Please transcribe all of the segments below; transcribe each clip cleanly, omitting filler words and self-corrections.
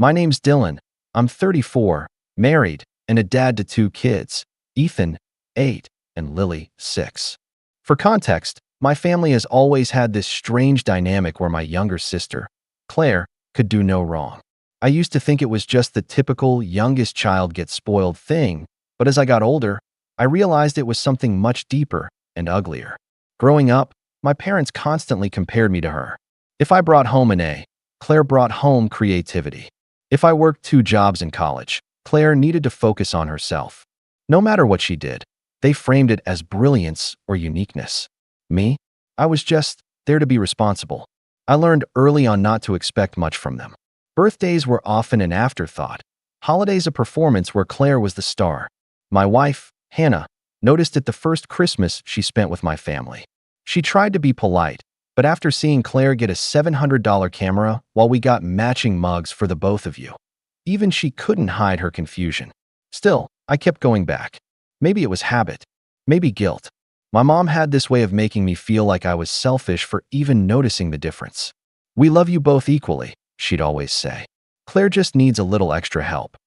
My name's Dylan. I'm 34, married, and a dad to 2 kids, Ethan, 8, and Lily, 6. For context, my family has always had this strange dynamic where my younger sister, Claire, could do no wrong. I used to think it was just the typical youngest child gets spoiled thing, but as I got older, I realized it was something much deeper and uglier. Growing up, my parents constantly compared me to her. If I brought home an A, Claire brought home creativity. If I worked 2 jobs in college, Claire needed to focus on herself. No matter what she did, they framed it as brilliance or uniqueness. Me? I was just there to be responsible. I learned early on not to expect much from them. Birthdays were often an afterthought. Holidays a performance where Claire was the star. My wife, Hannah, noticed it the first Christmas she spent with my family. She tried to be polite, but after seeing Claire get a $700 camera while we got matching mugs for the both of you, even she couldn't hide her confusion. Still, I kept going back. Maybe it was habit, maybe guilt. My mom had this way of making me feel like I was selfish for even noticing the difference. "We love you both equally," she'd always say. "Claire just needs a little extra help."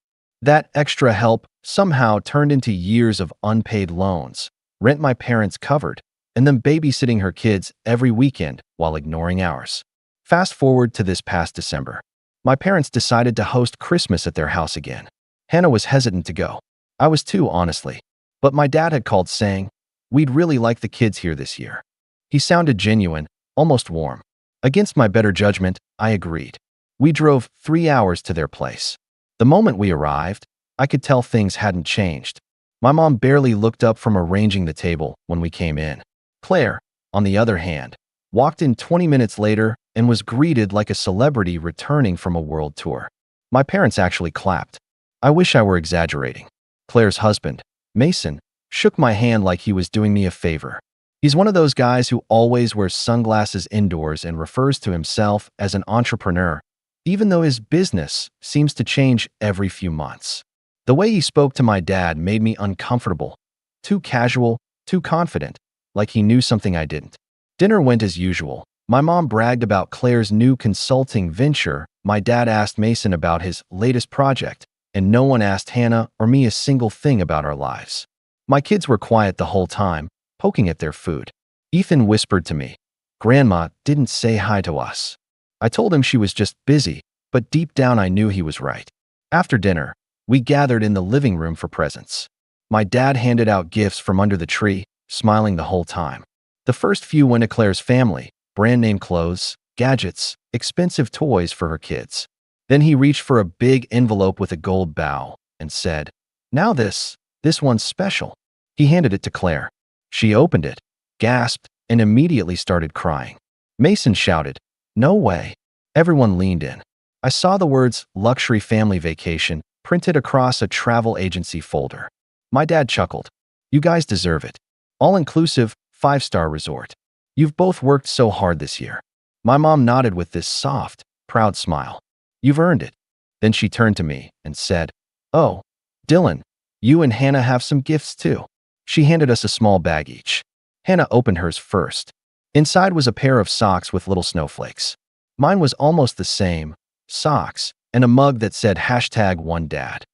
That extra help somehow turned into years of unpaid loans, rent my parents covered, and them babysitting her kids every weekend while ignoring ours. Fast forward to this past December. My parents decided to host Christmas at their house again. Hannah was hesitant to go. I was too, honestly. But my dad had called saying, "We'd really like the kids here this year." He sounded genuine, almost warm. Against my better judgment, I agreed. We drove 3 hours to their place. The moment we arrived, I could tell things hadn't changed. My mom barely looked up from arranging the table when we came in. Claire, on the other hand, walked in 20 minutes later and was greeted like a celebrity returning from a world tour. My parents actually clapped. I wish I were exaggerating. Claire's husband, Mason, shook my hand like he was doing me a favor. He's one of those guys who always wears sunglasses indoors and refers to himself as an entrepreneur, even though his business seems to change every few months. The way he spoke to my dad made me uncomfortable. Too casual, too confident, like he knew something I didn't. Dinner went as usual. My mom bragged about Claire's new consulting venture. My dad asked Mason about his latest project, and no one asked Hannah or me a single thing about our lives. My kids were quiet the whole time, poking at their food. Ethan whispered to me, "Grandma didn't say hi to us." I told him she was just busy, but deep down I knew he was right. After dinner, we gathered in the living room for presents. My dad handed out gifts from under the tree, smiling the whole time. The first few went to Claire's family, brand-name clothes, gadgets, expensive toys for her kids. Then he reached for a big envelope with a gold bow and said, "Now this one's special." He handed it to Claire. She opened it, gasped, and immediately started crying. Mason shouted, "No way." Everyone leaned in. I saw the words "Luxury Family Vacation" printed across a travel agency folder. My dad chuckled. "You guys deserve it. All-inclusive, 5-star resort. You've both worked so hard this year." My mom nodded with this soft, proud smile. "You've earned it." Then she turned to me and said, "Oh, Dylan, you and Hannah have some gifts too." She handed us a small bag each. Hannah opened hers first. Inside was a pair of socks with little snowflakes. Mine was almost the same, socks, and a mug that said #OneDad.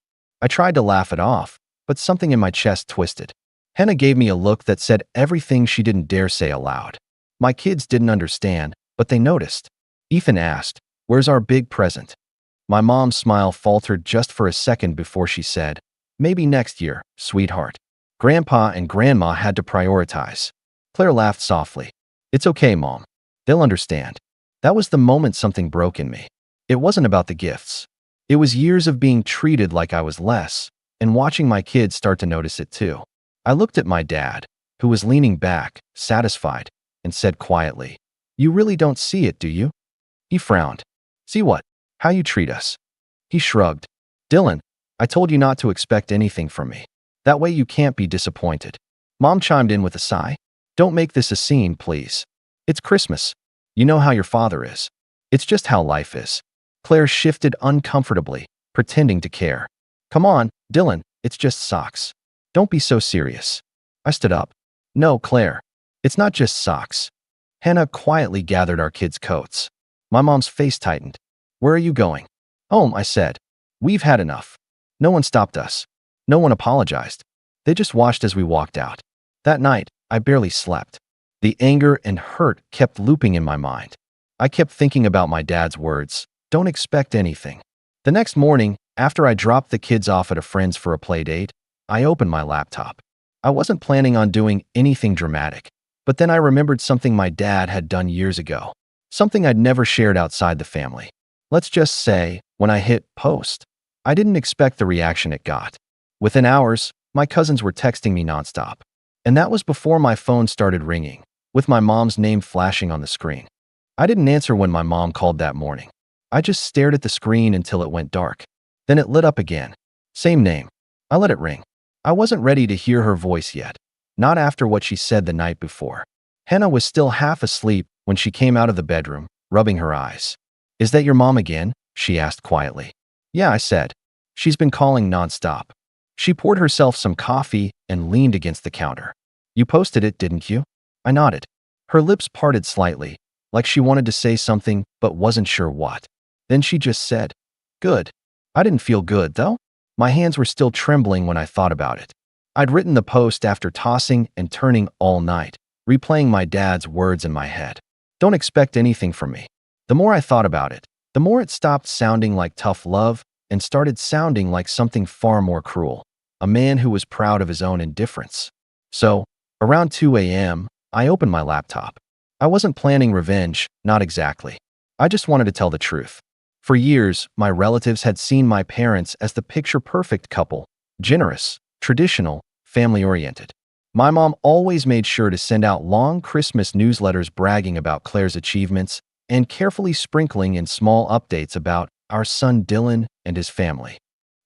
I tried to laugh it off, but something in my chest twisted. Hannah gave me a look that said everything she didn't dare say aloud. My kids didn't understand, but they noticed. Ethan asked, "Where's our big present?" My mom's smile faltered just for a second before she said, "Maybe next year, sweetheart. Grandpa and Grandma had to prioritize." Claire laughed softly. "It's okay, Mom. They'll understand." That was the moment something broke in me. It wasn't about the gifts. It was years of being treated like I was less, and watching my kids start to notice it too. I looked at my dad, who was leaning back, satisfied, and said quietly, "You really don't see it, do you?" He frowned. "See what? How you treat us." He shrugged. "Dylan, I told you not to expect anything from me. That way you can't be disappointed." Mom chimed in with a sigh. "Don't make this a scene, please. It's Christmas. You know how your father is. It's just how life is." Claire shifted uncomfortably, pretending to care. "Come on, Dylan, it's just socks. Don't be so serious." I stood up. "No, Claire, it's not just socks." Hannah quietly gathered our kids' coats. My mom's face tightened. "Where are you going?" "Home," I said. "We've had enough." No one stopped us. No one apologized. They just watched as we walked out. That night, I barely slept. The anger and hurt kept looping in my mind. I kept thinking about my dad's words, "Don't expect anything." The next morning, after I dropped the kids off at a friend's for a play date, I opened my laptop. I wasn't planning on doing anything dramatic, but then I remembered something my dad had done years ago, something I'd never shared outside the family. Let's just say, when I hit post, I didn't expect the reaction it got. Within hours, my cousins were texting me nonstop. And that was before my phone started ringing, with my mom's name flashing on the screen. I didn't answer when my mom called that morning. I just stared at the screen until it went dark. Then it lit up again. Same name. I let it ring. I wasn't ready to hear her voice yet, not after what she said the night before. Hannah was still half asleep when she came out of the bedroom, rubbing her eyes. "Is that your mom again?" she asked quietly. "Yeah," I said. "She's been calling nonstop." She poured herself some coffee and leaned against the counter. "You posted it, didn't you?" I nodded. Her lips parted slightly, like she wanted to say something but wasn't sure what. Then she just said, "Good." I didn't feel good, though. My hands were still trembling when I thought about it. I'd written the post after tossing and turning all night, replaying my dad's words in my head. "Don't expect anything from me." The more I thought about it, the more it stopped sounding like tough love and started sounding like something far more cruel, a man who was proud of his own indifference. So, around 2 a.m., I opened my laptop. I wasn't planning revenge, not exactly. I just wanted to tell the truth. For years, my relatives had seen my parents as the picture-perfect couple, generous, traditional, family-oriented. My mom always made sure to send out long Christmas newsletters bragging about Claire's achievements and carefully sprinkling in small updates about our son Dylan and his family.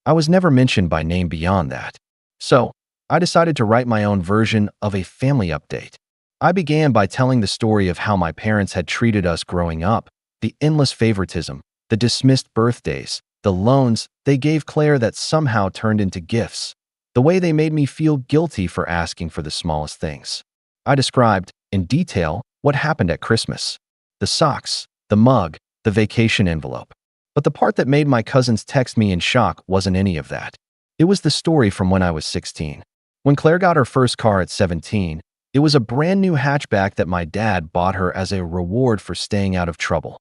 I was never mentioned by name beyond that. So, I decided to write my own version of a family update. I began by telling the story of how my parents had treated us growing up, the endless favoritism, the dismissed birthdays, the loans they gave Claire that somehow turned into gifts, the way they made me feel guilty for asking for the smallest things. I described, in detail, what happened at Christmas. The socks, the mug, the vacation envelope. But the part that made my cousins text me in shock wasn't any of that. It was the story from when I was 16. When Claire got her first car at 17, it was a brand new hatchback that my dad bought her as a reward for staying out of trouble.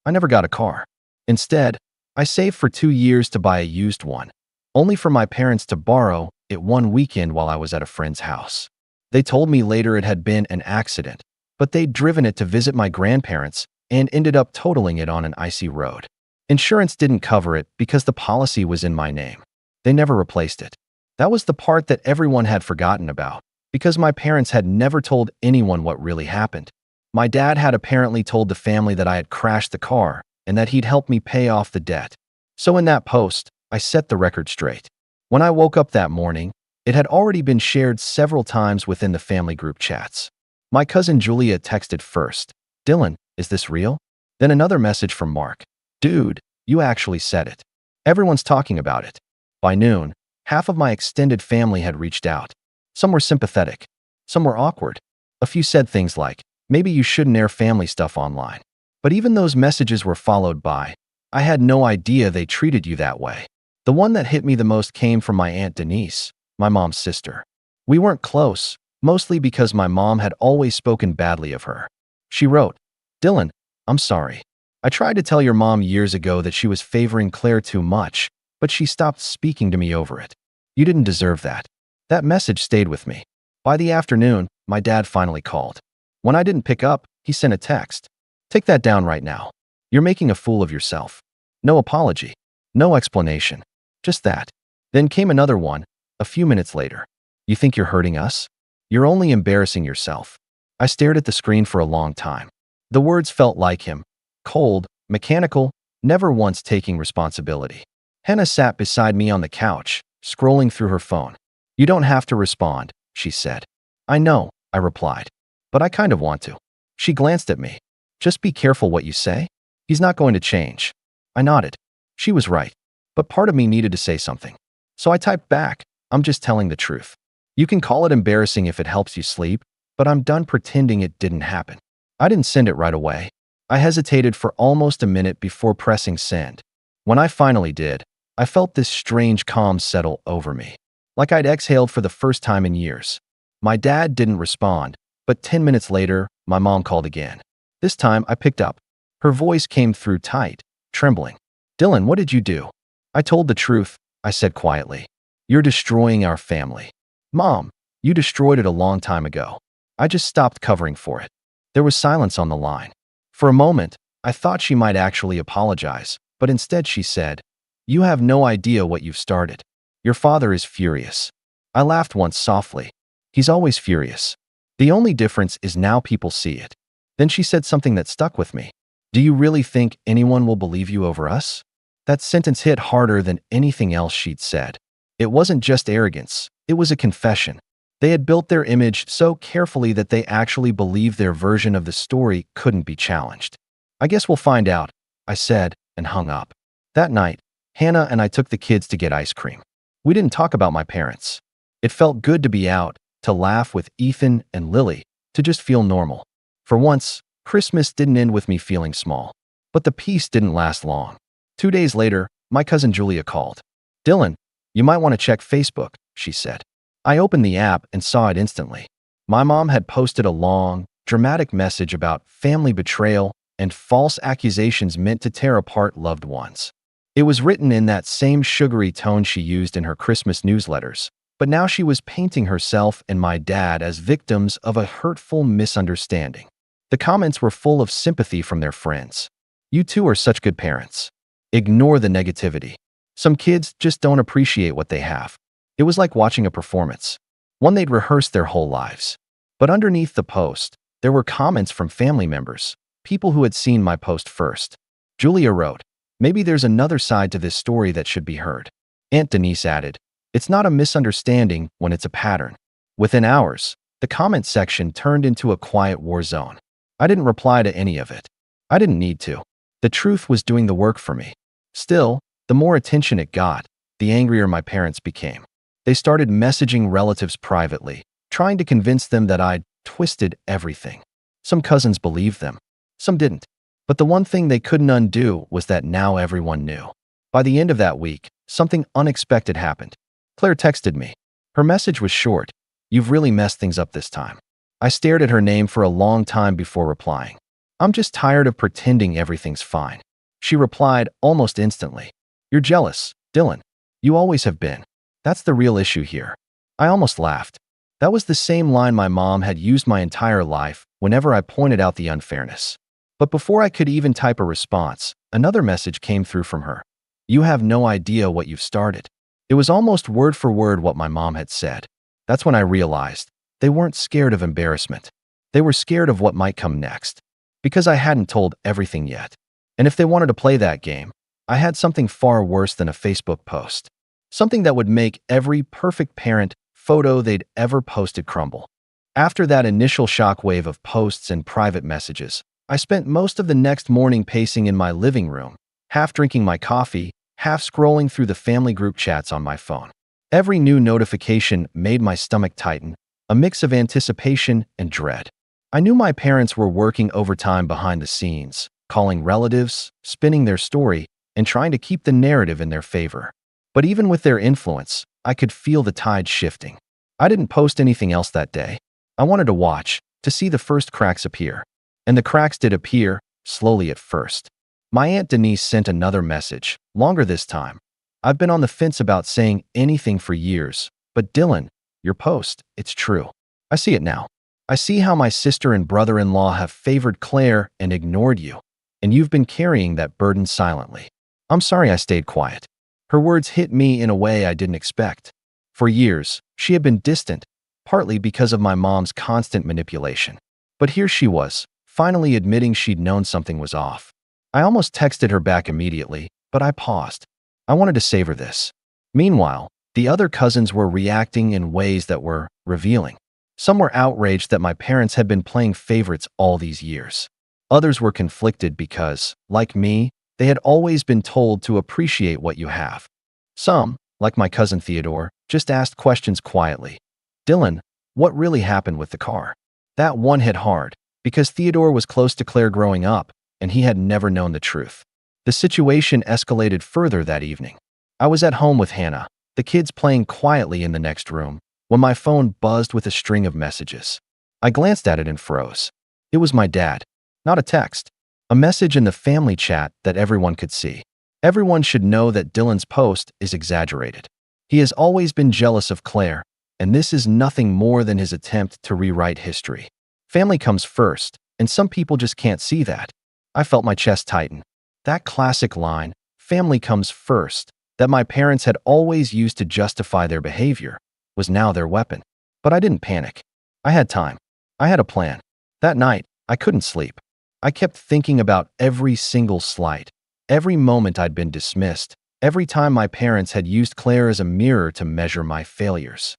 I never got a car. Instead, I saved for 2 years to buy a used one, only for my parents to borrow it one weekend while I was at a friend's house. They told me later it had been an accident, but they'd driven it to visit my grandparents and ended up totaling it on an icy road. Insurance didn't cover it because the policy was in my name. They never replaced it. That was the part that everyone had forgotten about, because my parents had never told anyone what really happened. My dad had apparently told the family that I had crashed the car and that he'd help me pay off the debt. So in that post, I set the record straight. When I woke up that morning, it had already been shared several times within the family group chats. My cousin Julia texted first, "Dylan, is this real?" Then another message from Mark, "Dude, you actually said it. Everyone's talking about it." By noon, half of my extended family had reached out. Some were sympathetic. Some were awkward. A few said things like, "Maybe you shouldn't air family stuff online." But even those messages were followed by, "I had no idea they treated you that way." The one that hit me the most came from my Aunt Denise, my mom's sister. We weren't close, mostly because my mom had always spoken badly of her. She wrote, "Dylan, I'm sorry. I tried to tell your mom years ago that she was favoring Claire too much, but she stopped speaking to me over it. You didn't deserve that." That message stayed with me. By the afternoon, my dad finally called. When I didn't pick up, he sent a text. "Take that down right now. You're making a fool of yourself." No apology. No explanation. Just that. Then came another one, a few minutes later. "You think you're hurting us? You're only embarrassing yourself." I stared at the screen for a long time. The words felt like him. Cold, mechanical, never once taking responsibility. Hannah sat beside me on the couch, scrolling through her phone. "You don't have to respond," she said. "I know," I replied. "But I kind of want to." She glanced at me. "Just be careful what you say. He's not going to change." I nodded. She was right. But part of me needed to say something. So I typed back, "I'm just telling the truth. You can call it embarrassing if it helps you sleep, but I'm done pretending it didn't happen." I didn't send it right away. I hesitated for almost a minute before pressing send. When I finally did, I felt this strange calm settle over me, like I'd exhaled for the first time in years. My dad didn't respond, but 10 minutes later, my mom called again. This time, I picked up. Her voice came through tight, trembling. "Dylan, what did you do?" "I told the truth," I said quietly. "You're destroying our family." "Mom, you destroyed it a long time ago." I just stopped covering for it. There was silence on the line. For a moment, I thought she might actually apologize, but instead she said, "You have no idea what you've started. Your father is furious." I laughed once softly. "He's always furious. The only difference is now people see it." Then she said something that stuck with me. "Do you really think anyone will believe you over us?" That sentence hit harder than anything else she'd said. It wasn't just arrogance, it was a confession. They had built their image so carefully that they actually believed their version of the story couldn't be challenged. "I guess we'll find out," I said, and hung up. That night, Hannah and I took the kids to get ice cream. We didn't talk about my parents. It felt good to be out, to laugh with Ethan and Lily, to just feel normal. For once, Christmas didn't end with me feeling small. But the peace didn't last long. 2 days later, my cousin Julia called. "Dylan, you might want to check Facebook," she said. I opened the app and saw it instantly. My mom had posted a long, dramatic message about family betrayal and false accusations meant to tear apart loved ones. It was written in that same sugary tone she used in her Christmas newsletters, but now she was painting herself and my dad as victims of a hurtful misunderstanding. The comments were full of sympathy from their friends. "You two are such good parents. Ignore the negativity. Some kids just don't appreciate what they have." It was like watching a performance, one they'd rehearsed their whole lives. But underneath the post, there were comments from family members, people who had seen my post first. Julia wrote, "Maybe there's another side to this story that should be heard." Aunt Denise added, "It's not a misunderstanding when it's a pattern." Within hours, the comment section turned into a quiet war zone. I didn't reply to any of it. I didn't need to. The truth was doing the work for me. Still, the more attention it got, the angrier my parents became. They started messaging relatives privately, trying to convince them that I'd twisted everything. Some cousins believed them. Some didn't. But the one thing they couldn't undo was that now everyone knew. By the end of that week, something unexpected happened. Claire texted me. Her message was short. "You've really messed things up this time." I stared at her name for a long time before replying. "I'm just tired of pretending everything's fine." She replied almost instantly. "You're jealous, Dylan. You always have been. That's the real issue here." I almost laughed. That was the same line my mom had used my entire life whenever I pointed out the unfairness. But before I could even type a response, another message came through from her. "You have no idea what you've started." It was almost word for word what my mom had said. That's when I realized they weren't scared of embarrassment. They were scared of what might come next. Because I hadn't told everything yet. And if they wanted to play that game, I had something far worse than a Facebook post. Something that would make every perfect parent photo they'd ever posted crumble. After that initial shockwave of posts and private messages, I spent most of the next morning pacing in my living room, half drinking my coffee, half scrolling through the family group chats on my phone. Every new notification made my stomach tighten, a mix of anticipation and dread. I knew my parents were working overtime behind the scenes, calling relatives, spinning their story, and trying to keep the narrative in their favor. But even with their influence, I could feel the tide shifting. I didn't post anything else that day. I wanted to watch, to see the first cracks appear. And the cracks did appear, slowly at first. My Aunt Denise sent another message, longer this time. "I've been on the fence about saying anything for years, but Dylan, your post, it's true. I see it now. I see how my sister and brother-in-law have favored Claire and ignored you, and you've been carrying that burden silently. I'm sorry I stayed quiet." Her words hit me in a way I didn't expect. For years, she had been distant, partly because of my mom's constant manipulation. But here she was, finally admitting she'd known something was off. I almost texted her back immediately, but I paused. I wanted to savor this. Meanwhile, the other cousins were reacting in ways that were revealing. Some were outraged that my parents had been playing favorites all these years. Others were conflicted because, like me, they had always been told to appreciate what you have. Some, like my cousin Theodore, just asked questions quietly. "Dylan, what really happened with the car?" That one hit hard, because Theodore was close to Claire growing up, and he had never known the truth. The situation escalated further that evening. I was at home with Hannah, the kids playing quietly in the next room, when my phone buzzed with a string of messages. I glanced at it and froze. It was my dad, not a text. A message in the family chat that everyone could see. Everyone should know that Dylan's post is exaggerated. He has always been jealous of Claire, and this is nothing more than his attempt to rewrite history. Family comes first, and some people just can't see that. I felt my chest tighten. That classic line, family comes first, that my parents had always used to justify their behavior, was now their weapon. But I didn't panic. I had time. I had a plan. That night, I couldn't sleep. I kept thinking about every single slight, every moment I'd been dismissed, every time my parents had used Claire as a mirror to measure my failures.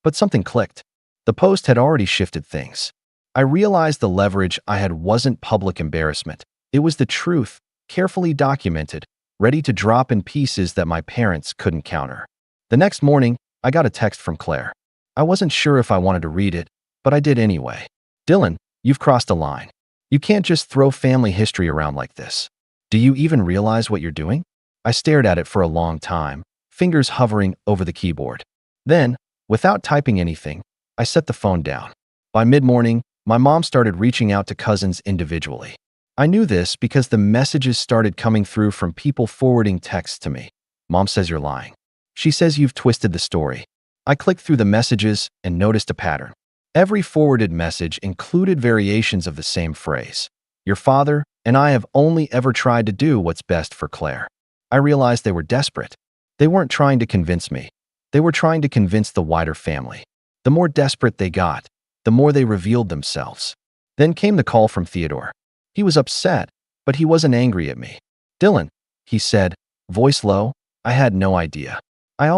But something clicked. The post had already shifted things. I realized the leverage I had wasn't public embarrassment. It was the truth, carefully documented, ready to drop in pieces that my parents couldn't counter. The next morning, I got a text from Claire. I wasn't sure if I wanted to read it, but I did anyway. Dylan, you've crossed a line. You can't just throw family history around like this. Do you even realize what you're doing? I stared at it for a long time, fingers hovering over the keyboard. Then, without typing anything, I set the phone down. By mid-morning, my mom started reaching out to cousins individually. I knew this because the messages started coming through from people forwarding texts to me. Mom says you're lying. She says you've twisted the story. I clicked through the messages and noticed a pattern. Every forwarded message included variations of the same phrase. Your father and I have only ever tried to do what's best for Claire. I realized they were desperate. They weren't trying to convince me. They were trying to convince the wider family. The more desperate they got, the more they revealed themselves. Then came the call from Theodore. He was upset, but he wasn't angry at me. Dylan, he said, voice low. I had no idea. I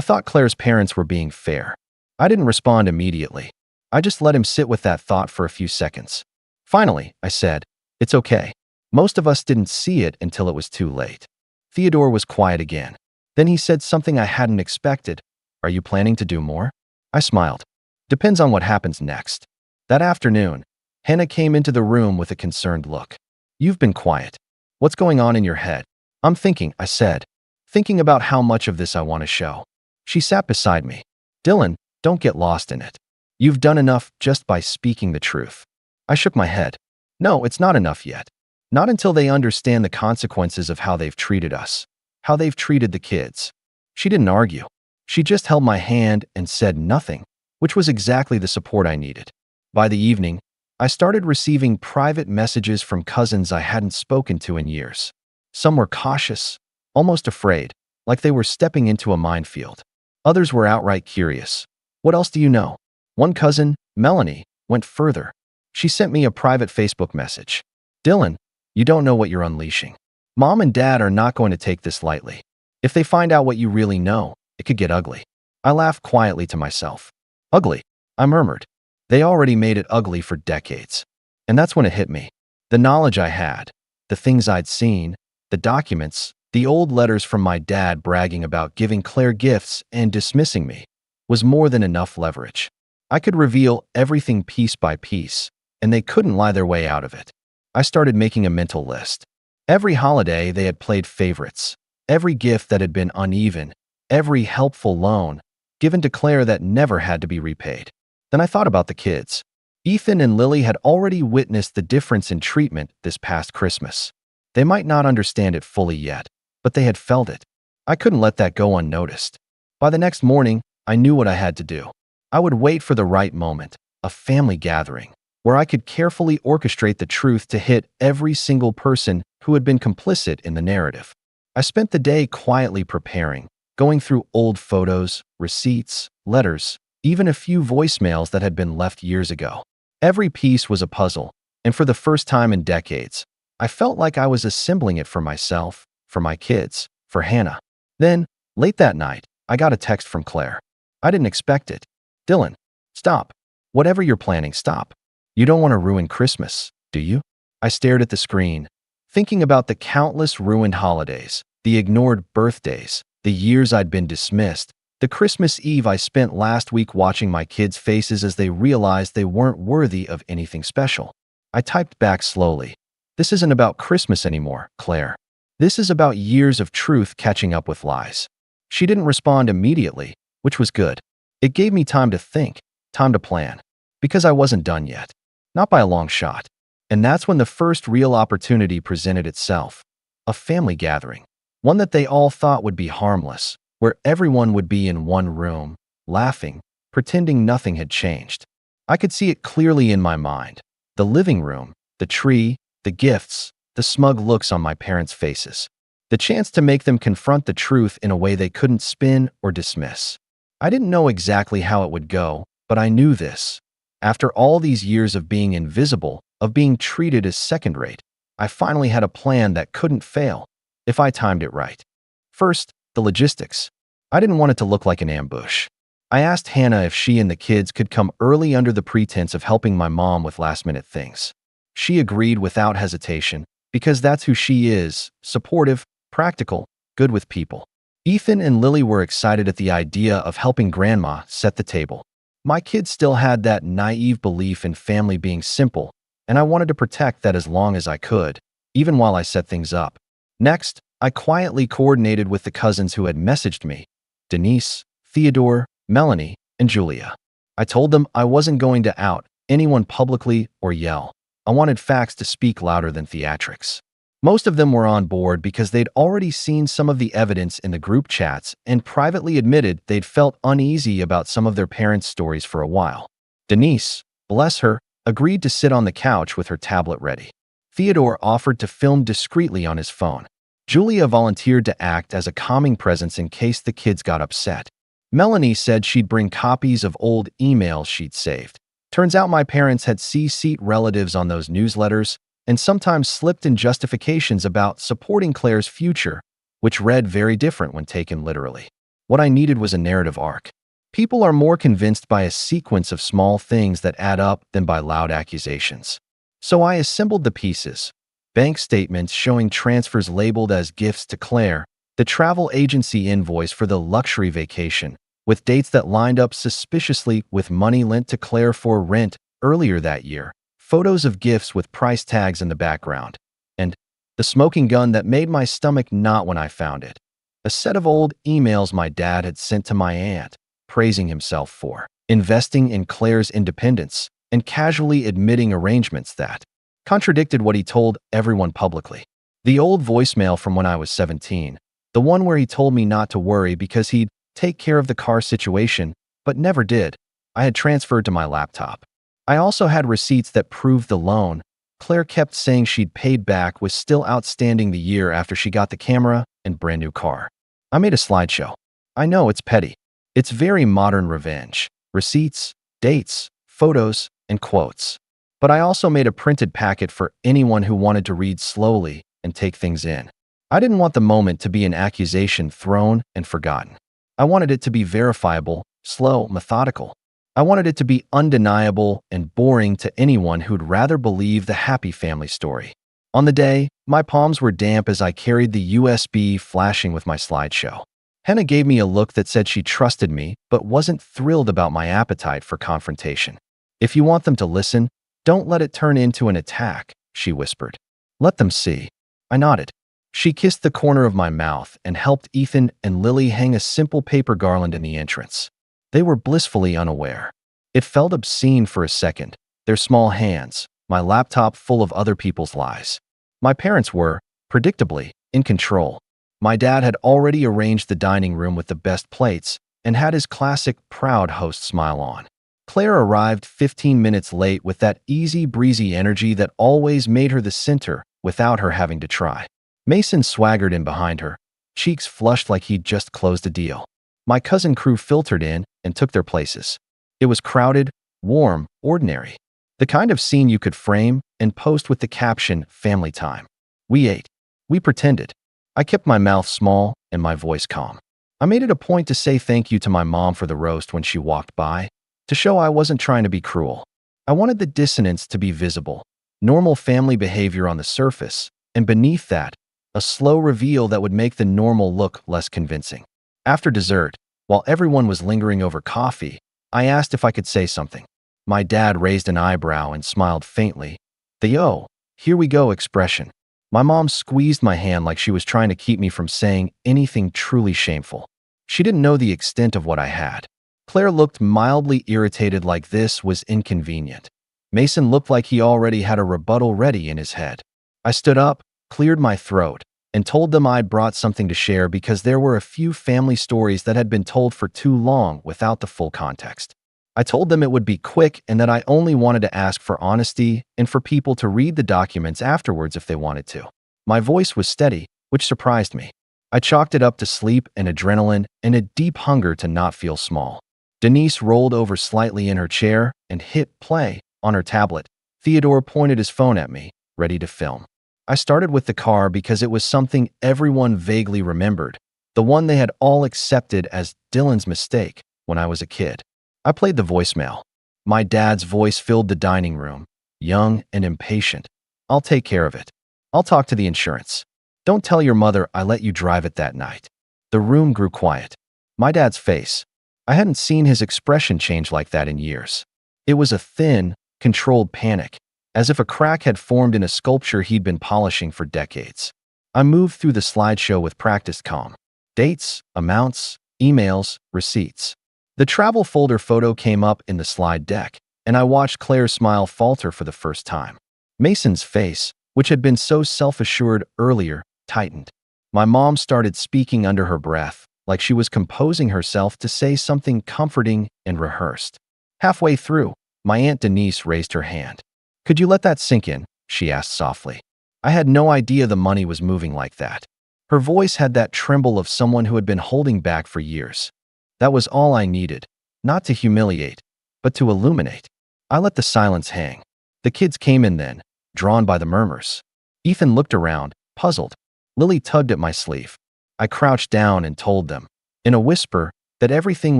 thought Claire's parents were being fair. I didn't respond immediately. I just let him sit with that thought for a few seconds. Finally, I said, it's okay. Most of us didn't see it until it was too late. Theodore was quiet again. Then he said something I hadn't expected. Are you planning to do more? I smiled. Depends on what happens next. That afternoon, Hannah came into the room with a concerned look. You've been quiet. What's going on in your head? I'm thinking, I said. Thinking about how much of this I want to show. She sat beside me. Dylan, don't get lost in it. You've done enough just by speaking the truth. I shook my head. No, it's not enough yet. Not until they understand the consequences of how they've treated us, how they've treated the kids. She didn't argue. She just held my hand and said nothing, which was exactly the support I needed. By the evening, I started receiving private messages from cousins I hadn't spoken to in years. Some were cautious, almost afraid, like they were stepping into a minefield. Others were outright curious. What else do you know? One cousin, Melanie, went further. She sent me a private Facebook message. Dylan, you don't know what you're unleashing. Mom and Dad are not going to take this lightly. If they find out what you really know, it could get ugly. I laughed quietly to myself. Ugly, I murmured. They already made it ugly for decades. And that's when it hit me. The knowledge I had, the things I'd seen, the documents, the old letters from my dad bragging about giving Claire gifts and dismissing me, was more than enough leverage. I could reveal everything piece by piece, and they couldn't lie their way out of it. I started making a mental list. Every holiday they had played favorites, every gift that had been uneven, every helpful loan given to Claire that never had to be repaid. Then I thought about the kids. Ethan and Lily had already witnessed the difference in treatment this past Christmas. They might not understand it fully yet, but they had felt it. I couldn't let that go unnoticed. By the next morning, I knew what I had to do. I would wait for the right moment, a family gathering, where I could carefully orchestrate the truth to hit every single person who had been complicit in the narrative. I spent the day quietly preparing, going through old photos, receipts, letters, even a few voicemails that had been left years ago. Every piece was a puzzle, and for the first time in decades, I felt like I was assembling it for myself, for my kids, for Hannah. Then, late that night, I got a text from Claire. I didn't expect it. Dylan, stop. Whatever you're planning, stop. You don't want to ruin Christmas, do you? I stared at the screen, thinking about the countless ruined holidays, the ignored birthdays, the years I'd been dismissed, the Christmas Eve I spent last week watching my kids' faces as they realized they weren't worthy of anything special. I typed back slowly. This isn't about Christmas anymore, Claire. This is about years of truth catching up with lies. She didn't respond immediately, which was good. It gave me time to think, time to plan, because I wasn't done yet. Not by a long shot. And that's when the first real opportunity presented itself. A family gathering. One that they all thought would be harmless, where everyone would be in one room, laughing, pretending nothing had changed. I could see it clearly in my mind. The living room, the tree, the gifts, the smug looks on my parents' faces. The chance to make them confront the truth in a way they couldn't spin or dismiss. I didn't know exactly how it would go, but I knew this. After all these years of being invisible, of being treated as second-rate, I finally had a plan that couldn't fail, if I timed it right. First, the logistics. I didn't want it to look like an ambush. I asked Hannah if she and the kids could come early under the pretense of helping my mom with last-minute things. She agreed without hesitation, because that's who she is, supportive, practical, good with people. Ethan and Lily were excited at the idea of helping Grandma set the table. My kids still had that naive belief in family being simple, and I wanted to protect that as long as I could, even while I set things up. Next, I quietly coordinated with the cousins who had messaged me, Denise, Theodore, Melanie, and Julia. I told them I wasn't going to out anyone publicly or yell. I wanted facts to speak louder than theatrics. Most of them were on board because they'd already seen some of the evidence in the group chats and privately admitted they'd felt uneasy about some of their parents' stories for a while. Denise, bless her, agreed to sit on the couch with her tablet ready. Theodore offered to film discreetly on his phone. Julia volunteered to act as a calming presence in case the kids got upset. Melanie said she'd bring copies of old emails she'd saved. Turns out my parents had CC'd relatives on those newsletters and sometimes slipped in justifications about supporting Claire's future, which read very different when taken literally. What I needed was a narrative arc. People are more convinced by a sequence of small things that add up than by loud accusations. So I assembled the pieces. Bank statements showing transfers labeled as gifts to Claire, the travel agency invoice for the luxury vacation, with dates that lined up suspiciously with money lent to Claire for rent earlier that year, photos of gifts with price tags in the background, and the smoking gun that made my stomach knot when I found it. A set of old emails my dad had sent to my aunt, praising himself for investing in Claire's independence and casually admitting arrangements that contradicted what he told everyone publicly. The old voicemail from when I was 17, the one where he told me not to worry because he'd take care of the car situation, but never did, I had transferred to my laptop. I also had receipts that proved the loan Claire kept saying she'd paid back was still outstanding the year after she got the camera and brand new car. I made a slideshow. I know it's petty. It's very modern revenge. Receipts, dates, photos, and quotes. But I also made a printed packet for anyone who wanted to read slowly and take things in. I didn't want the moment to be an accusation thrown and forgotten. I wanted it to be verifiable, slow, methodical. I wanted it to be undeniable and boring to anyone who'd rather believe the happy family story. On the day, my palms were damp as I carried the USB flashing with my slideshow. Hannah gave me a look that said she trusted me but wasn't thrilled about my appetite for confrontation. If you want them to listen, don't let it turn into an attack, she whispered. Let them see. I nodded. She kissed the corner of my mouth and helped Ethan and Lily hang a simple paper garland in the entrance. They were blissfully unaware. It felt obscene for a second, their small hands, my laptop full of other people's lies. My parents were, predictably, in control. My dad had already arranged the dining room with the best plates and had his classic proud host smile on. Claire arrived 15 minutes late with that easy breezy energy that always made her the center without her having to try. Mason swaggered in behind her, cheeks flushed like he'd just closed a deal. My cousin crew filtered in and took their places. It was crowded, warm, ordinary. The kind of scene you could frame and post with the caption, "Family Time." We ate. We pretended. I kept my mouth small and my voice calm. I made it a point to say thank you to my mom for the roast when she walked by, to show I wasn't trying to be cruel. I wanted the dissonance to be visible, normal family behavior on the surface, and beneath that, a slow reveal that would make the normal look less convincing. After dessert, while everyone was lingering over coffee, I asked if I could say something. My dad raised an eyebrow and smiled faintly. Theo, "Here we go" expression. My mom squeezed my hand like she was trying to keep me from saying anything truly shameful. She didn't know the extent of what I had. Claire looked mildly irritated, like this was inconvenient. Mason looked like he already had a rebuttal ready in his head. I stood up, cleared my throat, and told them I'd brought something to share because there were a few family stories that had been told for too long without the full context. I told them it would be quick and that I only wanted to ask for honesty and for people to read the documents afterwards if they wanted to. My voice was steady, which surprised me. I chalked it up to sleep and adrenaline and a deep hunger to not feel small. Denise rolled over slightly in her chair and hit play on her tablet. Theodore pointed his phone at me, ready to film. I started with the car because it was something everyone vaguely remembered, the one they had all accepted as Dylan's mistake when I was a kid. I played the voicemail. My dad's voice filled the dining room, young and impatient. "I'll take care of it. I'll talk to the insurance. Don't tell your mother I let you drive it that night." The room grew quiet. My dad's face. I hadn't seen his expression change like that in years. It was a thin, controlled panic, as if a crack had formed in a sculpture he'd been polishing for decades. I moved through the slideshow with practiced calm. Dates, amounts, emails, receipts. The travel folder photo came up in the slide deck, and I watched Claire's smile falter for the first time. Mason's face, which had been so self-assured earlier, tightened. My mom started speaking under her breath, like she was composing herself to say something comforting and rehearsed. Halfway through, my Aunt Denise raised her hand. "Could you let that sink in?" she asked softly. I had no idea the money was moving like that. Her voice had that tremble of someone who had been holding back for years. That was all I needed, not to humiliate, but to illuminate. I let the silence hang. The kids came in then, drawn by the murmurs. Ethan looked around, puzzled. Lily tugged at my sleeve. I crouched down and told them, in a whisper, that everything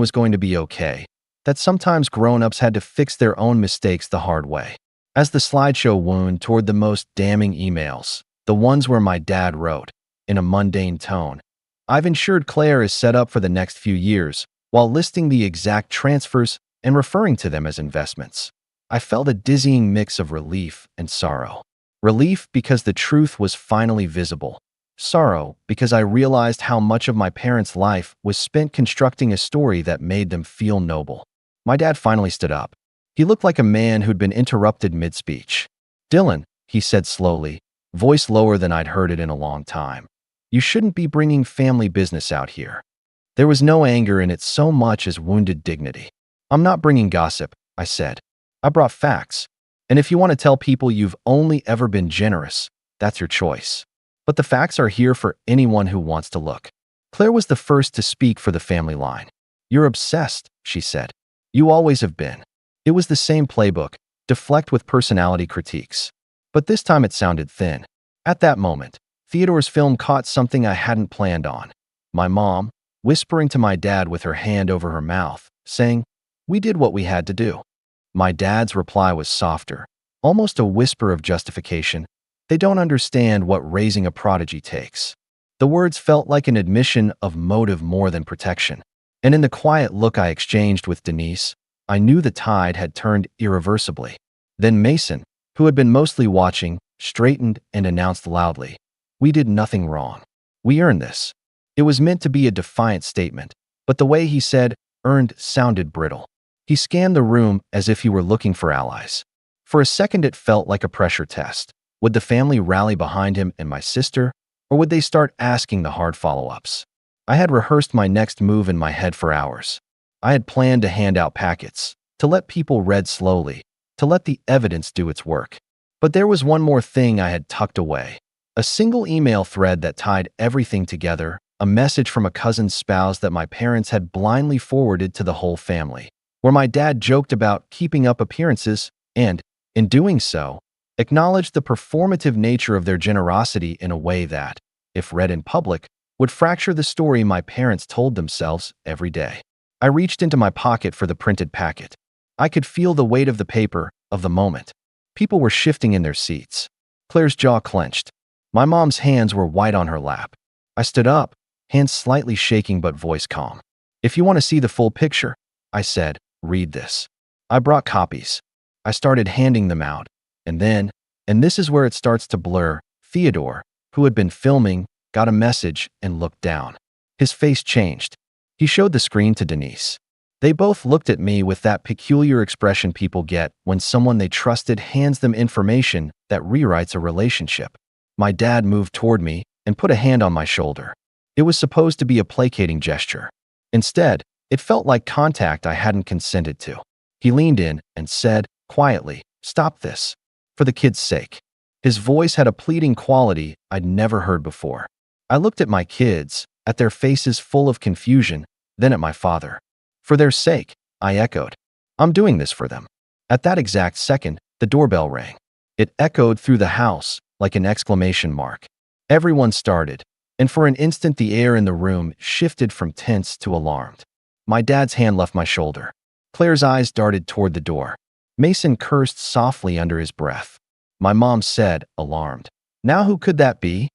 was going to be okay, that sometimes grown-ups had to fix their own mistakes the hard way. As the slideshow wound toward the most damning emails, the ones where my dad wrote, in a mundane tone, "I've insured Claire is set up for the next few years," while listing the exact transfers and referring to them as investments. I felt a dizzying mix of relief and sorrow. Relief because the truth was finally visible. Sorrow because I realized how much of my parents' life was spent constructing a story that made them feel noble. My dad finally stood up. He looked like a man who'd been interrupted mid-speech. "Dylan," he said slowly, voice lower than I'd heard it in a long time, "you shouldn't be bringing family business out here." There was no anger in it so much as wounded dignity. "I'm not bringing gossip," I said. "I brought facts. And if you want to tell people you've only ever been generous, that's your choice. But the facts are here for anyone who wants to look." Claire was the first to speak for the family line. "You're obsessed," she said. "You always have been." It was the same playbook, deflect with personality critiques. But this time it sounded thin. At that moment, Theodore's film caught something I hadn't planned on. My mom, whispering to my dad with her hand over her mouth, saying, "We did what we had to do." My dad's reply was softer, almost a whisper of justification. "They don't understand what raising a prodigy takes." The words felt like an admission of motive more than protection. And in the quiet look I exchanged with Denise, I knew the tide had turned irreversibly. Then Mason, who had been mostly watching, straightened and announced loudly, "We did nothing wrong. We earned this." It was meant to be a defiant statement, but the way he said "earned" sounded brittle. He scanned the room as if he were looking for allies. For a second it felt like a pressure test. Would the family rally behind him and my sister, or would they start asking the hard follow-ups? I had rehearsed my next move in my head for hours. I had planned to hand out packets, to let people read slowly, to let the evidence do its work. But there was one more thing I had tucked away. A single email thread that tied everything together, a message from a cousin's spouse that my parents had blindly forwarded to the whole family, where my dad joked about keeping up appearances and, in doing so, acknowledged the performative nature of their generosity in a way that, if read in public, would fracture the story my parents told themselves every day. I reached into my pocket for the printed packet. I could feel the weight of the paper, of the moment. People were shifting in their seats. Claire's jaw clenched. My mom's hands were white on her lap. I stood up, hands slightly shaking but voice calm. "If you want to see the full picture," I said, "read this." I brought copies. I started handing them out, and then, And this is where it starts to blur. Theodore, who had been filming, got a message and looked down. His face changed. He showed the screen to Denise. They both looked at me with that peculiar expression people get when someone they trusted hands them information that rewrites a relationship. My dad moved toward me and put a hand on my shoulder. It was supposed to be a placating gesture. Instead, it felt like contact I hadn't consented to. He leaned in and said, quietly, "Stop this. For the kid's sake." His voice had a pleading quality I'd never heard before. I looked at my kids, at their faces full of confusion, then at my father. "For their sake," I echoed. "I'm doing this for them." At that exact second, the doorbell rang. It echoed through the house like an exclamation mark. Everyone started, and for an instant the air in the room shifted from tense to alarmed. My dad's hand left my shoulder. Claire's eyes darted toward the door. Mason cursed softly under his breath. My mom said, alarmed, "Now who could that be?"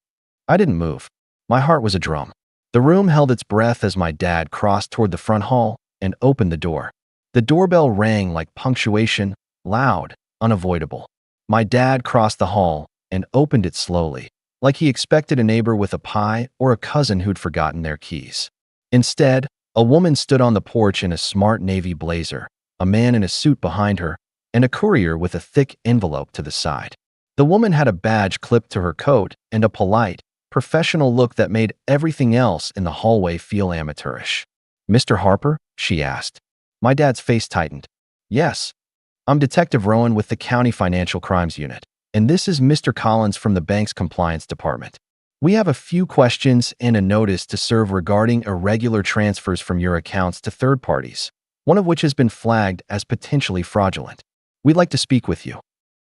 I didn't move. My heart was a drum. The room held its breath as my dad crossed toward the front hall and opened the door. The doorbell rang like punctuation, loud, unavoidable. My dad crossed the hall and opened it slowly, like he expected a neighbor with a pie or a cousin who'd forgotten their keys. Instead, a woman stood on the porch in a smart navy blazer, a man in a suit behind her, and a courier with a thick envelope to the side. The woman had a badge clipped to her coat and a polite, professional look that made everything else in the hallway feel amateurish. "Mr. Harper?" she asked. My dad's face tightened. "Yes. I'm Detective Rowan with the County Financial Crimes Unit, and this is Mr. Collins from the bank's compliance department. We have a few questions and a notice to serve regarding irregular transfers from your accounts to third parties, one of which has been flagged as potentially fraudulent. We'd like to speak with you."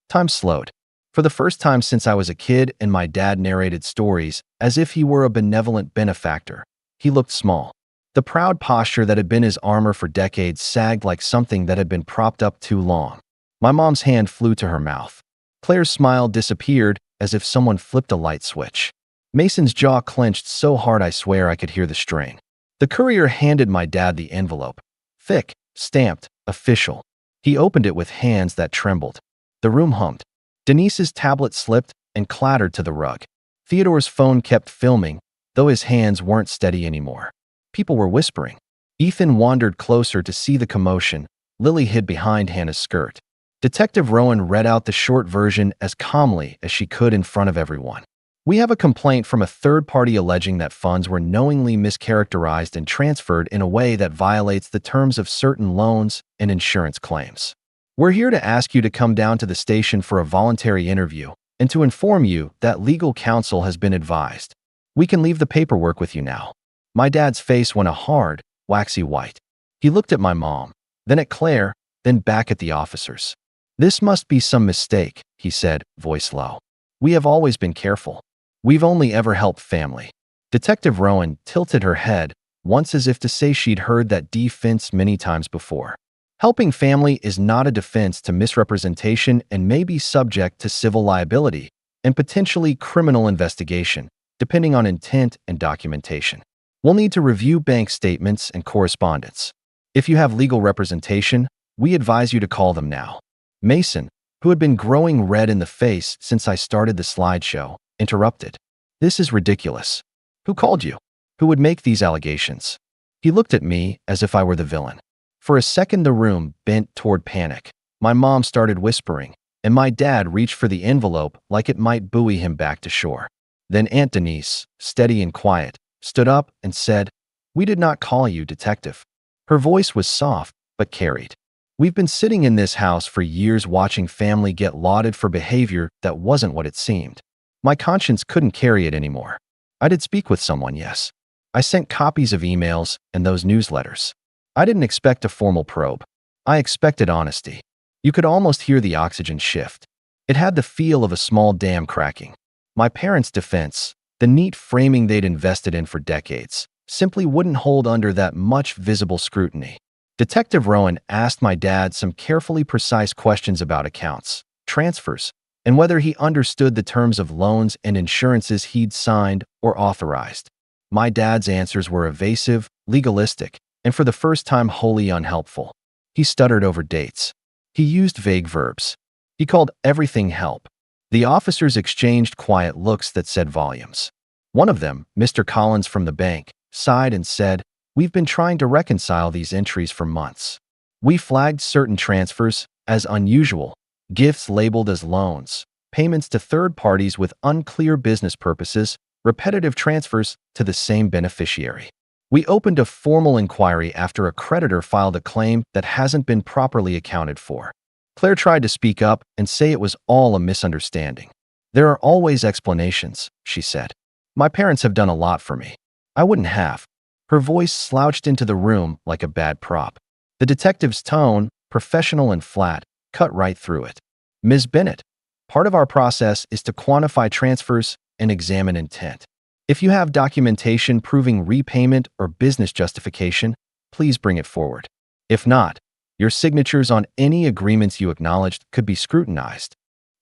Time slowed. For the first time since I was a kid and my dad narrated stories as if he were a benevolent benefactor, he looked small. The proud posture that had been his armor for decades sagged like something that had been propped up too long. My mom's hand flew to her mouth. Claire's smile disappeared as if someone flipped a light switch. Mason's jaw clenched so hard I swear I could hear the strain. The courier handed my dad the envelope. Thick, stamped, official. He opened it with hands that trembled. The room hummed. Denise's tablet slipped and clattered to the rug. Theodore's phone kept filming, though his hands weren't steady anymore. People were whispering. Ethan wandered closer to see the commotion. Lily hid behind Hannah's skirt. Detective Rowan read out the short version as calmly as she could in front of everyone. "We have a complaint from a third party alleging that funds were knowingly mischaracterized and transferred in a way that violates the terms of certain loans and insurance claims. We're here to ask you to come down to the station for a voluntary interview and to inform you that legal counsel has been advised. We can leave the paperwork with you now." My dad's face went a hard, waxy white. He looked at my mom, then at Claire, then back at the officers. "This must be some mistake," he said, voice low. "We have always been careful. We've only ever helped family." Detective Rowan tilted her head, once as if to say she'd heard that defense many times before. "Helping family is not a defense to misrepresentation and may be subject to civil liability and potentially criminal investigation, depending on intent and documentation. We'll need to review bank statements and correspondence. If you have legal representation, we advise you to call them now." Mason, who had been growing red in the face since I started the slideshow, interrupted. "This is ridiculous. Who called you? Who would make these allegations?" He looked at me as if I were the villain. For a second the room bent toward panic. My mom started whispering, and my dad reached for the envelope like it might buoy him back to shore. Then Aunt Denise, steady and quiet, stood up and said, "We did not call you, detective." Her voice was soft but carried. "We've been sitting in this house for years watching family get lauded for behavior that wasn't what it seemed. My conscience couldn't carry it anymore. I did speak with someone, yes. I sent copies of emails and those newsletters. I didn't expect a formal probe. I expected honesty. You could almost hear the oxygen shift. It had the feel of a small dam cracking. My parents' defense, the neat framing they'd invested in for decades, simply wouldn't hold under that much visible scrutiny. Detective Rowan asked my dad some carefully precise questions about accounts, transfers, and whether he understood the terms of loans and insurances he'd signed or authorized. My dad's answers were evasive, legalistic, and for the first time wholly unhelpful. He stuttered over dates. He used vague verbs. He called everything help. The officers exchanged quiet looks that said volumes. One of them, Mr. Collins from the bank, sighed and said, "We've been trying to reconcile these entries for months. We flagged certain transfers as unusual, gifts labeled as loans, payments to third parties with unclear business purposes, repetitive transfers to the same beneficiary. We opened a formal inquiry after a creditor filed a claim that hasn't been properly accounted for." Claire tried to speak up and say it was all a misunderstanding. "There are always explanations," she said. "My parents have done a lot for me. I wouldn't have." Her voice slouched into the room like a bad prop. The detective's tone, professional and flat, cut right through it. "Ms. Bennett, part of our process is to quantify transfers and examine intent. If you have documentation proving repayment or business justification, please bring it forward. If not, your signatures on any agreements you acknowledged could be scrutinized."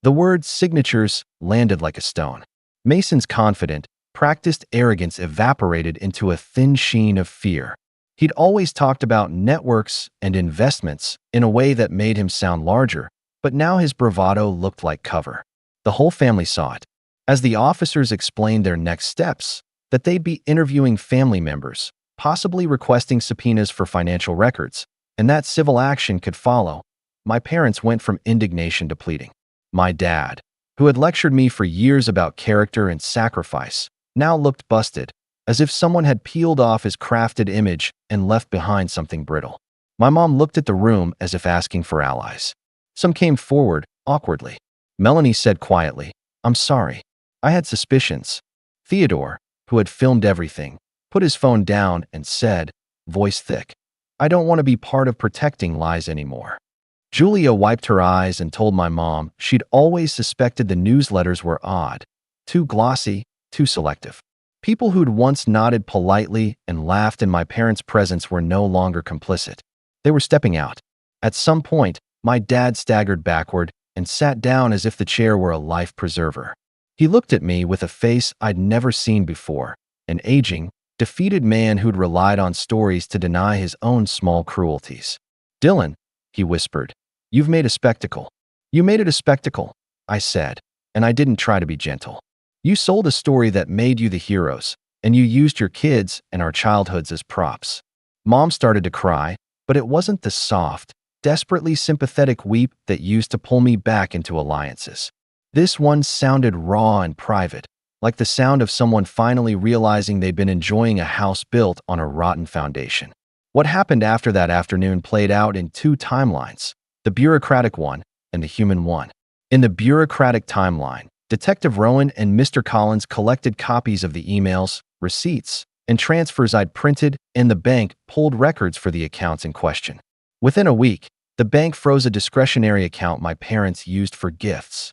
The word signatures landed like a stone. Mason's confident, practiced arrogance evaporated into a thin sheen of fear. He'd always talked about networks and investments in a way that made him sound larger, but now his bravado looked like cover. The whole family saw it. As the officers explained their next steps, that they'd be interviewing family members, possibly requesting subpoenas for financial records, and that civil action could follow, my parents went from indignation to pleading. My dad, who had lectured me for years about character and sacrifice, now looked busted, as if someone had peeled off his crafted image and left behind something brittle. My mom looked at the room as if asking for allies. Some came forward, awkwardly. Melanie said quietly, "I'm sorry. I had suspicions." Theodore, who had filmed everything, put his phone down and said, voice thick, "I don't want to be part of protecting lies anymore." Julia wiped her eyes and told my mom she'd always suspected the newsletters were odd, too glossy, too selective. People who'd once nodded politely and laughed in my parents' presence were no longer complicit. They were stepping out. At some point, my dad staggered backward and sat down as if the chair were a life preserver. He looked at me with a face I'd never seen before, an aging, defeated man who'd relied on stories to deny his own small cruelties. "Dylan," he whispered, "you've made a spectacle." "You made it a spectacle," I said, and I didn't try to be gentle. "You sold a story that made you the heroes, and you used your kids and our childhoods as props." Mom started to cry, but it wasn't the soft, desperately sympathetic weep that used to pull me back into alliances. This one sounded raw and private, like the sound of someone finally realizing they'd been enjoying a house built on a rotten foundation. What happened after that afternoon played out in two timelines, the bureaucratic one and the human one. In the bureaucratic timeline, Detective Rowan and Mr. Collins collected copies of the emails, receipts, and transfers I'd printed, and the bank pulled records for the accounts in question. Within a week, the bank froze a discretionary account my parents used for gifts.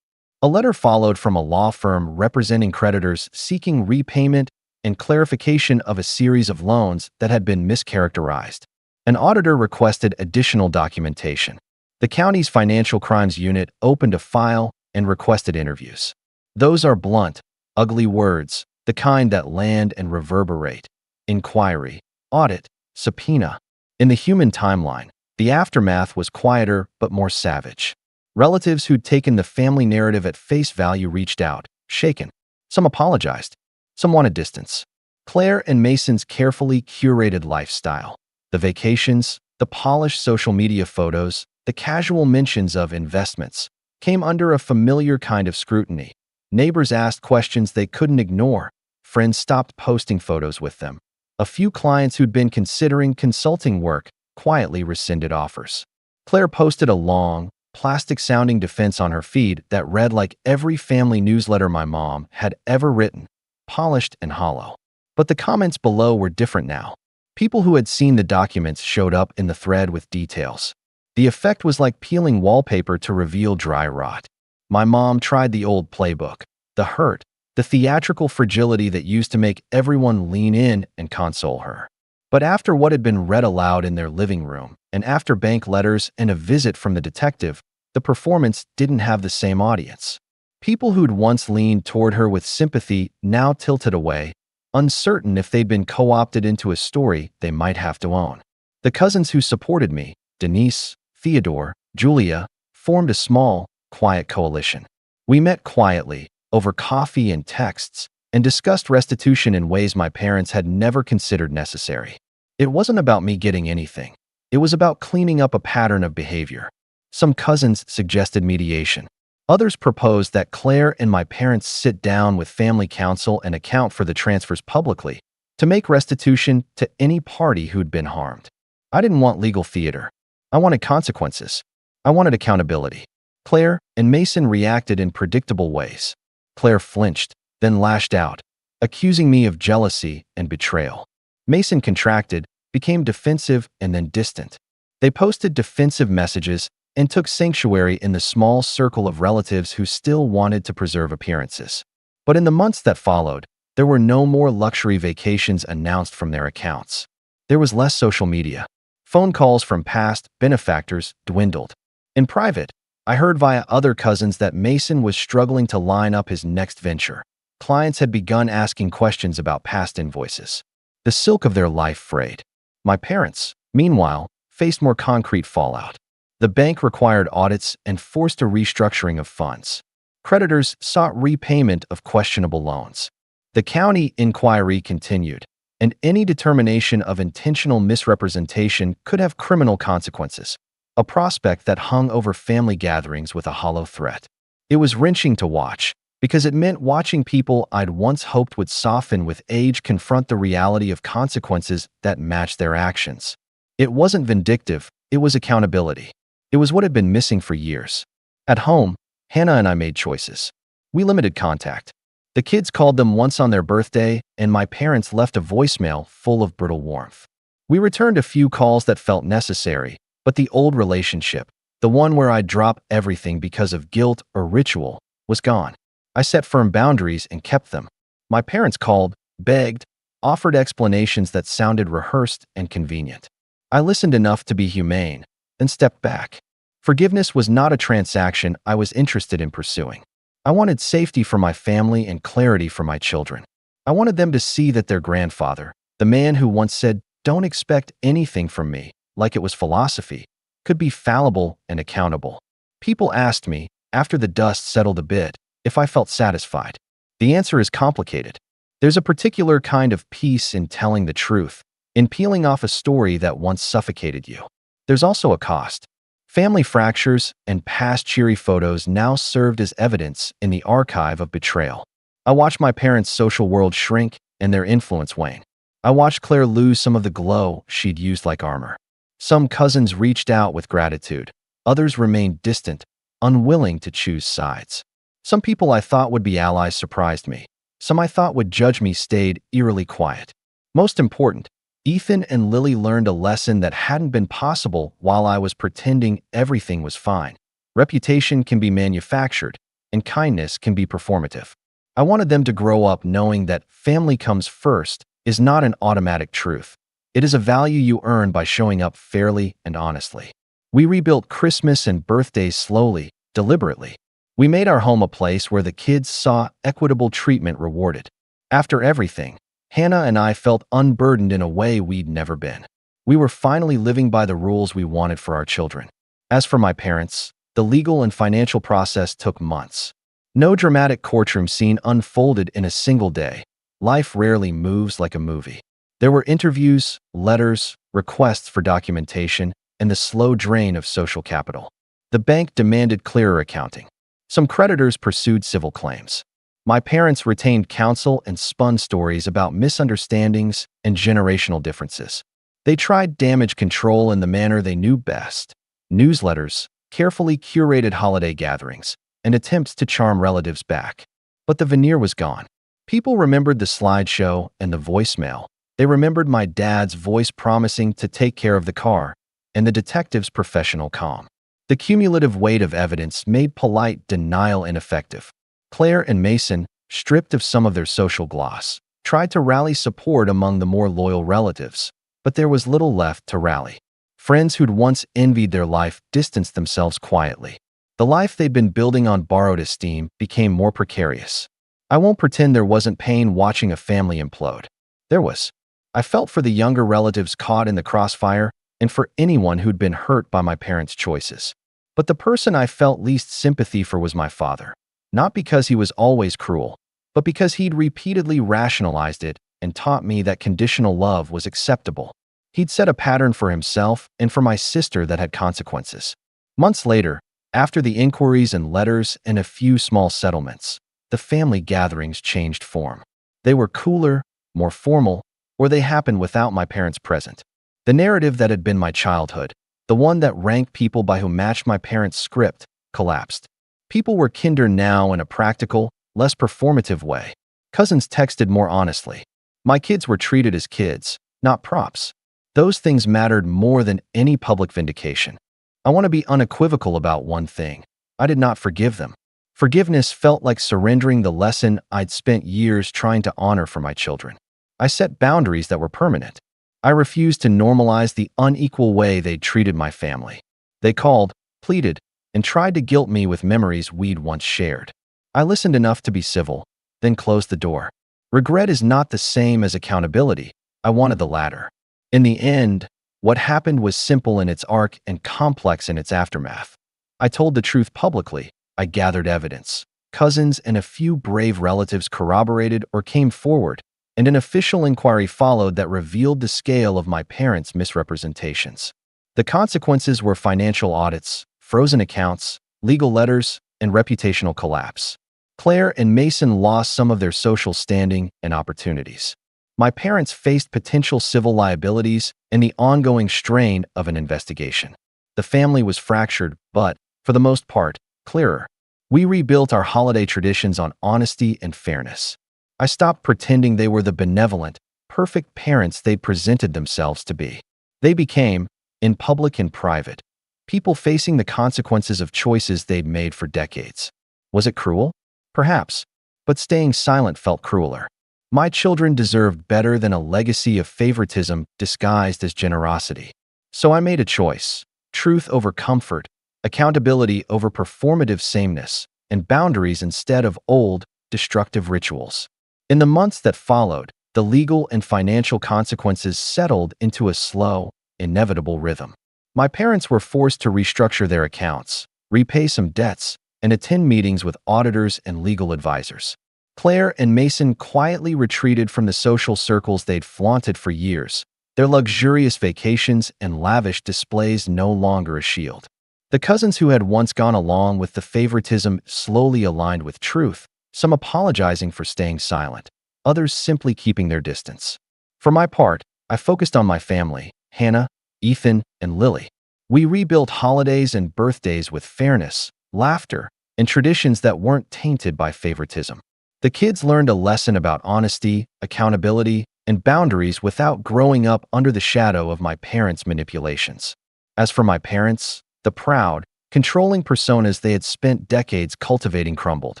A letter followed from a law firm representing creditors seeking repayment and clarification of a series of loans that had been mischaracterized. An auditor requested additional documentation. The county's financial crimes unit opened a file and requested interviews. Those are blunt, ugly words, the kind that land and reverberate. Inquiry, audit, subpoena. In the human timeline, the aftermath was quieter but more savage. Relatives who'd taken the family narrative at face value reached out, shaken. Some apologized. Some wanted distance. Claire and Mason's carefully curated lifestyle, the vacations, the polished social media photos, the casual mentions of investments, came under a familiar kind of scrutiny. Neighbors asked questions they couldn't ignore. Friends stopped posting photos with them. A few clients who'd been considering consulting work quietly rescinded offers. Claire posted a long, plastic-sounding defense on her feed that read like every family newsletter my mom had ever written, polished and hollow. But the comments below were different now. People who had seen the documents showed up in the thread with details. The effect was like peeling wallpaper to reveal dry rot. My mom tried the old playbook, the hurt, the theatrical fragility that used to make everyone lean in and console her. But after what had been read aloud in their living room, and after bank letters and a visit from the detective, the performance didn't have the same audience. People who'd once leaned toward her with sympathy now tilted away, uncertain if they'd been co-opted into a story they might have to own. The cousins who supported me, Denise, Theodore, Julia, formed a small, quiet coalition. We met quietly, over coffee and texts, and discussed restitution in ways my parents had never considered necessary. It wasn't about me getting anything. It was about cleaning up a pattern of behavior. Some cousins suggested mediation. Others proposed that Claire and my parents sit down with family counsel and account for the transfers publicly to make restitution to any party who'd been harmed. I didn't want legal theater. I wanted consequences. I wanted accountability. Claire and Mason reacted in predictable ways. Claire flinched, then lashed out, accusing me of jealousy and betrayal. Mason contracted, became defensive, and then distant. They posted defensive messages and took sanctuary in the small circle of relatives who still wanted to preserve appearances. But in the months that followed, there were no more luxury vacations announced from their accounts. There was less social media. Phone calls from past benefactors dwindled. In private, I heard via other cousins that Mason was struggling to line up his next venture. Clients had begun asking questions about past invoices. The silk of their life frayed. My parents, meanwhile, faced more concrete fallout. The bank required audits and forced a restructuring of funds. Creditors sought repayment of questionable loans. The county inquiry continued, and any determination of intentional misrepresentation could have criminal consequences, a prospect that hung over family gatherings with a hollow threat. It was wrenching to watch, because it meant watching people I'd once hoped would soften with age confront the reality of consequences that matched their actions. It wasn't vindictive, it was accountability. It was what had been missing for years. At home, Hannah and I made choices. We limited contact. The kids called them once on their birthday, and my parents left a voicemail full of brittle warmth. We returned a few calls that felt necessary, but the old relationship, the one where I'd drop everything because of guilt or ritual, was gone. I set firm boundaries and kept them. My parents called, begged, offered explanations that sounded rehearsed and convenient. I listened enough to be humane, then stepped back. Forgiveness was not a transaction I was interested in pursuing. I wanted safety for my family and clarity for my children. I wanted them to see that their grandfather, the man who once said, "Don't expect anything from me," like it was philosophy, could be fallible and accountable. People asked me, after the dust settled a bit, if I felt satisfied. The answer is complicated. There's a particular kind of peace in telling the truth, in peeling off a story that once suffocated you. There's also a cost. Family fractures and past cheery photos now served as evidence in the archive of betrayal. I watched my parents' social world shrink and their influence wane. I watched Claire lose some of the glow she'd used like armor. Some cousins reached out with gratitude. Others remained distant, unwilling to choose sides. Some people I thought would be allies surprised me. Some I thought would judge me stayed eerily quiet. Most important, Ethan and Lily learned a lesson that hadn't been possible while I was pretending everything was fine. Reputation can be manufactured, and kindness can be performative. I wanted them to grow up knowing that family comes first is not an automatic truth. It is a value you earn by showing up fairly and honestly. We rebuilt Christmas and birthdays slowly, deliberately. We made our home a place where the kids saw equitable treatment rewarded. After everything, Hannah and I felt unburdened in a way we'd never been. We were finally living by the rules we wanted for our children. As for my parents, the legal and financial process took months. No dramatic courtroom scene unfolded in a single day. Life rarely moves like a movie. There were interviews, letters, requests for documentation, and the slow drain of social capital. The bank demanded clearer accounting. Some creditors pursued civil claims. My parents retained counsel and spun stories about misunderstandings and generational differences. They tried damage control in the manner they knew best: newsletters, carefully curated holiday gatherings, and attempts to charm relatives back. But the veneer was gone. People remembered the slideshow and the voicemail. They remembered my dad's voice promising to take care of the car, and the detective's professional calm. The cumulative weight of evidence made polite denial ineffective. Claire and Mason, stripped of some of their social gloss, tried to rally support among the more loyal relatives, but there was little left to rally. Friends who'd once envied their life distanced themselves quietly. The life they'd been building on borrowed esteem became more precarious. I won't pretend there wasn't pain watching a family implode. There was. I felt for the younger relatives caught in the crossfire, and for anyone who'd been hurt by my parents' choices. But the person I felt least sympathy for was my father. not because he was always cruel, but because he'd repeatedly rationalized it and taught me that conditional love was acceptable. He'd set a pattern for himself and for my sister that had consequences. Months later, after the inquiries and letters and a few small settlements, the family gatherings changed form. They were cooler, more formal, or they happened without my parents present. The narrative that had been my childhood, the one that ranked people by who matched my parents' script, collapsed. People were kinder now in a practical, less performative way. Cousins texted more honestly. My kids were treated as kids, not props. Those things mattered more than any public vindication. I want to be unequivocal about one thing. I did not forgive them. Forgiveness felt like surrendering the lesson I'd spent years trying to honor for my children. I set boundaries that were permanent. I refused to normalize the unequal way they'd treated my family. They called, pleaded, and tried to guilt me with memories we'd once shared. I listened enough to be civil, then closed the door. Regret is not the same as accountability. I wanted the latter. In the end, what happened was simple in its arc and complex in its aftermath. I told the truth publicly. I gathered evidence. Cousins and a few brave relatives corroborated or came forward, and an official inquiry followed that revealed the scale of my parents' misrepresentations. The consequences were financial audits, frozen accounts, legal letters, and reputational collapse. Claire and Mason lost some of their social standing and opportunities. My parents faced potential civil liabilities and the ongoing strain of an investigation. The family was fractured, but, for the most part, clearer. We rebuilt our holiday traditions on honesty and fairness. I stopped pretending they were the benevolent, perfect parents they presented themselves to be. They became, in public and private, people facing the consequences of choices they'd made for decades. Was it cruel? Perhaps, but staying silent felt crueler. My children deserved better than a legacy of favoritism disguised as generosity. So I made a choice: truth over comfort, accountability over performative sameness, and boundaries instead of old, destructive rituals. In the months that followed, the legal and financial consequences settled into a slow, inevitable rhythm. My parents were forced to restructure their accounts, repay some debts, and attend meetings with auditors and legal advisors. Claire and Mason quietly retreated from the social circles they'd flaunted for years, their luxurious vacations and lavish displays no longer a shield. The cousins who had once gone along with the favoritism slowly aligned with truth, some apologizing for staying silent, others simply keeping their distance. For my part, I focused on my family, Hannah, Ethan, and Lily. We rebuilt holidays and birthdays with fairness, laughter, and traditions that weren't tainted by favoritism. The kids learned a lesson about honesty, accountability, and boundaries without growing up under the shadow of my parents' manipulations. As for my parents, the proud, controlling personas they had spent decades cultivating crumbled.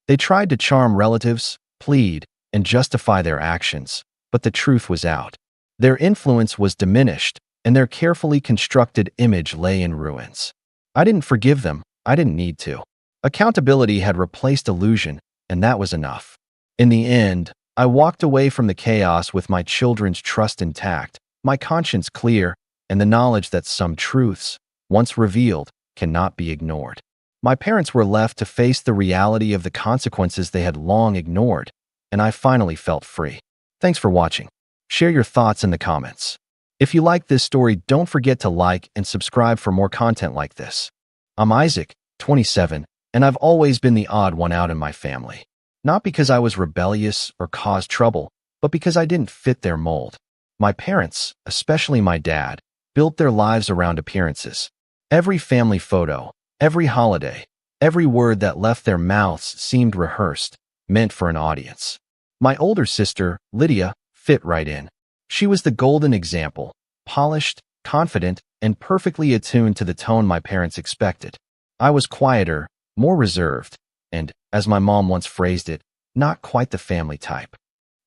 They tried to charm relatives, plead, and justify their actions, but the truth was out. Their influence was diminished, and their carefully constructed image lay in ruins. I didn't forgive them. I didn't need to. Accountability had replaced illusion, and that was enough. In the end, I walked away from the chaos with my children's trust intact, my conscience clear, and the knowledge that some truths, once revealed, cannot be ignored. My parents were left to face the reality of the consequences they had long ignored, and I finally felt free. Thanks for watching. Share your thoughts in the comments. If you like this story, don't forget to like and subscribe for more content like this. I'm Isaac, 27, and I've always been the odd one out in my family. Not because I was rebellious or caused trouble, but because I didn't fit their mold. My parents, especially my dad, built their lives around appearances. Every family photo, every holiday, every word that left their mouths seemed rehearsed, meant for an audience. My older sister, Lydia, fit right in. She was the golden example, polished, confident, and perfectly attuned to the tone my parents expected. I was quieter, more reserved, and, as my mom once phrased it, not quite the family type.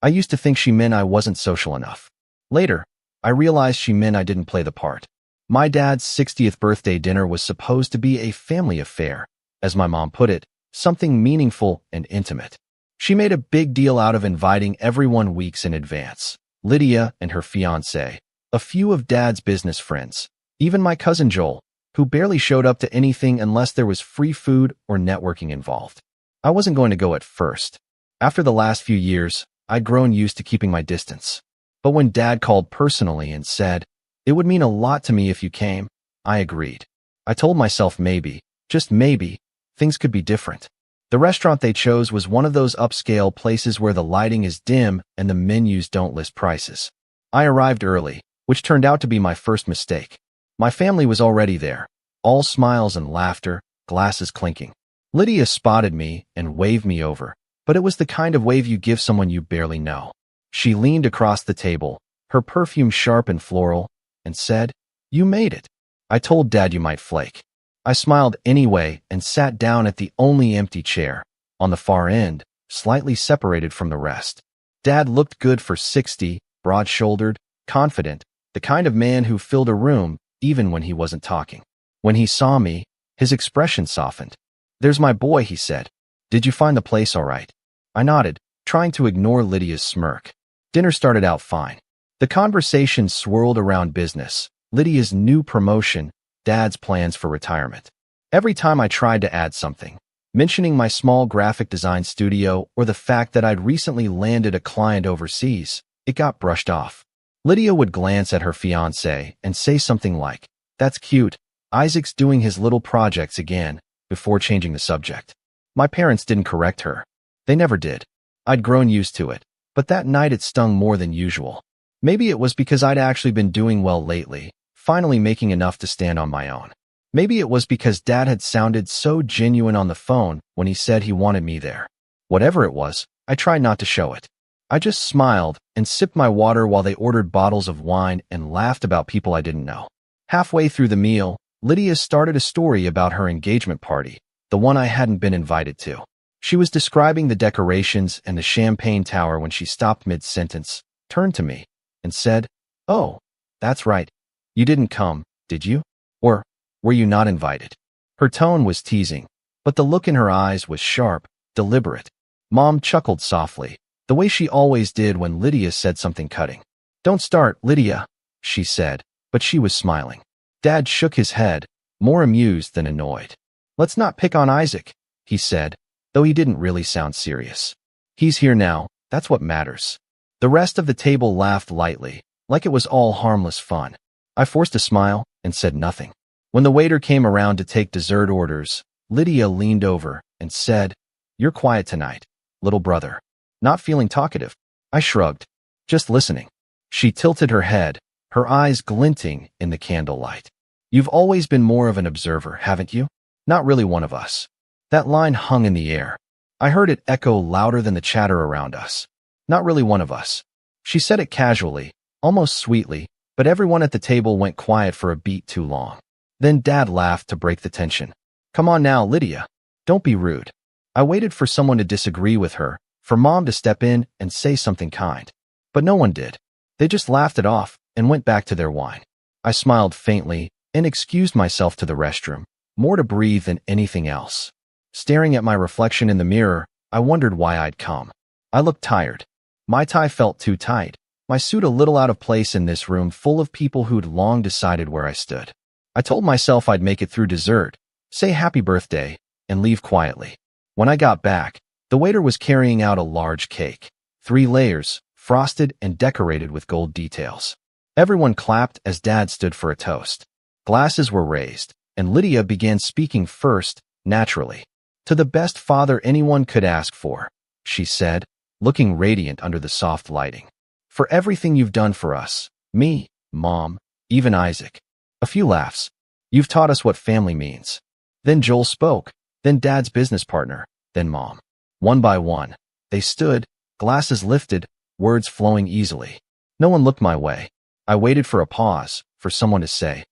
I used to think she meant I wasn't social enough. Later, I realized she meant I didn't play the part. My dad's 60th birthday dinner was supposed to be a family affair, as my mom put it, something meaningful and intimate. She made a big deal out of inviting everyone weeks in advance. Lydia and her fiancé, a few of Dad's business friends, even my cousin Joel, who barely showed up to anything unless there was free food or networking involved. I wasn't going to go at first. After the last few years, I'd grown used to keeping my distance. But when Dad called personally and said, "It would mean a lot to me if you came," I agreed. I told myself maybe, just maybe, things could be different. The restaurant they chose was one of those upscale places where the lighting is dim and the menus don't list prices. I arrived early, which turned out to be my first mistake. My family was already there, all smiles and laughter, glasses clinking. Lydia spotted me and waved me over, but it was the kind of wave you give someone you barely know. She leaned across the table, her perfume sharp and floral, and said, "You made it." I told Dad you might flake. I smiled anyway and sat down at the only empty chair, on the far end, slightly separated from the rest. Dad looked good for 60, broad-shouldered, confident, the kind of man who filled a room even when he wasn't talking. When he saw me, his expression softened. "There's my boy," he said. "Did you find the place all right?" I nodded, trying to ignore Lydia's smirk. Dinner started out fine. The conversation swirled around business, Lydia's new promotion, Dad's plans for retirement. Every time I tried to add something, mentioning my small graphic design studio or the fact that I'd recently landed a client overseas, it got brushed off. Lydia would glance at her fiancé and say something like, "That's cute, Isaac's doing his little projects again," before changing the subject. My parents didn't correct her. They never did. I'd grown used to it, but that night it stung more than usual. Maybe it was because I'd actually been doing well lately, finally making enough to stand on my own. Maybe it was because Dad had sounded so genuine on the phone when he said he wanted me there. Whatever it was, I tried not to show it. I just smiled and sipped my water while they ordered bottles of wine and laughed about people I didn't know. Halfway through the meal, Lydia started a story about her engagement party, the one I hadn't been invited to. She was describing the decorations and the champagne tower when she stopped mid-sentence, turned to me, and said, "Oh, that's right. You didn't come, did you? Or were you not invited?" Her tone was teasing, but the look in her eyes was sharp, deliberate. Mom chuckled softly, the way she always did when Lydia said something cutting. "Don't start, Lydia," she said, but she was smiling. Dad shook his head, more amused than annoyed. "Let's not pick on Isaac," he said, though he didn't really sound serious. "He's here now, that's what matters." The rest of the table laughed lightly, like it was all harmless fun. I forced a smile and said nothing. When the waiter came around to take dessert orders, Lydia leaned over and said, "You're quiet tonight, little brother." Not feeling talkative. I shrugged. "Just listening." She tilted her head, her eyes glinting in the candlelight. "You've always been more of an observer, haven't you? Not really one of us." That line hung in the air. I heard it echo louder than the chatter around us. "Not really one of us." She said it casually, almost sweetly, but everyone at the table went quiet for a beat too long. Then Dad laughed to break the tension. "Come on now, Lydia. Don't be rude." I waited for someone to disagree with her, for Mom to step in and say something kind. But no one did. They just laughed it off and went back to their wine. I smiled faintly and excused myself to the restroom, more to breathe than anything else. Staring at my reflection in the mirror, I wondered why I'd come. I looked tired. My tie felt too tight, my suit a little out of place in this room full of people who'd long decided where I stood. I told myself I'd make it through dessert, say happy birthday, and leave quietly. When I got back, the waiter was carrying out a large cake, 3 layers, frosted and decorated with gold details. Everyone clapped as Dad stood for a toast. Glasses were raised, and Lydia began speaking first, naturally. "To the best father anyone could ask for," she said, looking radiant under the soft lighting. "For everything you've done for us, me, Mom, even Isaac." A few laughs. "You've taught us what family means." Then Joel spoke, then Dad's business partner, then Mom. One by one, they stood, glasses lifted, words flowing easily. No one looked my way. I waited for a pause, for someone to say,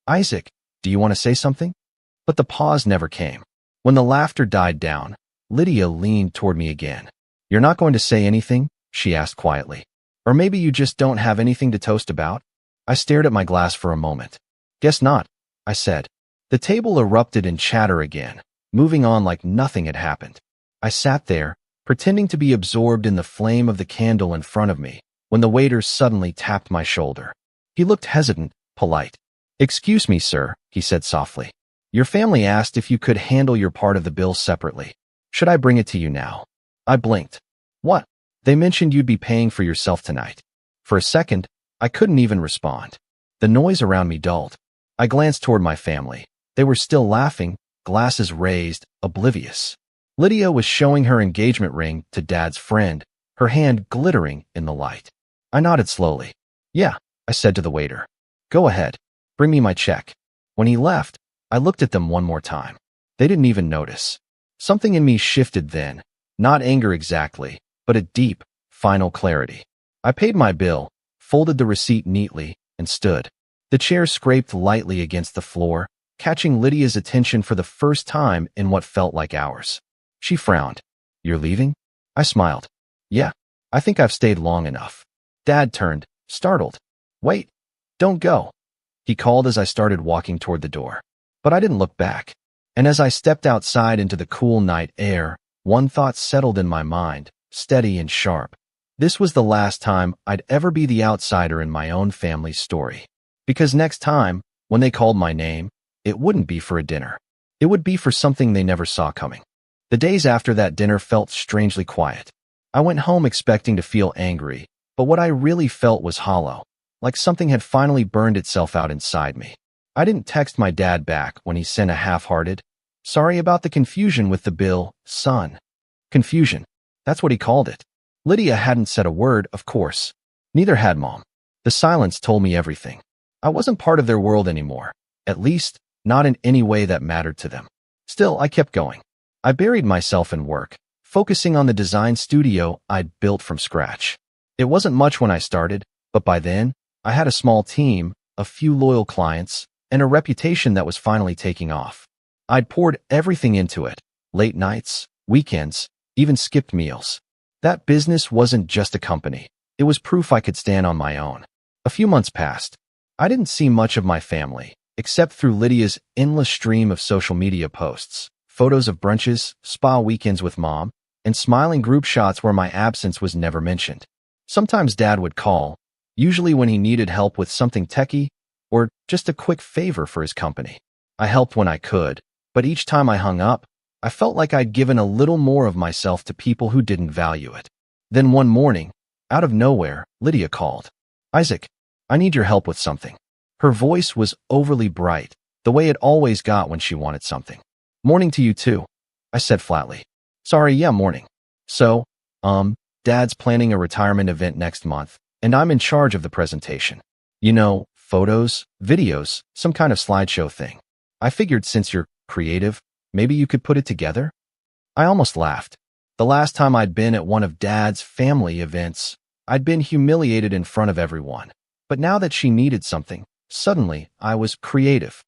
"Isaac, do you want to say something?" But the pause never came. When the laughter died down, Lydia leaned toward me again. "You're not going to say anything?" she asked quietly. "Or maybe you just don't have anything to toast about?" I stared at my glass for a moment. "Guess not," I said. The table erupted in chatter again, moving on like nothing had happened. I sat there, pretending to be absorbed in the flame of the candle in front of me, when the waiter suddenly tapped my shoulder. He looked hesitant, polite. "Excuse me, sir," he said softly. "Your family asked if you could handle your part of the bill separately." Should I bring it to you now? I blinked. What? They mentioned you'd be paying for yourself tonight. For a second, I couldn't even respond. The noise around me dulled. I glanced toward my family. They were still laughing, glasses raised, oblivious. Lydia was showing her engagement ring to Dad's friend, her hand glittering in the light. I nodded slowly. Yeah, I said to the waiter. Go ahead. Bring me my check. When he left, I looked at them one more time. They didn't even notice. Something in me shifted then, not anger exactly, but a deep, final clarity. I paid my bill, folded the receipt neatly, and stood. The chair scraped lightly against the floor, catching Lydia's attention for the first time in what felt like hours. She frowned. You're leaving? I smiled. Yeah, I think I've stayed long enough. Dad turned, startled. Wait, don't go. He called as I started walking toward the door. But I didn't look back. And as I stepped outside into the cool night air, one thought settled in my mind, steady and sharp. This was the last time I'd ever be the outsider in my own family's story. Because next time, when they called my name, it wouldn't be for a dinner. It would be for something they never saw coming. The days after that dinner felt strangely quiet. I went home expecting to feel angry, but what I really felt was hollow, like something had finally burned itself out inside me. I didn't text my dad back when he sent a half-hearted, "Sorry about the confusion with the bill, son." Confusion. That's what he called it. Lydia hadn't said a word, of course. Neither had Mom. The silence told me everything. I wasn't part of their world anymore, at least not in any way that mattered to them. Still, I kept going. I buried myself in work, focusing on the design studio I'd built from scratch. It wasn't much when I started, but by then, I had a small team, a few loyal clients, and a reputation that was finally taking off. I'd poured everything into it, late nights, weekends, even skipped meals. That business wasn't just a company. It was proof I could stand on my own. A few months passed. I didn't see much of my family, except through Lydia's endless stream of social media posts, photos of brunches, spa weekends with Mom, and smiling group shots where my absence was never mentioned. Sometimes Dad would call, usually when he needed help with something techie, or just a quick favor for his company. I helped when I could, but each time I hung up, I felt like I'd given a little more of myself to people who didn't value it. Then one morning, out of nowhere, Lydia called. Isaac, I need your help with something. Her voice was overly bright, the way it always got when she wanted something. Morning to you too, I said flatly. Sorry, yeah, morning. So, Dad's planning a retirement event next month, and I'm in charge of the presentation. You know, photos, videos, some kind of slideshow thing. I figured since you're creative, maybe you could put it together? I almost laughed. The last time I'd been at one of Dad's family events, I'd been humiliated in front of everyone. But now that she needed something, suddenly I was creative.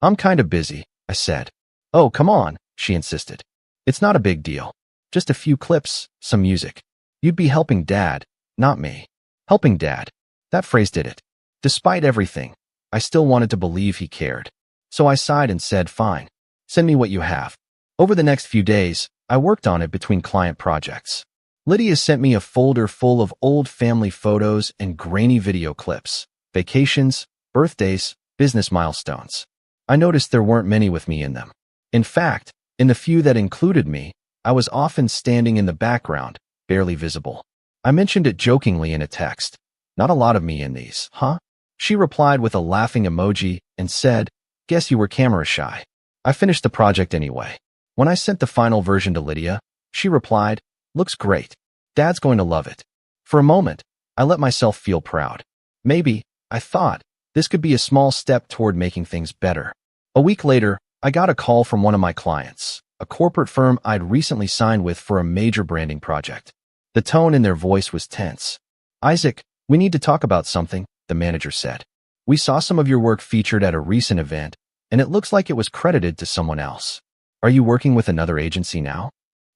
I'm kind of busy, I said. Oh, come on, she insisted. It's not a big deal. Just a few clips, some music. You'd be helping Dad, not me. Helping Dad. That phrase did it. Despite everything, I still wanted to believe he cared. So I sighed and said, fine. Send me what you have. Over the next few days, I worked on it between client projects. Lydia sent me a folder full of old family photos and grainy video clips, vacations, birthdays, business milestones. I noticed there weren't many with me in them. In fact, in the few that included me, I was often standing in the background, barely visible. I mentioned it jokingly in a text. Not a lot of me in these, huh? She replied with a laughing emoji and said, guess you were camera shy. I finished the project anyway. When I sent the final version to Lydia, she replied, looks great. Dad's going to love it. For a moment, I let myself feel proud. Maybe, I thought, this could be a small step toward making things better. A week later, I got a call from one of my clients, a corporate firm I'd recently signed with for a major branding project. The tone in their voice was tense. Isaac, we need to talk about something, the manager said. We saw some of your work featured at a recent event, and it looks like it was credited to someone else. Are you working with another agency now?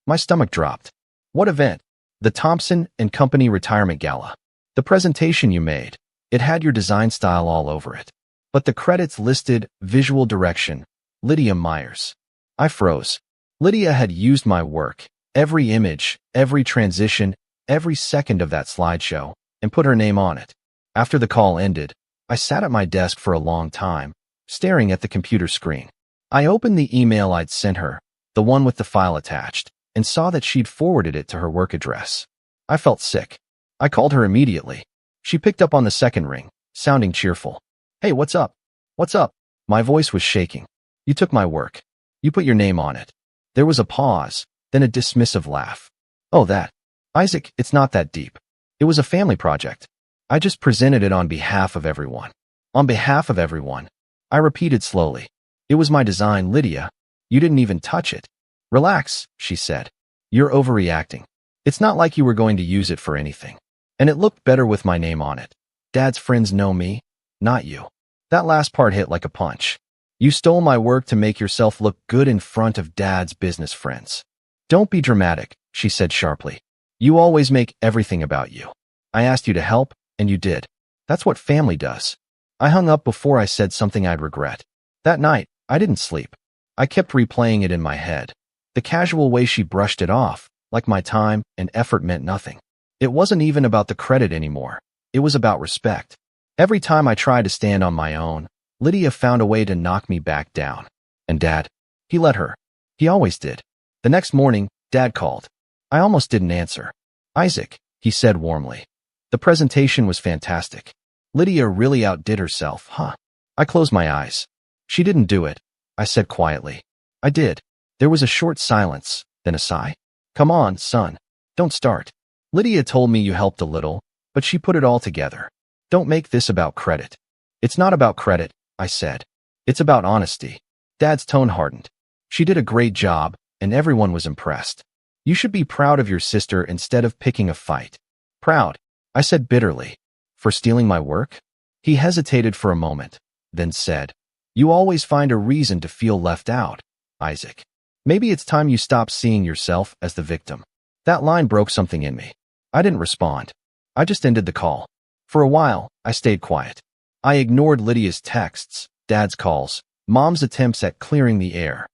My stomach dropped. What event? The Thompson and Company Retirement Gala. The presentation you made. It had your design style all over it. But the credits listed visual direction, Lydia Myers. I froze. Lydia had used my work, every image, every transition, every second of that slideshow, and put her name on it. After the call ended, I sat at my desk for a long time, staring at the computer screen. I opened the email I'd sent her, the one with the file attached, and saw that she'd forwarded it to her work address. I felt sick. I called her immediately. She picked up on the second ring, sounding cheerful. Hey, what's up? What's up? My voice was shaking. You took my work. You put your name on it. There was a pause, then a dismissive laugh. Oh, that. Isaac, it's not that deep. It was a family project. I just presented it on behalf of everyone. On behalf of everyone. I repeated slowly. It was my design, Lydia. You didn't even touch it. Relax, she said. You're overreacting. It's not like you were going to use it for anything. And it looked better with my name on it. Dad's friends know me, not you. That last part hit like a punch. You stole my work to make yourself look good in front of Dad's business friends. Don't be dramatic, she said sharply. You always make everything about you. I asked you to help, and you did. That's what family does. I hung up before I said something I'd regret. That night, I didn't sleep. I kept replaying it in my head. The casual way she brushed it off, like my time and effort meant nothing. It wasn't even about the credit anymore. It was about respect. Every time I tried to stand on my own, Lydia found a way to knock me back down. And Dad? He let her. He always did. The next morning, Dad called. I almost didn't answer. Isaac, he said warmly. The presentation was fantastic. Lydia really outdid herself, huh? I closed my eyes. She didn't do it, I said quietly. I did. There was a short silence, then a sigh. Come on, son. Don't start. Lydia told me you helped a little, but she put it all together. Don't make this about credit. It's not about credit, I said. It's about honesty. Dad's tone hardened. She did a great job, and everyone was impressed. You should be proud of your sister instead of picking a fight. Proud, I said bitterly. For stealing my work? He hesitated for a moment, then said, You always find a reason to feel left out, Isaac. Maybe it's time you stop seeing yourself as the victim. That line broke something in me. I didn't respond. I just ended the call. For a while, I stayed quiet. I ignored Lydia's texts, Dad's calls, Mom's attempts at clearing the air.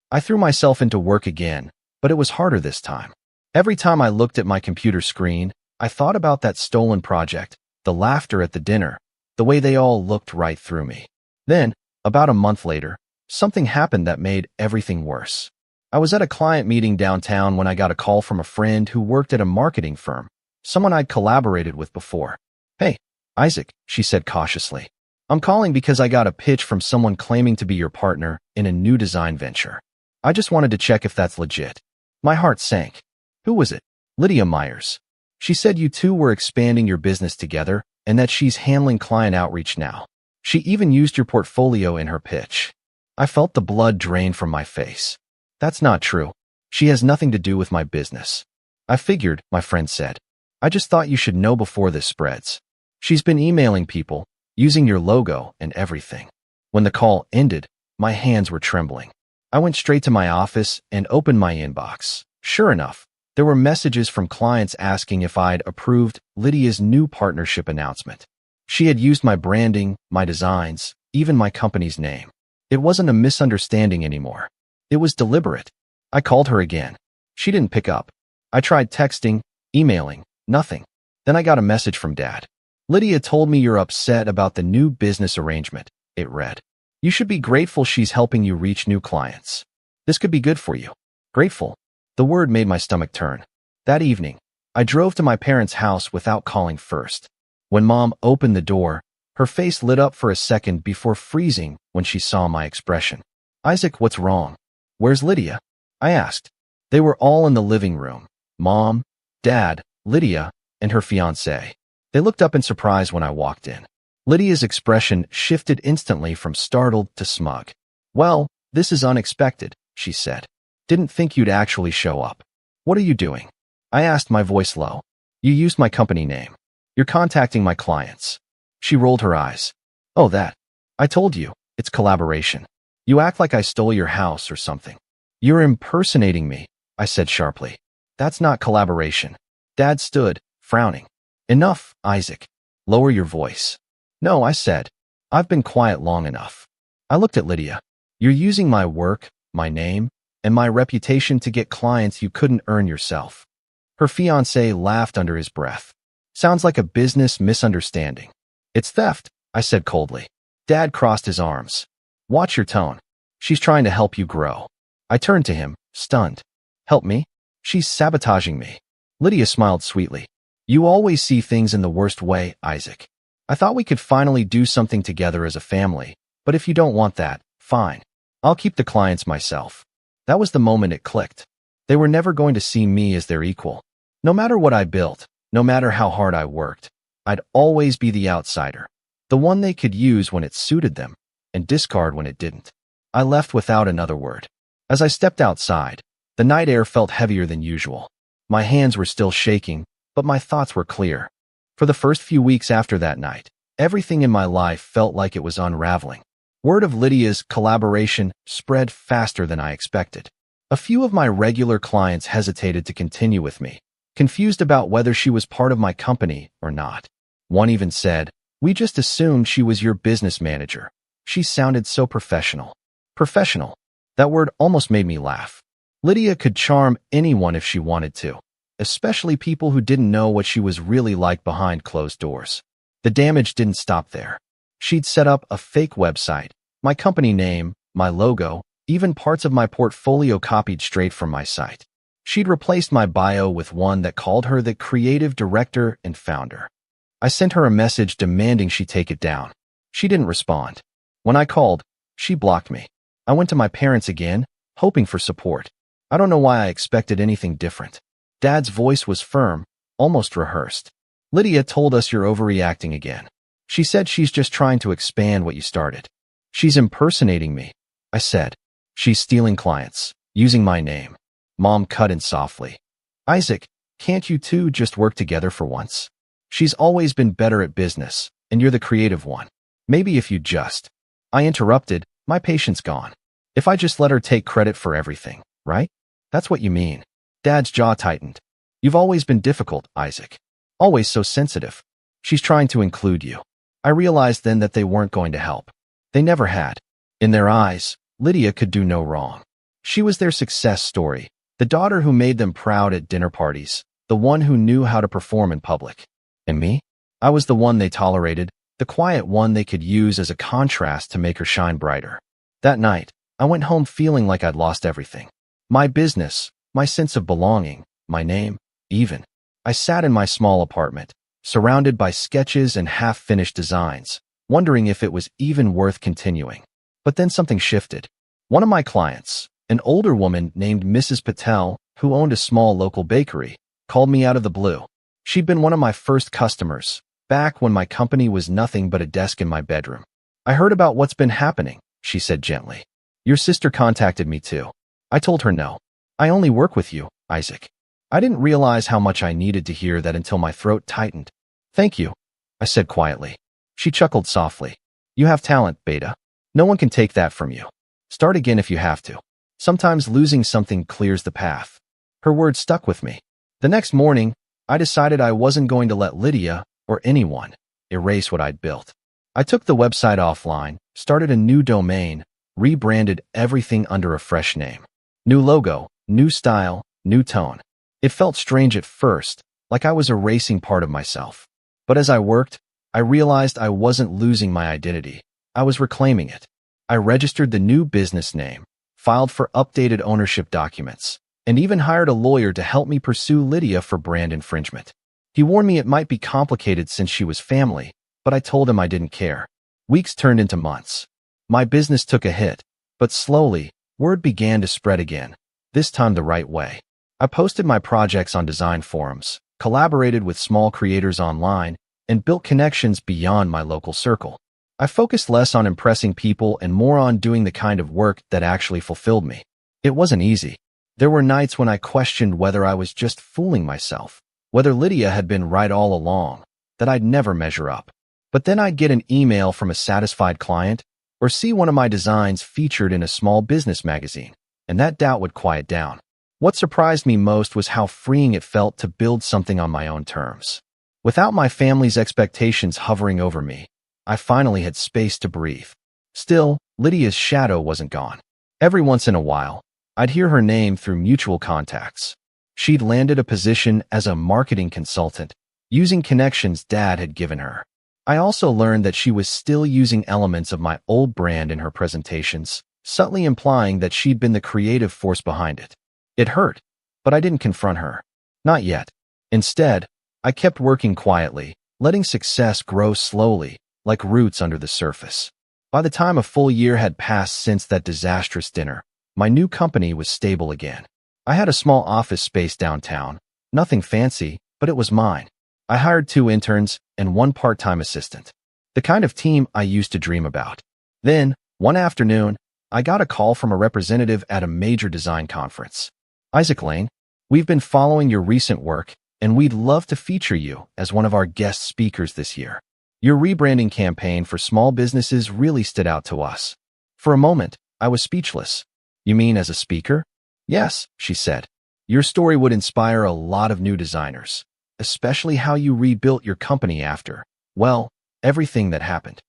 I threw myself into work again, but it was harder this time. Every time I looked at my computer screen, I thought about that stolen project, the laughter at the dinner, the way they all looked right through me. Then, about a month later, something happened that made everything worse. I was at a client meeting downtown when I got a call from a friend who worked at a marketing firm, someone I'd collaborated with before. Hey, Isaac, she said cautiously. I'm calling because I got a pitch from someone claiming to be your partner in a new design venture. I just wanted to check if that's legit. My heart sank. Who was it? Lydia Myers. She said you two were expanding your business together and that she's handling client outreach now. She even used your portfolio in her pitch. I felt the blood drain from my face. That's not true. She has nothing to do with my business. I figured, my friend said. I just thought you should know before this spreads. She's been emailing people, using your logo and everything. When the call ended, my hands were trembling. I went straight to my office and opened my inbox. Sure enough, there were messages from clients asking if I'd approved Lydia's new partnership announcement. She had used my branding, my designs, even my company's name. It wasn't a misunderstanding anymore. It was deliberate. I called her again. She didn't pick up. I tried texting, emailing, nothing. Then I got a message from Dad. Lydia told me you're upset about the new business arrangement, it read. You should be grateful she's helping you reach new clients. This could be good for you. Grateful. The word made my stomach turn. That evening, I drove to my parents' house without calling first. When Mom opened the door, her face lit up for a second before freezing when she saw my expression. Isaac, what's wrong? Where's Lydia? I asked. They were all in the living room. Mom, Dad, Lydia, and her fiancé. They looked up in surprise when I walked in. Lydia's expression shifted instantly from startled to smug. Well, this is unexpected, she said. Didn't think you'd actually show up. What are you doing? I asked, my voice low. You used my company name. You're contacting my clients. She rolled her eyes. Oh, that. I told you, it's collaboration. You act like I stole your house or something. You're impersonating me, I said sharply. That's not collaboration. Dad stood, frowning. Enough, Isaac. Lower your voice. No, I said. I've been quiet long enough. I looked at Lydia. You're using my work, my name, and my reputation to get clients you couldn't earn yourself. Her fiancé laughed under his breath. Sounds like a business misunderstanding. It's theft, I said coldly. Dad crossed his arms. Watch your tone. She's trying to help you grow. I turned to him, stunned. Help me? She's sabotaging me. Lydia smiled sweetly. You always see things in the worst way, Isaac. I thought we could finally do something together as a family, but if you don't want that, fine. I'll keep the clients myself. That was the moment it clicked. They were never going to see me as their equal. No matter what I built, no matter how hard I worked, I'd always be the outsider, the one they could use when it suited them and discard when it didn't. I left without another word. As I stepped outside, the night air felt heavier than usual. My hands were still shaking, but my thoughts were clear. For the first few weeks after that night, everything in my life felt like it was unraveling. Word of Lydia's collaboration spread faster than I expected. A few of my regular clients hesitated to continue with me, confused about whether she was part of my company or not. One even said, "We just assumed she was your business manager." She sounded so professional. Professional. That word almost made me laugh. Lydia could charm anyone if she wanted to, especially people who didn't know what she was really like behind closed doors. The damage didn't stop there. She'd set up a fake website, my company name, my logo, even parts of my portfolio copied straight from my site. She'd replaced my bio with one that called her the creative director and founder. I sent her a message demanding she take it down. She didn't respond. When I called, she blocked me. I went to my parents again, hoping for support. I don't know why I expected anything different. Dad's voice was firm, almost rehearsed. Lydia told us you're overreacting again. She said she's just trying to expand what you started. She's impersonating me, I said. She's stealing clients, using my name. Mom cut in softly. Isaac, can't you two just work together for once? She's always been better at business, and you're the creative one. Maybe if you just... I interrupted, my patience gone. If I just let her take credit for everything, right? That's what you mean. Dad's jaw tightened. You've always been difficult, Isaac. Always so sensitive. She's trying to include you. I realized then that they weren't going to help. They never had. In their eyes, Lydia could do no wrong. She was their success story, the daughter who made them proud at dinner parties, the one who knew how to perform in public. And me? I was the one they tolerated, the quiet one they could use as a contrast to make her shine brighter. That night, I went home feeling like I'd lost everything. My business, my sense of belonging, my name, even. I sat in my small apartment, surrounded by sketches and half-finished designs, wondering if it was even worth continuing. But then something shifted. One of my clients, an older woman named Mrs. Patel, who owned a small local bakery, called me out of the blue. She'd been one of my first customers, back when my company was nothing but a desk in my bedroom. I heard about what's been happening, she said gently. Your sister contacted me too. I told her no. I only work with you, Isaac. I didn't realize how much I needed to hear that until my throat tightened. Thank you, I said quietly. She chuckled softly. You have talent, Beta. No one can take that from you. Start again if you have to. Sometimes losing something clears the path. Her words stuck with me. The next morning, I decided I wasn't going to let Lydia, or anyone, erase what I'd built. I took the website offline, started a new domain, rebranded everything under a fresh name. New logo, new style, new tone. It felt strange at first, like I was erasing part of myself. But as I worked, I realized I wasn't losing my identity. I was reclaiming it. I registered the new business name, filed for updated ownership documents, and even hired a lawyer to help me pursue Lydia for brand infringement. He warned me it might be complicated since she was family, but I told him I didn't care. Weeks turned into months. My business took a hit, but slowly, word began to spread again, this time the right way. I posted my projects on design forums, collaborated with small creators online, and built connections beyond my local circle. I focused less on impressing people and more on doing the kind of work that actually fulfilled me. It wasn't easy. There were nights when I questioned whether I was just fooling myself, whether Lydia had been right all along, that I'd never measure up. But then I'd get an email from a satisfied client or see one of my designs featured in a small business magazine, and that doubt would quiet down. What surprised me most was how freeing it felt to build something on my own terms. Without my family's expectations hovering over me, I finally had space to breathe. Still, Lydia's shadow wasn't gone. Every once in a while, I'd hear her name through mutual contacts. She'd landed a position as a marketing consultant, using connections Dad had given her. I also learned that she was still using elements of my old brand in her presentations, subtly implying that she'd been the creative force behind it. It hurt, but I didn't confront her. Not yet. Instead, I kept working quietly, letting success grow slowly, like roots under the surface. By the time a full year had passed since that disastrous dinner, my new company was stable again. I had a small office space downtown, nothing fancy, but it was mine. I hired 2 interns and 1 part-time assistant. The kind of team I used to dream about. Then, one afternoon, I got a call from a representative at a major design conference. "Isaac Lane, we've been following your recent work, and we'd love to feature you as one of our guest speakers this year. Your rebranding campaign for small businesses really stood out to us." For a moment, I was speechless. "You mean as a speaker?" "Yes," she said. "Your story would inspire a lot of new designers, especially how you rebuilt your company after, well, everything that happened."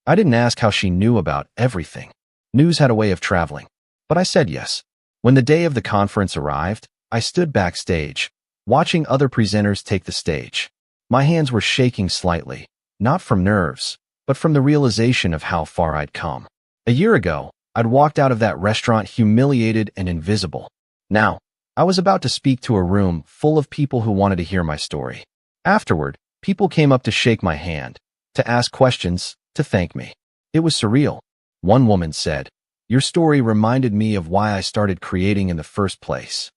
I didn't ask how she knew about everything. News had a way of traveling. But I said yes. When the day of the conference arrived, I stood backstage, watching other presenters take the stage. My hands were shaking slightly, not from nerves, but from the realization of how far I'd come. A year ago, I'd walked out of that restaurant humiliated and invisible. Now, I was about to speak to a room full of people who wanted to hear my story. Afterward, people came up to shake my hand, to ask questions, to thank me. It was surreal. One woman said, "Your story reminded me of why I started creating in the first place."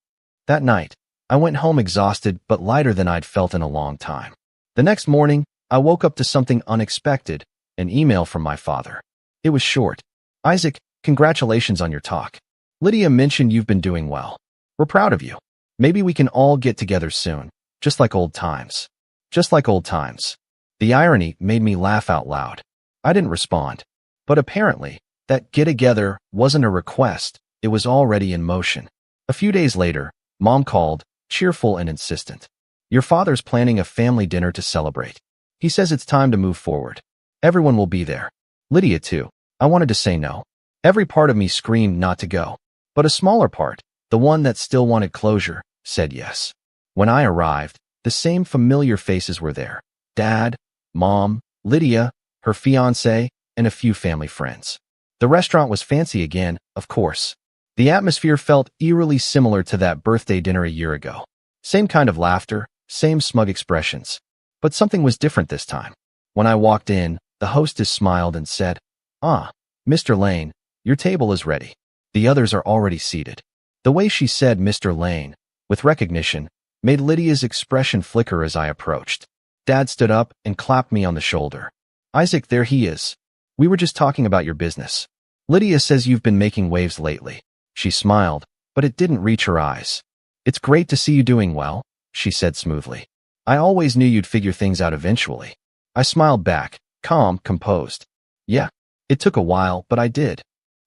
That night, I went home exhausted but lighter than I'd felt in a long time. The next morning, I woke up to something unexpected, an email from my father. It was short. "Isaac, congratulations on your talk. Lydia mentioned you've been doing well. We're proud of you. Maybe we can all get together soon, just like old times." Just like old times. The irony made me laugh out loud. I didn't respond. But apparently, that get-together wasn't a request, it was already in motion. A few days later, Mom called, cheerful and insistent. "Your father's planning a family dinner to celebrate. He says it's time to move forward. Everyone will be there. Lydia too." I wanted to say no. Every part of me screamed not to go. But a smaller part, the one that still wanted closure, said yes. When I arrived, the same familiar faces were there. Dad, Mom, Lydia, her fiancé, and a few family friends. The restaurant was fancy again, of course. The atmosphere felt eerily similar to that birthday dinner a year ago. Same kind of laughter, same smug expressions. But something was different this time. When I walked in, the hostess smiled and said, "Ah, Mr. Lane, your table is ready. The others are already seated." The way she said Mr. Lane, with recognition, made Lydia's expression flicker as I approached. Dad stood up and clapped me on the shoulder. "Isaac, there he is. We were just talking about your business. Lydia says you've been making waves lately." She smiled, but it didn't reach her eyes. "It's great to see you doing well," she said smoothly. "I always knew you'd figure things out eventually." I smiled back, calm, composed. "Yeah, it took a while, but I did."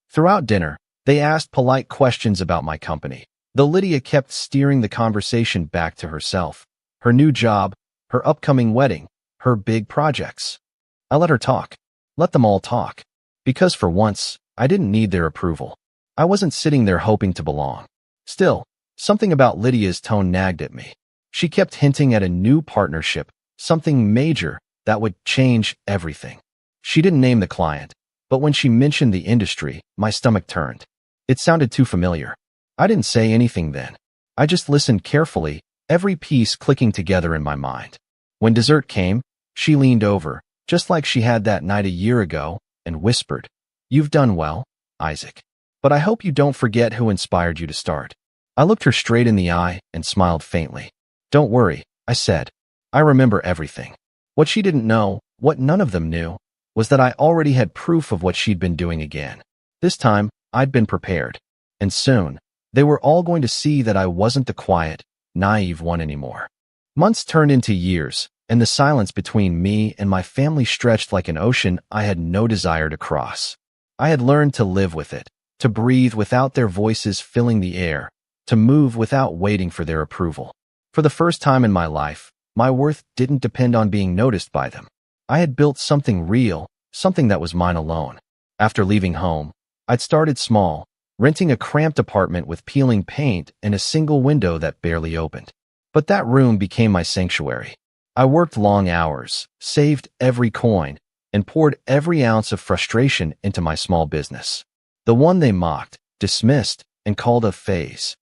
Throughout dinner, they asked polite questions about my company, though Lydia kept steering the conversation back to herself, her new job, her upcoming wedding, her big projects. I let her talk. Let them all talk. Because for once, I didn't need their approval. I wasn't sitting there hoping to belong. Still, something about Lydia's tone nagged at me. She kept hinting at a new partnership, something major that would change everything. She didn't name the client, but when she mentioned the industry, my stomach turned. It sounded too familiar. I didn't say anything then. I just listened carefully, every piece clicking together in my mind. When dessert came, she leaned over, just like she had that night a year ago, and whispered, "You've done well, Isaac. But I hope you don't forget who inspired you to start." I looked her straight in the eye and smiled faintly. "Don't worry," I said. "I remember everything." What she didn't know, what none of them knew, was that I already had proof of what she'd been doing again. This time, I'd been prepared. And soon, they were all going to see that I wasn't the quiet, naive one anymore. Months turned into years, and the silence between me and my family stretched like an ocean I had no desire to cross. I had learned to live with it, to breathe without their voices filling the air, to move without waiting for their approval. For the first time in my life, my worth didn't depend on being noticed by them. I had built something real, something that was mine alone. After leaving home, I'd started small, renting a cramped apartment with peeling paint and a single window that barely opened. But that room became my sanctuary. I worked long hours, saved every coin, and poured every ounce of frustration into my small business. The one they mocked, dismissed, and called a phase.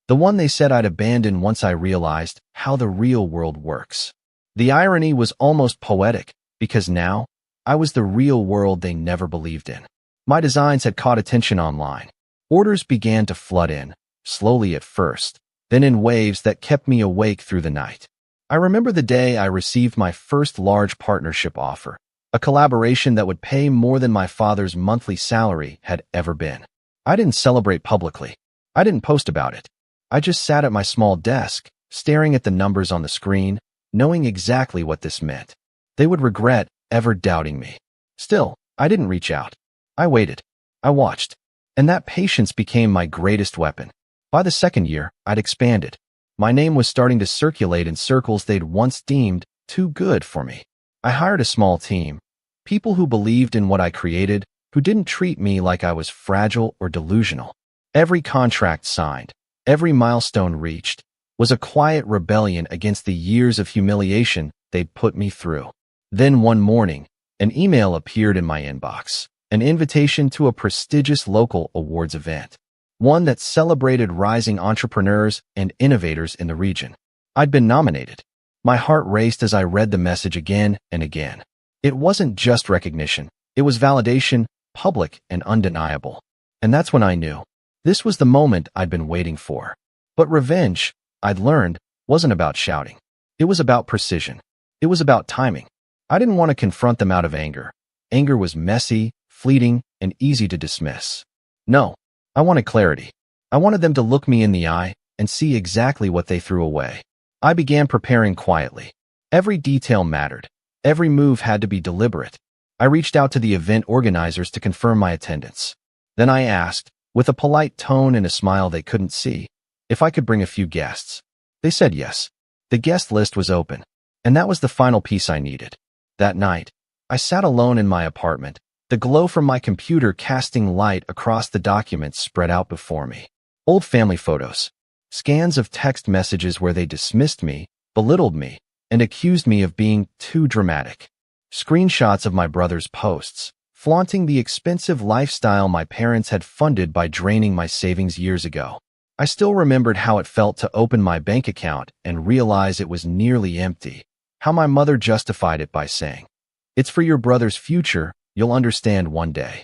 The one they said I'd abandon once I realized how the real world works. The irony was almost poetic, because now, I was the real world they never believed in. My designs had caught attention online. Orders began to flood in, slowly at first, then in waves that kept me awake through the night. I remember the day I received my first large partnership offer, a collaboration that would pay more than my father's monthly salary had ever been. I didn't celebrate publicly. I didn't post about it. I just sat at my small desk, staring at the numbers on the screen, knowing exactly what this meant. They would regret ever doubting me. Still, I didn't reach out. I waited. I watched. And that patience became my greatest weapon. By the second year, I'd expanded. My name was starting to circulate in circles they'd once deemed too good for me. I hired a small team, people who believed in what I created, who didn't treat me like I was fragile or delusional. Every contract signed, every milestone reached, was a quiet rebellion against the years of humiliation they'd put me through. Then one morning, an email appeared in my inbox, an invitation to a prestigious local awards event, one that celebrated rising entrepreneurs and innovators in the region. I'd been nominated. My heart raced as I read the message again and again. It wasn't just recognition. It was validation, public and undeniable. And that's when I knew. This was the moment I'd been waiting for. But revenge, I'd learned, wasn't about shouting. It was about precision. It was about timing. I didn't want to confront them out of anger. Anger was messy, fleeting, and easy to dismiss. No, I wanted clarity. I wanted them to look me in the eye and see exactly what they threw away. I began preparing quietly. Every detail mattered. Every move had to be deliberate. I reached out to the event organizers to confirm my attendance. Then I asked, with a polite tone and a smile they couldn't see, if I could bring a few guests. They said yes. The guest list was open, and that was the final piece I needed. That night, I sat alone in my apartment, the glow from my computer casting light across the documents spread out before me. Old family photos, scans of text messages where they dismissed me, belittled me, and accused me of being too dramatic. Screenshots of my brother's posts, flaunting the expensive lifestyle my parents had funded by draining my savings years ago. I still remembered how it felt to open my bank account and realize it was nearly empty, how my mother justified it by saying, "It's for your brother's future, you'll understand one day."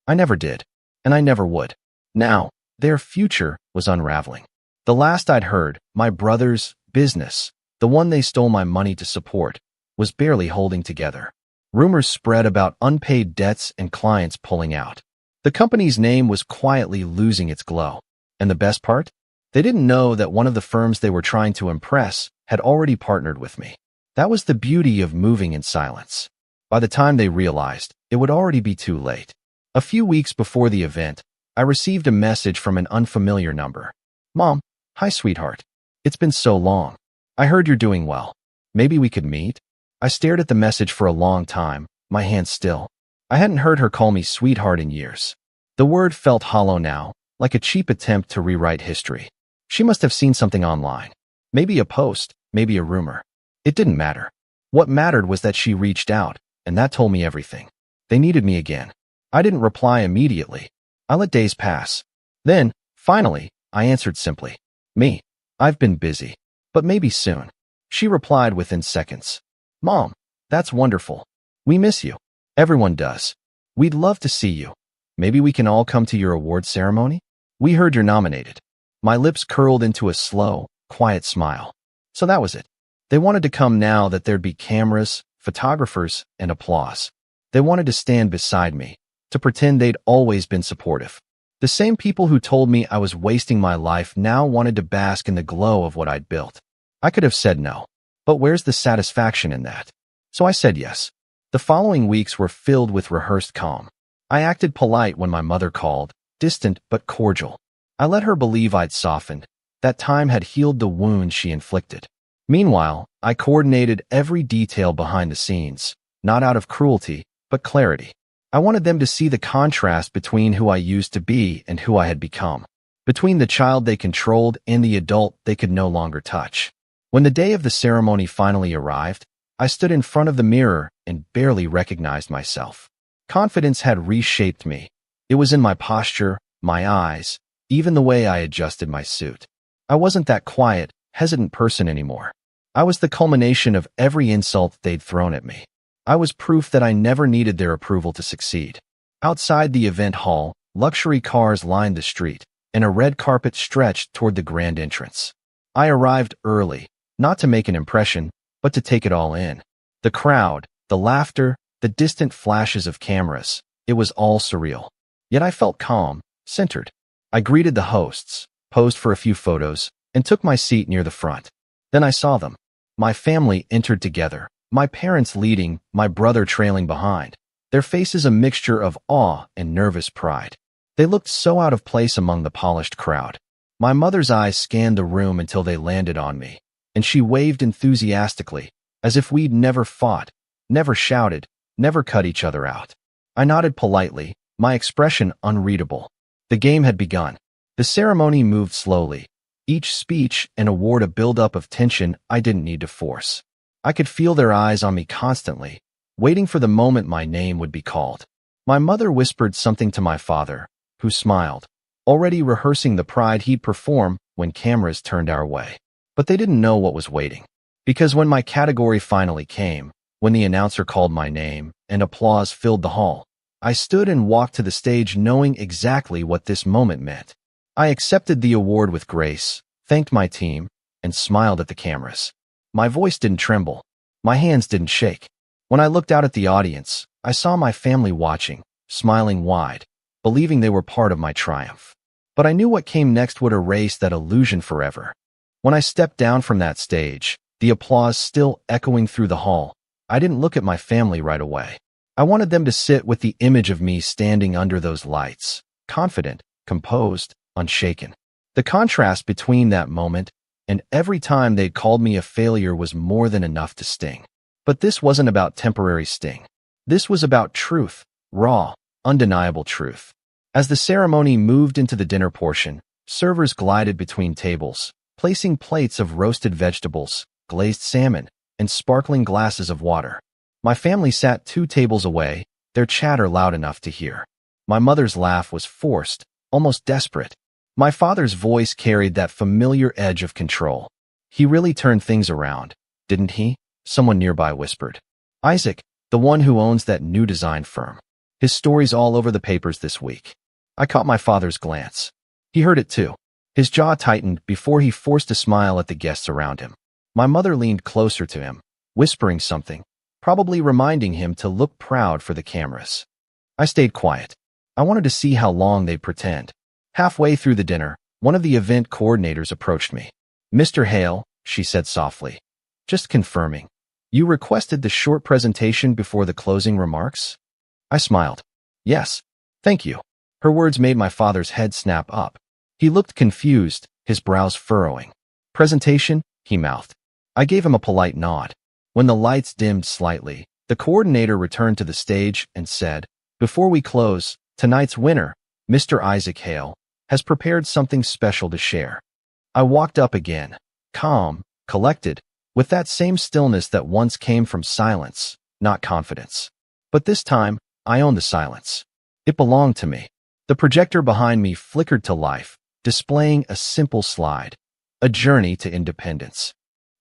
I never did, and I never would. Now, their future was unraveling. The last I'd heard, my brother's business, the one they stole my money to support, was barely holding together. Rumors spread about unpaid debts and clients pulling out. The company's name was quietly losing its glow. And the best part? They didn't know that one of the firms they were trying to impress had already partnered with me. That was the beauty of moving in silence. By the time they realized, it would already be too late. A few weeks before the event, I received a message from an unfamiliar number. "Mom, hi sweetheart. It's been so long. I heard you're doing well. Maybe we could meet?" I stared at the message for a long time, my hands still. I hadn't heard her call me sweetheart in years. The word felt hollow now, like a cheap attempt to rewrite history. She must have seen something online. Maybe a post, maybe a rumor. It didn't matter. What mattered was that she reached out, and that told me everything. They needed me again. I didn't reply immediately. I let days pass. Then, finally, I answered simply, "Me. I've been busy. But maybe soon." She replied within seconds. "Mom, that's wonderful. We miss you. Everyone does. We'd love to see you. Maybe we can all come to your award ceremony? We heard you're nominated." My lips curled into a slow, quiet smile. So that was it. They wanted to come now that there'd be cameras, photographers, and applause. They wanted to stand beside me, to pretend they'd always been supportive. The same people who told me I was wasting my life now wanted to bask in the glow of what I'd built. I could have said no, but where's the satisfaction in that? So I said yes. The following weeks were filled with rehearsed calm. I acted polite when my mother called, distant but cordial. I let her believe I'd softened. That time had healed the wound she inflicted. Meanwhile, I coordinated every detail behind the scenes, not out of cruelty, but clarity. I wanted them to see the contrast between who I used to be and who I had become, between the child they controlled and the adult they could no longer touch. When the day of the ceremony finally arrived, I stood in front of the mirror and barely recognized myself. Confidence had reshaped me. It was in my posture, my eyes, even the way I adjusted my suit. I wasn't that quiet, hesitant person anymore. I was the culmination of every insult they'd thrown at me. I was proof that I never needed their approval to succeed. Outside the event hall, luxury cars lined the street, and a red carpet stretched toward the grand entrance. I arrived early, not to make an impression, but to take it all in. The crowd, the laughter, the distant flashes of cameras, it was all surreal. Yet I felt calm, centered. I greeted the hosts, posed for a few photos, and took my seat near the front. Then I saw them. My family entered together, my parents leading, my brother trailing behind, their faces a mixture of awe and nervous pride. They looked so out of place among the polished crowd. My mother's eyes scanned the room until they landed on me, and she waved enthusiastically, as if we'd never fought, never shouted, never cut each other out. I nodded politely, my expression unreadable. The game had begun. The ceremony moved slowly, each speech and award a buildup of tension I didn't need to force. I could feel their eyes on me constantly, waiting for the moment my name would be called. My mother whispered something to my father, who smiled, already rehearsing the pride he'd perform when cameras turned our way. But they didn't know what was waiting. Because when my category finally came, when the announcer called my name and applause filled the hall, I stood and walked to the stage knowing exactly what this moment meant. I accepted the award with grace, thanked my team, and smiled at the cameras. My voice didn't tremble. My hands didn't shake. When I looked out at the audience, I saw my family watching, smiling wide, believing they were part of my triumph. But I knew what came next would erase that illusion forever. When I stepped down from that stage, the applause still echoing through the hall, I didn't look at my family right away. I wanted them to sit with the image of me standing under those lights, confident, composed, unshaken. The contrast between that moment and every time they'd called me a failure was more than enough to sting. But this wasn't about temporary sting. This was about truth, raw, undeniable truth. As the ceremony moved into the dinner portion, servers glided between tables, placing plates of roasted vegetables, glazed salmon, and sparkling glasses of water. My family sat 2 tables away, their chatter loud enough to hear. My mother's laugh was forced, almost desperate. My father's voice carried that familiar edge of control. He really turned things around, didn't he? Someone nearby whispered. Isaac, the one who owns that new design firm. His story's all over the papers this week. I caught my father's glance. He heard it too. His jaw tightened before he forced a smile at the guests around him. My mother leaned closer to him, whispering something, probably reminding him to look proud for the cameras. I stayed quiet. I wanted to see how long they'd pretend. Halfway through the dinner, one of the event coordinators approached me. Mr. Hale, she said softly. Just confirming. You requested the short presentation before the closing remarks? I smiled. Yes, thank you. Her words made my father's head snap up. He looked confused, his brows furrowing. Presentation? He mouthed. I gave him a polite nod. When the lights dimmed slightly, the coordinator returned to the stage and said, Before we close, tonight's winner, Mr. Isaac Hale, has prepared something special to share. I walked up again, calm, collected, with that same stillness that once came from silence, not confidence. But this time, I owned the silence. It belonged to me. The projector behind me flickered to life, displaying a simple slide, a journey to independence.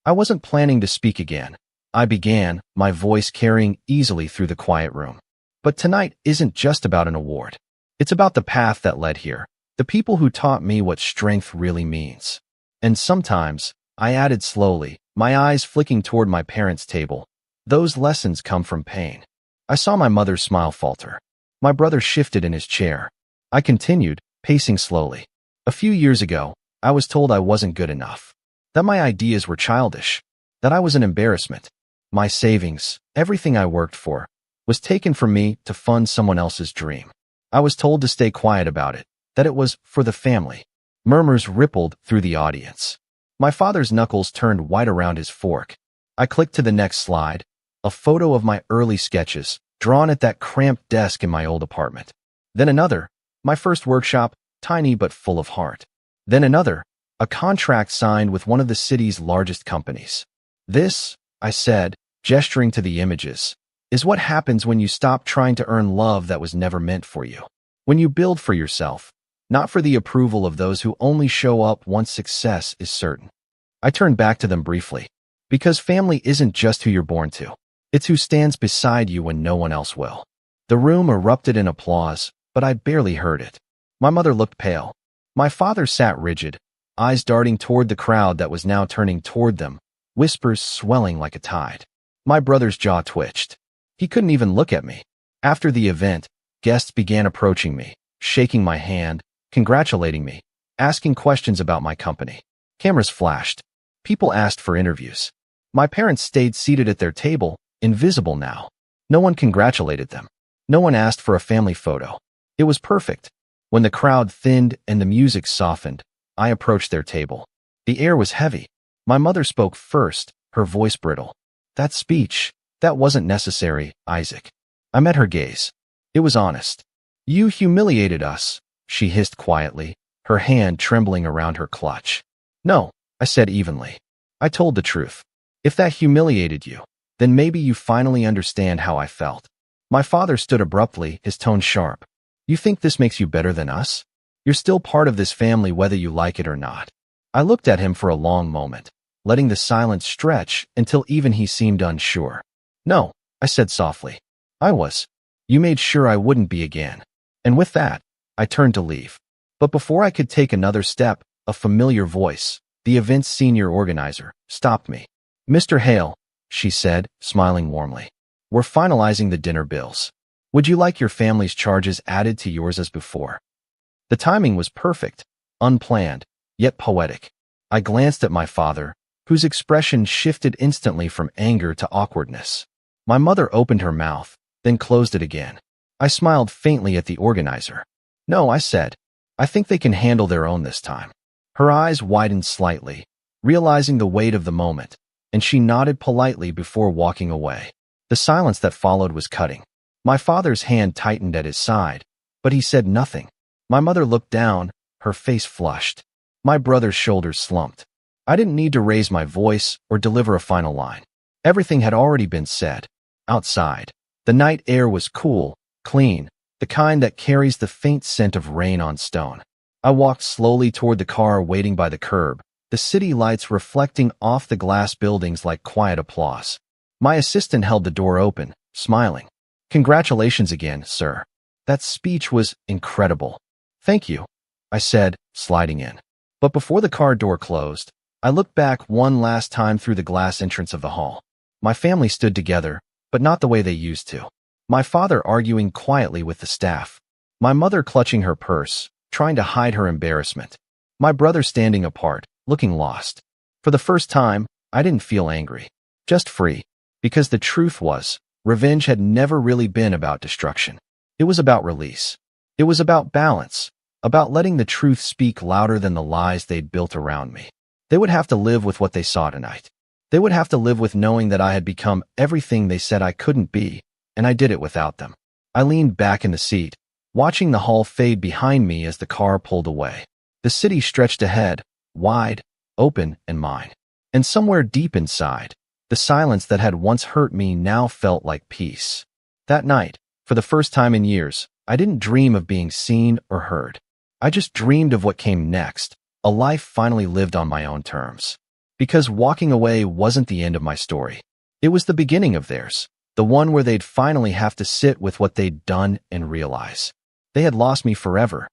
I wasn't planning to speak again. I began, my voice carrying easily through the quiet room. But tonight isn't just about an award. It's about the path that led here, the people who taught me what strength really means. And sometimes, I added slowly, my eyes flicking toward my parents' table, those lessons come from pain. I saw my mother's smile falter. My brother shifted in his chair. I continued, pacing slowly. A few years ago, I was told I wasn't good enough, that my ideas were childish, that I was an embarrassment. My savings, everything I worked for, was taken from me to fund someone else's dream. I was told to stay quiet about it, that it was for the family. Murmurs rippled through the audience. My father's knuckles turned white around his fork. I clicked to the next slide, a photo of my early sketches, drawn at that cramped desk in my old apartment. Then another, my first workshop, tiny but full of heart. Then another, a contract signed with one of the city's largest companies. This, I said, gesturing to the images, is what happens when you stop trying to earn love that was never meant for you. When you build for yourself, not for the approval of those who only show up once success is certain. I turned back to them briefly. Because family isn't just who you're born to. It's who stands beside you when no one else will. The room erupted in applause, but I barely heard it. My mother looked pale. My father sat rigid, eyes darting toward the crowd that was now turning toward them, whispers swelling like a tide. My brother's jaw twitched. He couldn't even look at me. After the event, guests began approaching me, shaking my hand, congratulating me, asking questions about my company. Cameras flashed. People asked for interviews. My parents stayed seated at their table, invisible now. No one congratulated them. No one asked for a family photo. It was perfect. When the crowd thinned and the music softened, I approached their table. The air was heavy. My mother spoke first, her voice brittle. That speech, that wasn't necessary, Isaac. I met her gaze. It was honest. You humiliated us, she hissed quietly, her hand trembling around her clutch. No, I said evenly. I told the truth. If that humiliated you, then maybe you finally understand how I felt. My father stood abruptly, his tone sharp. You think this makes you better than us? You're still part of this family whether you like it or not. I looked at him for a long moment, letting the silence stretch until even he seemed unsure. No, I said softly. I was. You made sure I wouldn't be again. And with that, I turned to leave. But before I could take another step, a familiar voice, the event's senior organizer, stopped me. Mr. Hale, she said, smiling warmly. We're finalizing the dinner bills. Would you like your family's charges added to yours as before? The timing was perfect, unplanned, yet poetic. I glanced at my father, whose expression shifted instantly from anger to awkwardness. My mother opened her mouth, then closed it again. I smiled faintly at the organizer. No, I said. I think they can handle their own this time. Her eyes widened slightly, realizing the weight of the moment, and she nodded politely before walking away. The silence that followed was cutting. My father's hand tightened at his side, but he said nothing. My mother looked down, her face flushed. My brother's shoulders slumped. I didn't need to raise my voice or deliver a final line. Everything had already been said. Outside, the night air was cool, clean, the kind that carries the faint scent of rain on stone. I walked slowly toward the car waiting by the curb, the city lights reflecting off the glass buildings like quiet applause. My assistant held the door open, smiling. Congratulations again, sir. That speech was incredible. Thank you, I said, sliding in. But before the car door closed, I looked back one last time through the glass entrance of the hall. My family stood together, but not the way they used to. My father arguing quietly with the staff. My mother clutching her purse, trying to hide her embarrassment. My brother standing apart, looking lost. For the first time, I didn't feel angry, just free. Because the truth was, revenge had never really been about destruction. It was about release. It was about balance, about letting the truth speak louder than the lies they'd built around me. They would have to live with what they saw tonight. They would have to live with knowing that I had become everything they said I couldn't be, and I did it without them. I leaned back in the seat, watching the hall fade behind me as the car pulled away. The city stretched ahead, wide, open, and mine. And somewhere deep inside, the silence that had once hurt me now felt like peace. That night, for the first time in years, I didn't dream of being seen or heard. I just dreamed of what came next, a life finally lived on my own terms. Because walking away wasn't the end of my story. It was the beginning of theirs, the one where they'd finally have to sit with what they'd done and realize. They had lost me forever.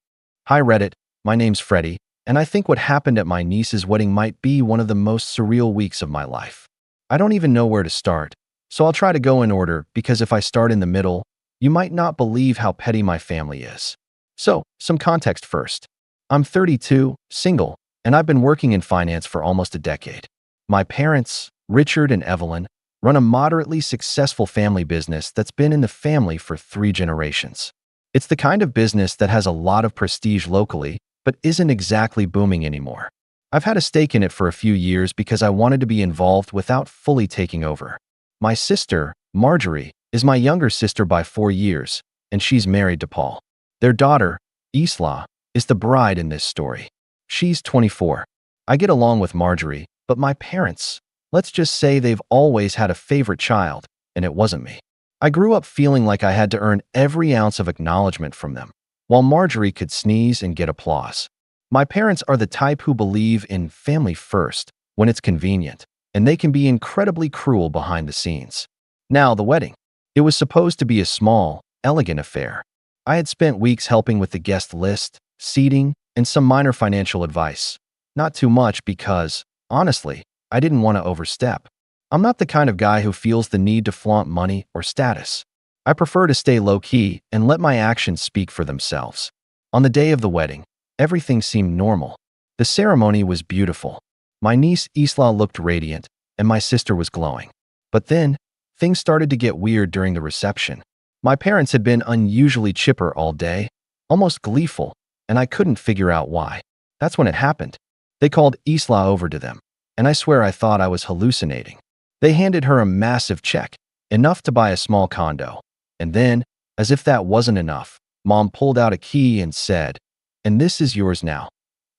Hi Reddit, my name's Freddie, and I think what happened at my niece's wedding might be one of the most surreal weeks of my life. I don't even know where to start, so I'll try to go in order because if I start in the middle, you might not believe how petty my family is. So, some context first. I'm 32, single, and I've been working in finance for almost a decade. My parents, Richard and Evelyn, run a moderately successful family business that's been in the family for 3 generations. It's the kind of business that has a lot of prestige locally, but isn't exactly booming anymore. I've had a stake in it for a few years because I wanted to be involved without fully taking over. My sister, Marjorie, is my younger sister by 4 years, and she's married to Paul. Their daughter, Isla, is the bride in this story. She's 24. I get along with Marjorie, but my parents, let's just say they've always had a favorite child, and it wasn't me. I grew up feeling like I had to earn every ounce of acknowledgement from them. while Marjorie could sneeze and get applause. My parents are the type who believe in family first when it's convenient, and they can be incredibly cruel behind the scenes. Now, the wedding. It was supposed to be a small, elegant affair. I had spent weeks helping with the guest list, seating, and some minor financial advice. Not too much because, honestly, I didn't want to overstep. I'm not the kind of guy who feels the need to flaunt money or status. I prefer to stay low-key and let my actions speak for themselves. On the day of the wedding, everything seemed normal. The ceremony was beautiful. My niece Isla looked radiant, and my sister was glowing. But then, things started to get weird during the reception. My parents had been unusually chipper all day, almost gleeful, and I couldn't figure out why. That's when it happened. They called Isla over to them, and I swear I thought I was hallucinating. They handed her a massive check, enough to buy a small condo. And then, as if that wasn't enough, Mom pulled out a key and said, "And this is yours now,"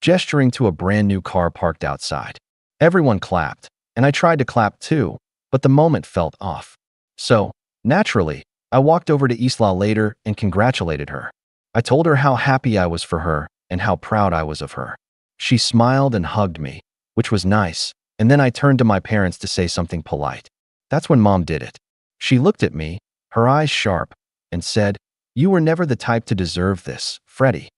gesturing to a brand new car parked outside. Everyone clapped, and I tried to clap too, but the moment felt off. So, naturally, I walked over to Isla later and congratulated her. I told her how happy I was for her and how proud I was of her. She smiled and hugged me, which was nice, and then I turned to my parents to say something polite. That's when Mom did it. She looked at me, her eyes sharp, and said, "You were never the type to deserve this, Freddie."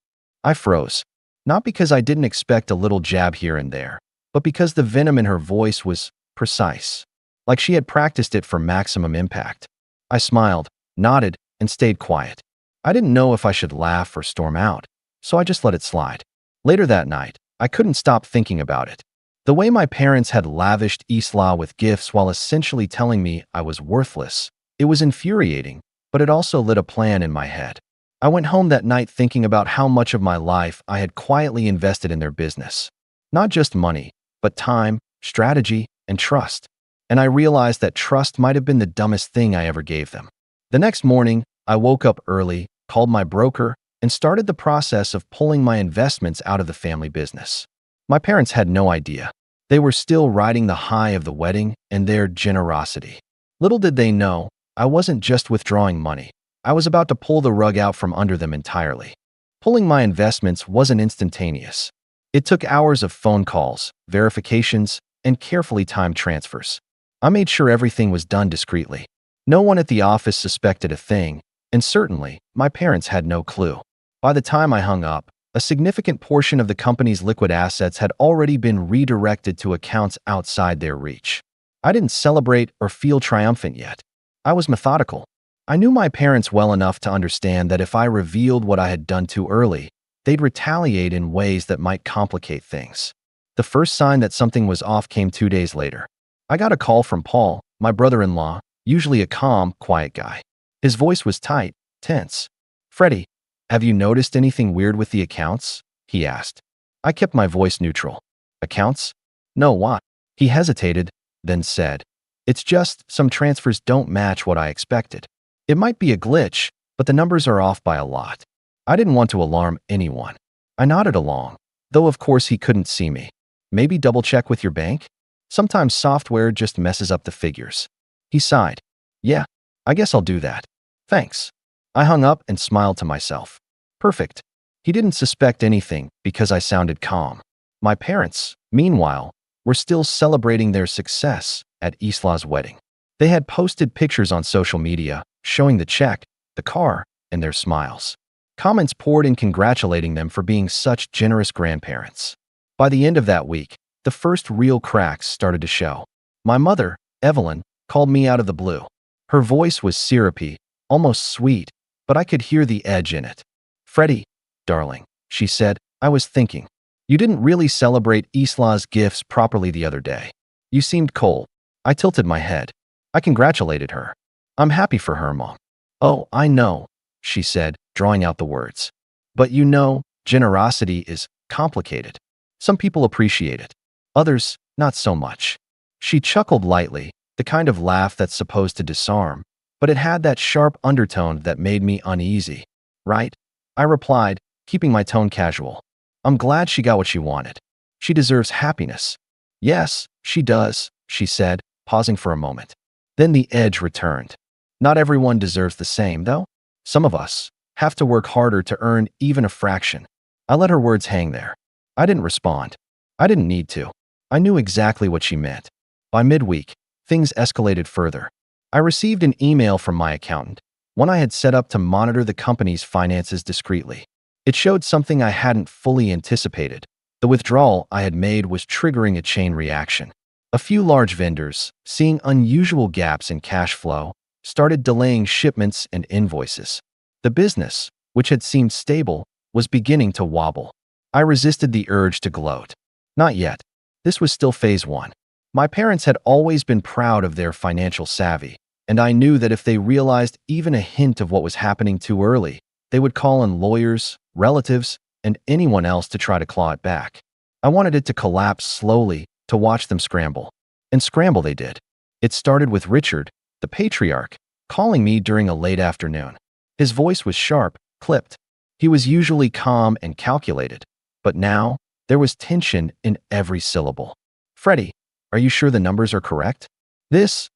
I froze. Not because I didn't expect a little jab here and there, but because the venom in her voice was precise, like she had practiced it for maximum impact. I smiled, nodded, and stayed quiet. I didn't know if I should laugh or storm out, so I just let it slide. Later that night, I couldn't stop thinking about it. The way my parents had lavished Isla with gifts while essentially telling me I was worthless, it was infuriating, but it also lit a plan in my head. I went home that night thinking about how much of my life I had quietly invested in their business. Not just money, but time, strategy, and trust. And I realized that trust might have been the dumbest thing I ever gave them. The next morning, I woke up early, called my broker, and started the process of pulling my investments out of the family business. My parents had no idea. They were still riding the high of the wedding and their generosity. Little did they know, I wasn't just withdrawing money. I was about to pull the rug out from under them entirely. Pulling my investments wasn't instantaneous. It took hours of phone calls, verifications, and carefully timed transfers. I made sure everything was done discreetly. No one at the office suspected a thing, and certainly, my parents had no clue. By the time I hung up, a significant portion of the company's liquid assets had already been redirected to accounts outside their reach. I didn't celebrate or feel triumphant yet. I was methodical. I knew my parents well enough to understand that if I revealed what I had done too early, they'd retaliate in ways that might complicate things. The first sign that something was off came 2 days later. I got a call from Paul, my brother-in-law, usually a calm, quiet guy. His voice was tight, tense. "Freddie, have you noticed anything weird with the accounts?" he asked. I kept my voice neutral. "Accounts? No, why?" He hesitated, then said, "It's just some transfers don't match what I expected. It might be a glitch, but the numbers are off by a lot." I didn't want to alarm anyone. I nodded along, though of course he couldn't see me. "Maybe double-check with your bank? Sometimes software just messes up the figures." He sighed. "Yeah, I guess I'll do that. Thanks." I hung up and smiled to myself. Perfect. He didn't suspect anything because I sounded calm. My parents, meanwhile, were still celebrating their success at Isla's wedding. They had posted pictures on social media, showing the check, the car, and their smiles. Comments poured in congratulating them for being such generous grandparents. By the end of that week, the first real cracks started to show. My mother, Evelyn, called me out of the blue. Her voice was syrupy, almost sweet, but I could hear the edge in it. "Freddie, darling," she said, "I was thinking. You didn't really celebrate Isla's gifts properly the other day. You seemed cold." I tilted my head. I congratulated her. "I'm happy for her, Mom." "Oh, I know," she said, drawing out the words. "But you know, generosity is complicated. Some people appreciate it. Others, not so much." She chuckled lightly, the kind of laugh that's supposed to disarm, but it had that sharp undertone that made me uneasy. "Right?" I replied, keeping my tone casual. "I'm glad she got what she wanted. She deserves happiness." "Yes, she does," she said, pausing for a moment. Then the edge returned. "Not everyone deserves the same, though. Some of us have to work harder to earn even a fraction. I let her words hang there. I didn't respond. I didn't need to. I knew exactly what she meant. By midweek, things escalated further. I received an email from my accountant, one I had set up to monitor the company's finances discreetly. It showed something I hadn't fully anticipated. The withdrawal I had made was triggering a chain reaction. A few large vendors, seeing unusual gaps in cash flow, started delaying shipments and invoices. The business, which had seemed stable, was beginning to wobble. I resisted the urge to gloat. Not yet. This was still phase one. My parents had always been proud of their financial savvy, and I knew that if they realized even a hint of what was happening too early, they would call in lawyers, relatives, and anyone else to try to claw it back. I wanted it to collapse slowly, to watch them scramble. And scramble they did. It started with Richard, the patriarch, calling me during a late afternoon. His voice was sharp, clipped. He was usually calm and calculated, but now there was tension in every syllable. "Freddie, are you sure the numbers are correct? This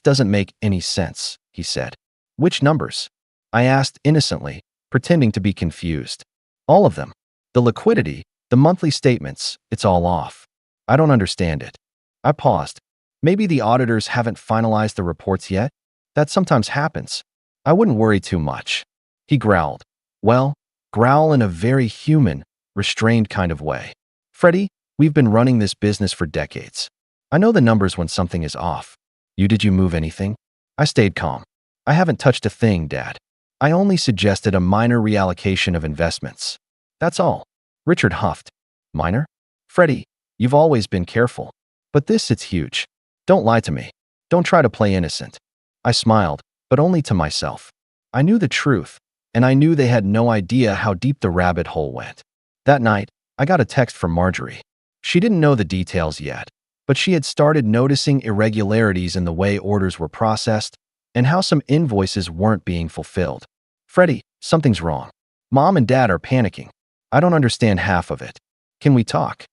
doesn't make any sense," he said. "Which numbers?" I asked innocently, pretending to be confused. "All of them. The liquidity, the monthly statements, it's all off. I don't understand it." I paused. Maybe the auditors haven't finalized the reports yet? That sometimes happens. I wouldn't worry too much. He growled. Well, growl in a very human, restrained kind of way. "Freddie, we've been running this business for decades. I know the numbers when something is off. Did you move anything?" I stayed calm. "I haven't touched a thing, Dad. I only suggested a minor reallocation of investments. That's all." Richard huffed. "Minor? Freddie, you've always been careful. But it's huge. Don't lie to me. Don't try to play innocent." I smiled, but only to myself. I knew the truth, and I knew they had no idea how deep the rabbit hole went. That night, I got a text from Marjorie. She didn't know the details yet, but she had started noticing irregularities in the way orders were processed and how some invoices weren't being fulfilled. "Freddie, something's wrong. Mom and Dad are panicking. I don't understand half of it. Can we talk?"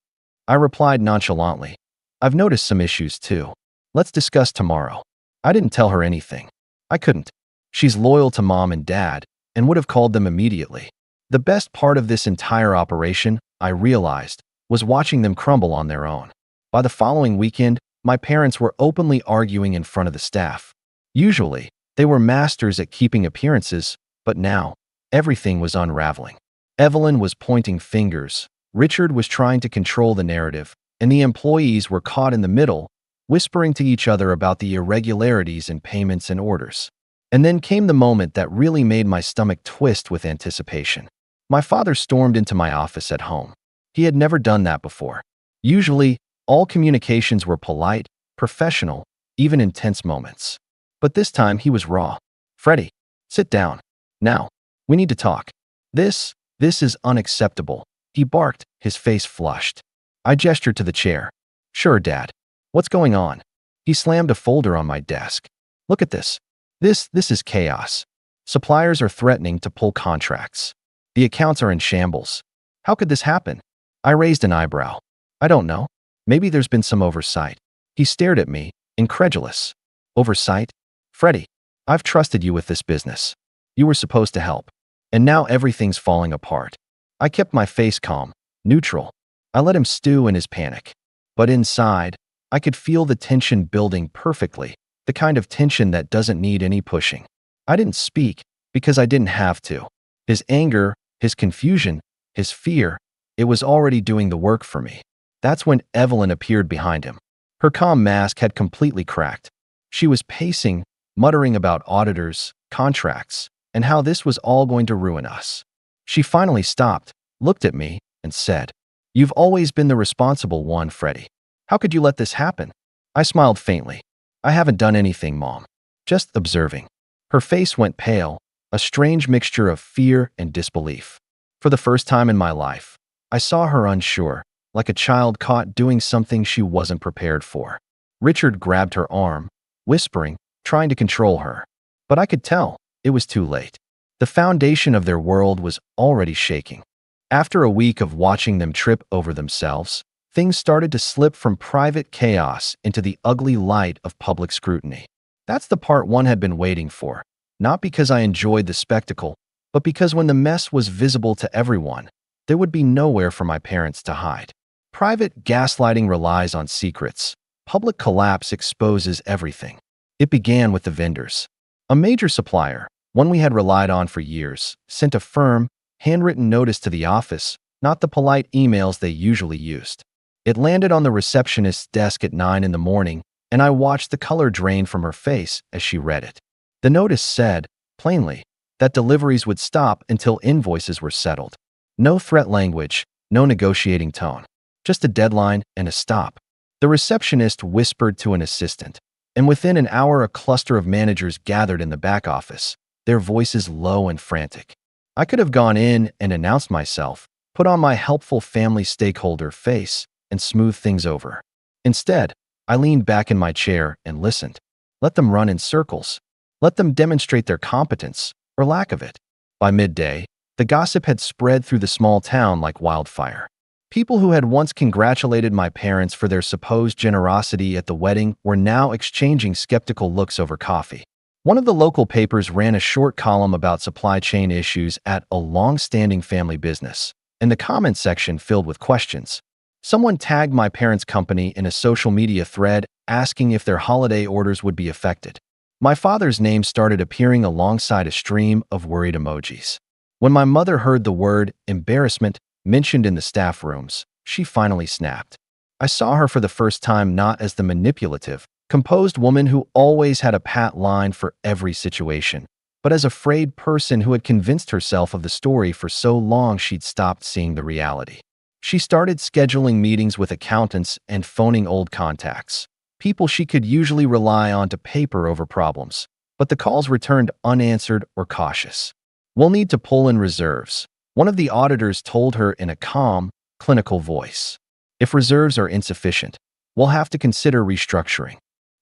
I replied nonchalantly. "I've noticed some issues too. Let's discuss tomorrow." I didn't tell her anything. I couldn't. She's loyal to Mom and Dad and would have called them immediately. The best part of this entire operation, I realized, was watching them crumble on their own. By the following weekend, my parents were openly arguing in front of the staff. Usually, they were masters at keeping appearances, but now, everything was unraveling. Evelyn was pointing fingers, Richard was trying to control the narrative, and the employees were caught in the middle, whispering to each other about the irregularities in payments and orders. And then came the moment that really made my stomach twist with anticipation. My father stormed into my office at home. He had never done that before. Usually, all communications were polite, professional, even in tense moments. But this time he was raw. "Freddie, sit down. Now, we need to talk. This is unacceptable," he barked, his face flushed. I gestured to the chair. "Sure, Dad. What's going on?" He slammed a folder on my desk. "Look at this. This is chaos. Suppliers are threatening to pull contracts. The accounts are in shambles. How could this happen?" I raised an eyebrow. "I don't know. Maybe there's been some oversight." He stared at me, incredulous. "Oversight? Freddie, I've trusted you with this business. You were supposed to help. And now everything's falling apart." I kept my face calm, neutral. I let him stew in his panic. But inside, I could feel the tension building perfectly, the kind of tension that doesn't need any pushing. I didn't speak because I didn't have to. His anger, his confusion, his fear, it was already doing the work for me. That's when Evelyn appeared behind him. Her calm mask had completely cracked. She was pacing, muttering about auditors, contracts, and how this was all going to ruin us. She finally stopped, looked at me, and said, "You've always been the responsible one, Freddie. How could you let this happen?" I smiled faintly. "I haven't done anything, Mom. Just observing." Her face went pale, a strange mixture of fear and disbelief. For the first time in my life, I saw her unsure, like a child caught doing something she wasn't prepared for. Richard grabbed her arm, whispering, trying to control her. But I could tell, it was too late. The foundation of their world was already shaking. After a week of watching them trip over themselves, things started to slip from private chaos into the ugly light of public scrutiny. That's the part one had been waiting for, not because I enjoyed the spectacle, but because when the mess was visible to everyone, there would be nowhere for my parents to hide. Private gaslighting relies on secrets. Public collapse exposes everything. It began with the vendors. A major supplier, one we had relied on for years, sent a firm, handwritten notice to the office, not the polite emails they usually used. It landed on the receptionist's desk at 9 in the morning, and I watched the color drain from her face as she read it. The notice said, plainly, that deliveries would stop until invoices were settled. No threat language, no negotiating tone. Just a deadline and a stop. The receptionist whispered to an assistant, and within an hour a cluster of managers gathered in the back office, their voices low and frantic. I could have gone in and announced myself, put on my helpful family stakeholder face, and smoothed things over. Instead, I leaned back in my chair and listened. Let them run in circles. Let them demonstrate their competence, or lack of it. By midday, the gossip had spread through the small town like wildfire. People who had once congratulated my parents for their supposed generosity at the wedding were now exchanging skeptical looks over coffee. One of the local papers ran a short column about supply chain issues at a long-standing family business, and the comments section filled with questions. Someone tagged my parents' company in a social media thread asking if their holiday orders would be affected. My father's name started appearing alongside a stream of worried emojis. When my mother heard the word embarrassment mentioned in the staff rooms, she finally snapped. I saw her for the first time not as the manipulative, composed woman who always had a pat line for every situation, but as a frayed person who had convinced herself of the story for so long she'd stopped seeing the reality. She started scheduling meetings with accountants and phoning old contacts, people she could usually rely on to paper over problems, but the calls returned unanswered or cautious. We'll need to pull in reserves, one of the auditors told her in a calm, clinical voice. If reserves are insufficient, we'll have to consider restructuring.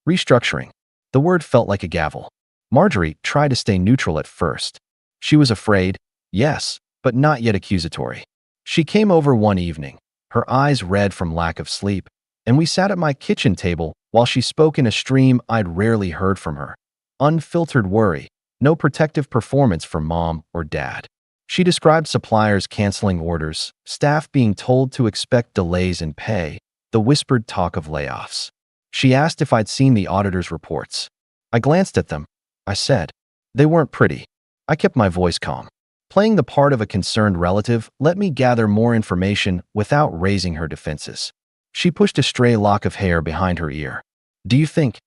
Restructuring. The word felt like a gavel. Marjorie tried to stay neutral at first. She was afraid, yes, but not yet accusatory. She came over one evening, her eyes red from lack of sleep, and we sat at my kitchen table while she spoke in a stream I'd rarely heard from her. Unfiltered worry, no protective performance from mom or dad. She described suppliers canceling orders, staff being told to expect delays in pay, the whispered talk of layoffs. She asked if I'd seen the auditor's reports. I glanced at them. I said, they weren't pretty. I kept my voice calm. Playing the part of a concerned relative let me gather more information without raising her defenses. She pushed a stray lock of hair behind her ear. Do you think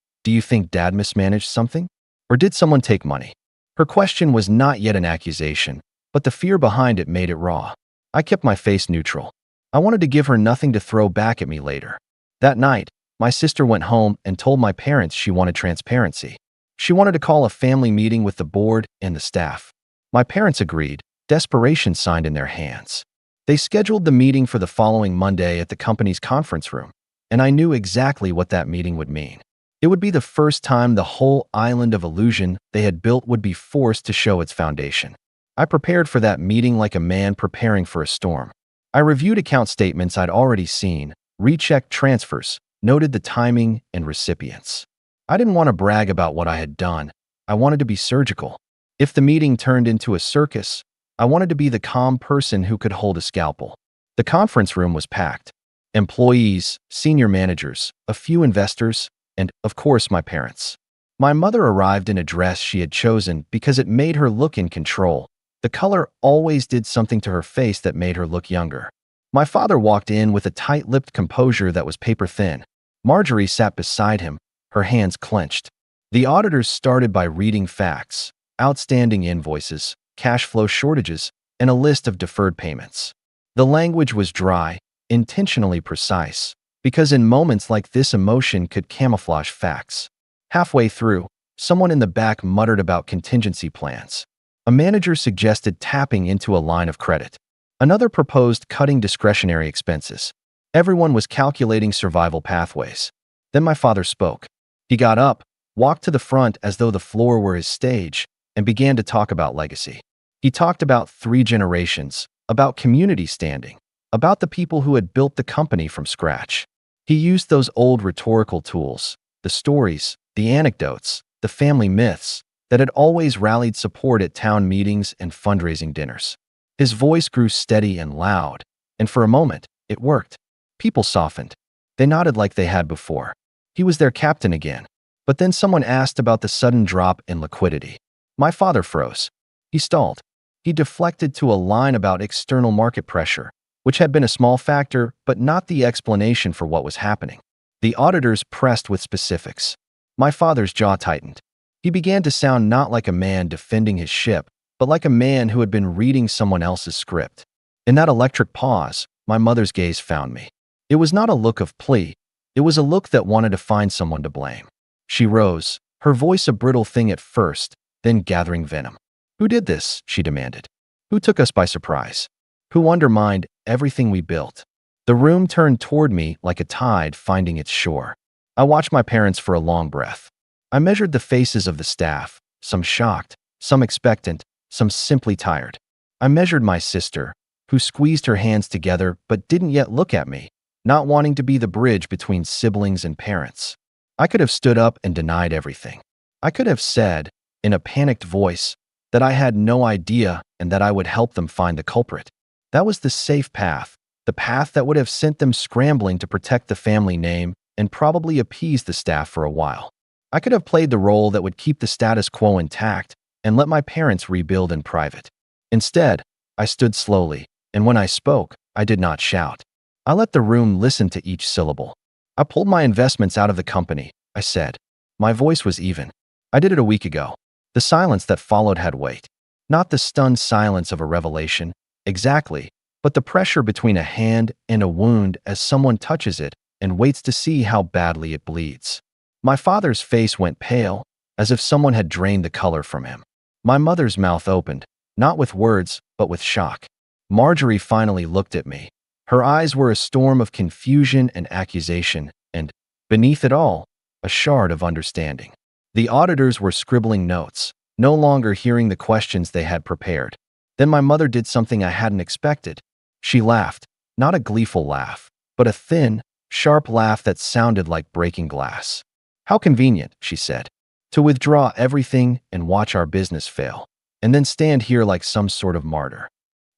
Dad mismanaged something? Or did someone take money? Her question was not yet an accusation, but the fear behind it made it raw. I kept my face neutral. I wanted to give her nothing to throw back at me later. That night, my sister went home and told my parents she wanted transparency. She wanted to call a family meeting with the board and the staff. My parents agreed, desperation signed in their hands. They scheduled the meeting for the following Monday at the company's conference room, and I knew exactly what that meeting would mean. It would be the first time the whole island of illusion they had built would be forced to show its foundation. I prepared for that meeting like a man preparing for a storm. I reviewed account statements I'd already seen, rechecked transfers, noted the timing and recipients. I didn't want to brag about what I had done. I wanted to be surgical. If the meeting turned into a circus, I wanted to be the calm person who could hold a scalpel. The conference room was packed. Employees, senior managers, a few investors, and, of course, my parents. My mother arrived in a dress she had chosen because it made her look in control. The color always did something to her face that made her look younger. My father walked in with a tight-lipped composure that was paper-thin. Marjorie sat beside him, her hands clenched. The auditors started by reading facts, outstanding invoices, cash flow shortages, and a list of deferred payments. The language was dry, intentionally precise, because in moments like this emotion could camouflage facts. Halfway through, someone in the back muttered about contingency plans. A manager suggested tapping into a line of credit. Another proposed cutting discretionary expenses. Everyone was calculating survival pathways. Then my father spoke. He got up, walked to the front as though the floor were his stage, and began to talk about legacy. He talked about 3 generations, about community standing, about the people who had built the company from scratch. He used those old rhetorical tools, the stories, the anecdotes, the family myths, that had always rallied support at town meetings and fundraising dinners. His voice grew steady and loud, and for a moment, it worked. People softened. They nodded like they had before. He was their captain again. But then someone asked about the sudden drop in liquidity. My father froze. He stalled. He deflected to a line about external market pressure, which had been a small factor, but not the explanation for what was happening. The auditors pressed with specifics. My father's jaw tightened. He began to sound not like a man defending his ship, but like a man who had been reading someone else's script. In that electric pause, my mother's gaze found me. It was not a look of plea. It was a look that wanted to find someone to blame. She rose, her voice a brittle thing at first, then gathering venom. "Who did this?" she demanded. "Who took us by surprise? Who undermined everything we built?" The room turned toward me like a tide finding its shore. I watched my parents for a long breath. I measured the faces of the staff, some shocked, some expectant, some simply tired. I measured my sister, who squeezed her hands together but didn't yet look at me, not wanting to be the bridge between siblings and parents. I could have stood up and denied everything. I could have said, in a panicked voice, that I had no idea and that I would help them find the culprit. That was the safe path, the path that would have sent them scrambling to protect the family name and probably appease the staff for a while. I could have played the role that would keep the status quo intact and let my parents rebuild in private. Instead, I stood slowly, and when I spoke, I did not shout. I let the room listen to each syllable. "I pulled my investments out of the company," I said. My voice was even. "I did it a week ago." The silence that followed had weight. Not the stunned silence of a revelation, exactly, but the pressure between a hand and a wound as someone touches it and waits to see how badly it bleeds. My father's face went pale, as if someone had drained the color from him. My mother's mouth opened, not with words, but with shock. Marjorie finally looked at me. Her eyes were a storm of confusion and accusation, and, beneath it all, a shard of understanding. The auditors were scribbling notes, no longer hearing the questions they had prepared. Then my mother did something I hadn't expected. She laughed, not a gleeful laugh, but a thin, sharp laugh that sounded like breaking glass. "How convenient," she said, "to withdraw everything and watch our business fail, and then stand here like some sort of martyr."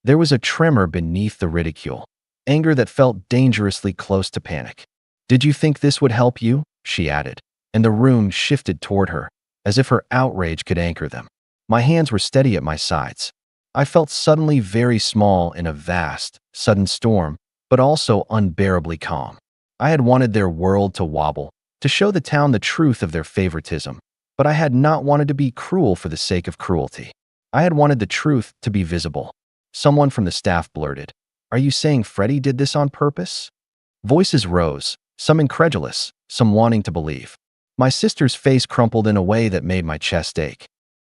There was a tremor beneath the ridicule, anger that felt dangerously close to panic. "Did you think this would help you?" she added, and the room shifted toward her, as if her outrage could anchor them. My hands were steady at my sides. I felt suddenly very small in a vast, sudden storm, but also unbearably calm. I had wanted their world to wobble, to show the town the truth of their favoritism, but I had not wanted to be cruel for the sake of cruelty. I had wanted the truth to be visible. Someone from the staff blurted, "Are you saying Freddie did this on purpose?" Voices rose, some incredulous, some wanting to believe. My sister's face crumpled in a way that made my chest ache.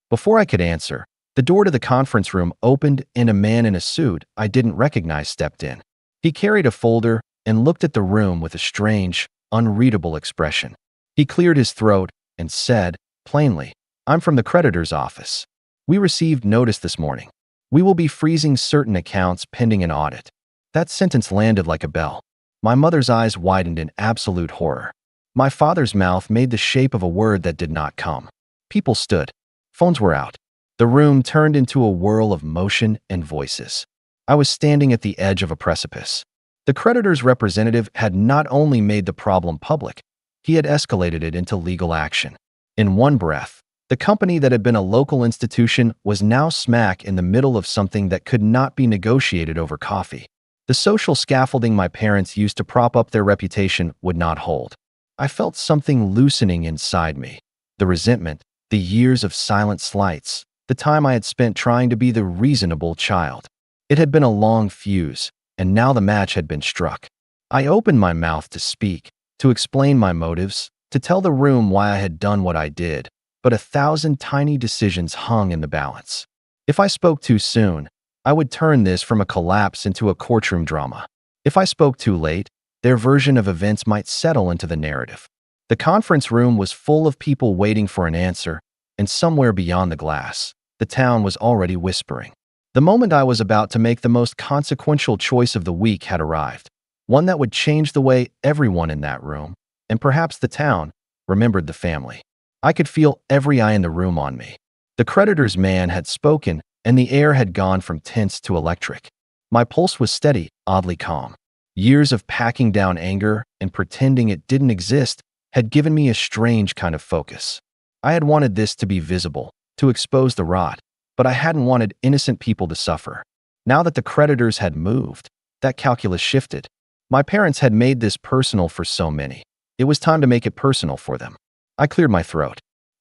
Before I could answer, the door to the conference room opened and a man in a suit I didn't recognize stepped in. He carried a folder and looked at the room with a strange, unreadable expression. He cleared his throat and said, plainly, "I'm from the creditor's office. We received notice this morning. We will be freezing certain accounts pending an audit." That sentence landed like a bell. My mother's eyes widened in absolute horror. My father's mouth made the shape of a word that did not come. People stood. Phones were out. The room turned into a whirl of motion and voices. I was standing at the edge of a precipice. The creditor's representative had not only made the problem public, he had escalated it into legal action. In one breath, the company that had been a local institution was now smack in the middle of something that could not be negotiated over coffee. The social scaffolding my parents used to prop up their reputation would not hold. I felt something loosening inside me. The resentment, the years of silent slights, the time I had spent trying to be the reasonable child. It had been a long fuse, and now the match had been struck. I opened my mouth to speak, to explain my motives, to tell the room why I had done what I did, but 1,000 tiny decisions hung in the balance. If I spoke too soon, I would turn this from a collapse into a courtroom drama. If I spoke too late, their version of events might settle into the narrative. The conference room was full of people waiting for an answer, and somewhere beyond the glass, the town was already whispering. The moment I was about to make the most consequential choice of the week had arrived, one that would change the way everyone in that room, and perhaps the town, remembered the family. I could feel every eye in the room on me. The creditor's man had spoken, and the air had gone from tense to electric. My pulse was steady, oddly calm. Years of packing down anger and pretending it didn't exist had given me a strange kind of focus. I had wanted this to be visible, to expose the rot, but I hadn't wanted innocent people to suffer. Now that the creditors had moved, that calculus shifted. My parents had made this personal for so many. It was time to make it personal for them. I cleared my throat.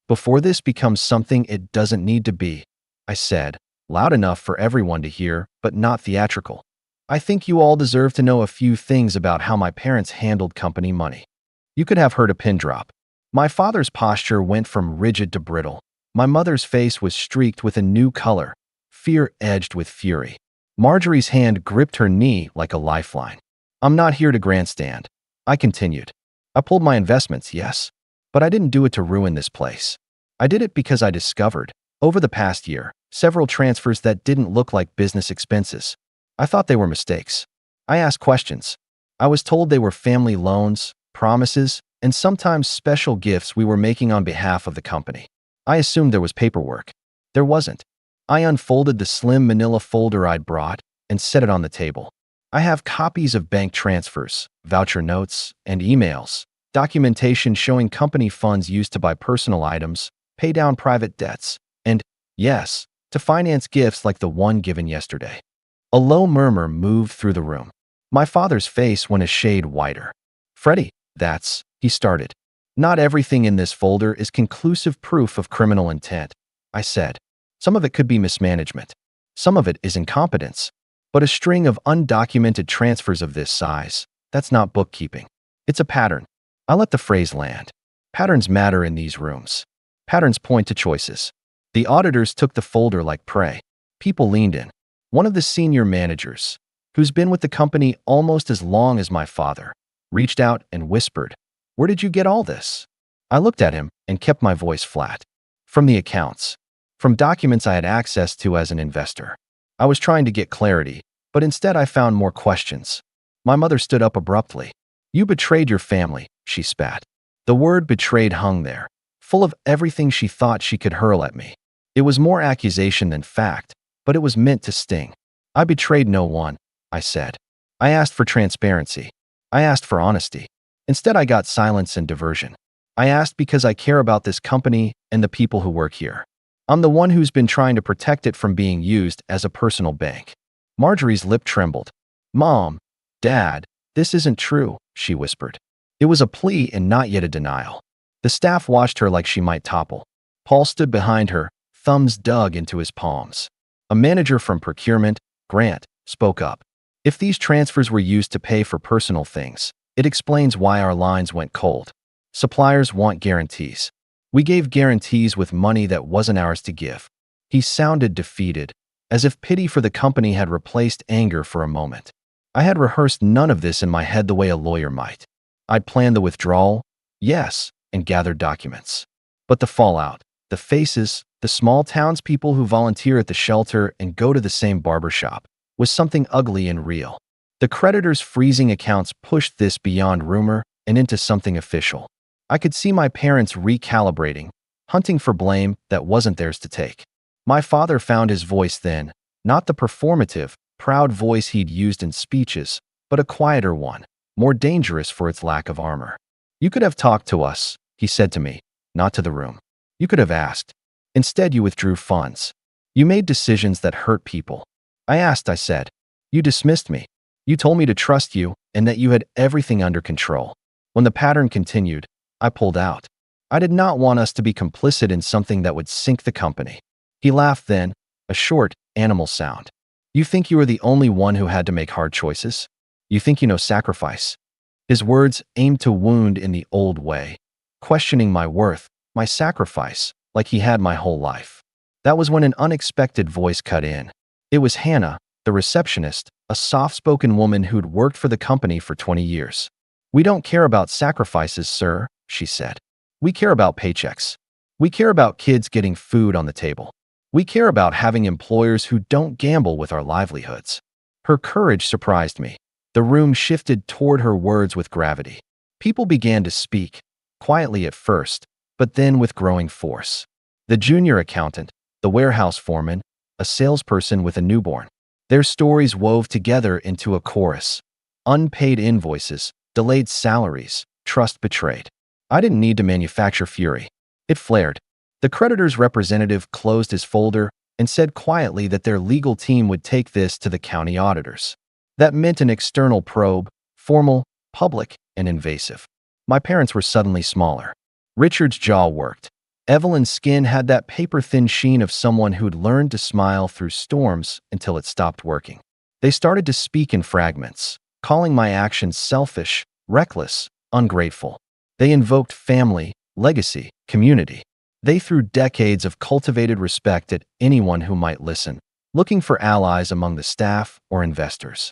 Before this becomes something it doesn't need to be, I said, loud enough for everyone to hear, but not theatrical. I think you all deserve to know a few things about how my parents handled company money. You could have heard a pin drop. My father's posture went from rigid to brittle. My mother's face was streaked with a new color, fear edged with fury. Marjorie's hand gripped her knee like a lifeline. I'm not here to grandstand, I continued. I pulled my investments, yes, but I didn't do it to ruin this place. I did it because I discovered, over the past year, several transfers that didn't look like business expenses. I thought they were mistakes. I asked questions. I was told they were family loans, promises, and sometimes special gifts we were making on behalf of the company. I assumed there was paperwork. There wasn't. I unfolded the slim manila folder I'd brought and set it on the table. I have copies of bank transfers, voucher notes, and emails, documentation showing company funds used to buy personal items, pay down private debts, and, yes, to finance gifts like the one given yesterday. A low murmur moved through the room. My father's face went a shade whiter. Freddie, he started. Not everything in this folder is conclusive proof of criminal intent, I said. Some of it could be mismanagement. Some of it is incompetence. But a string of undocumented transfers of this size, that's not bookkeeping. It's a pattern. I let the phrase land. Patterns matter in these rooms. Patterns point to choices. The auditors took the folder like prey. People leaned in. One of the senior managers, who's been with the company almost as long as my father, reached out and whispered, "Where did you get all this?" I looked at him and kept my voice flat. From the accounts. From documents I had access to as an investor. I was trying to get clarity, but instead I found more questions. My mother stood up abruptly. "You betrayed your family," she spat. The word betrayed hung there, full of everything she thought she could hurl at me. It was more accusation than fact, but it was meant to sting. I betrayed no one, I said. I asked for transparency. I asked for honesty. Instead, I got silence and diversion. I asked because I care about this company and the people who work here. I'm the one who's been trying to protect it from being used as a personal bank. Marjorie's lip trembled. "Mom, Dad, this isn't true," she whispered. It was a plea and not yet a denial. The staff watched her like she might topple. Paul stood behind her, thumbs dug into his palms. A manager from procurement, Grant, spoke up. "If these transfers were used to pay for personal things, it explains why our lines went cold. Suppliers want guarantees. We gave guarantees with money that wasn't ours to give." He sounded defeated, as if pity for the company had replaced anger for a moment. I had rehearsed none of this in my head the way a lawyer might. I'd planned the withdrawal, yes, and gathered documents. But the fallout, the faces, the small townspeople who volunteer at the shelter and go to the same barbershop, was something ugly and real. The creditors' freezing accounts pushed this beyond rumor and into something official. I could see my parents recalibrating, hunting for blame that wasn't theirs to take. My father found his voice then, not the performative, proud voice he'd used in speeches, but a quieter one, more dangerous for its lack of armor. "You could have talked to us," he said to me, "not to the room. You could have asked. Instead, you withdrew funds. You made decisions that hurt people." I said. "You dismissed me. You told me to trust you and that you had everything under control. When the pattern continued, I pulled out. I did not want us to be complicit in something that would sink the company." He laughed then, a short, animal sound. "You think you are the only one who had to make hard choices? You think you know sacrifice?" His words aimed to wound in the old way, questioning my worth, my sacrifice, like he had my whole life. That was when an unexpected voice cut in. It was Hannah, the receptionist, a soft-spoken woman who'd worked for the company for 20 years. "We don't care about sacrifices, sir," she said. "We care about paychecks. We care about kids getting food on the table. We care about having employers who don't gamble with our livelihoods." Her courage surprised me. The room shifted toward her words with gravity. People began to speak, quietly at first, but then with growing force. The junior accountant, the warehouse foreman, a salesperson with a newborn. Their stories wove together into a chorus. Unpaid invoices, delayed salaries, trust betrayed. I didn't need to manufacture fury. It flared. The creditor's representative closed his folder and said quietly that their legal team would take this to the county auditors. That meant an external probe, formal, public, and invasive. My parents were suddenly smaller. Richard's jaw worked. Evelyn's skin had that paper-thin sheen of someone who'd learned to smile through storms until it stopped working. They started to speak in fragments, calling my actions selfish, reckless, ungrateful. They invoked family, legacy, community. They threw decades of cultivated respect at anyone who might listen, looking for allies among the staff or investors.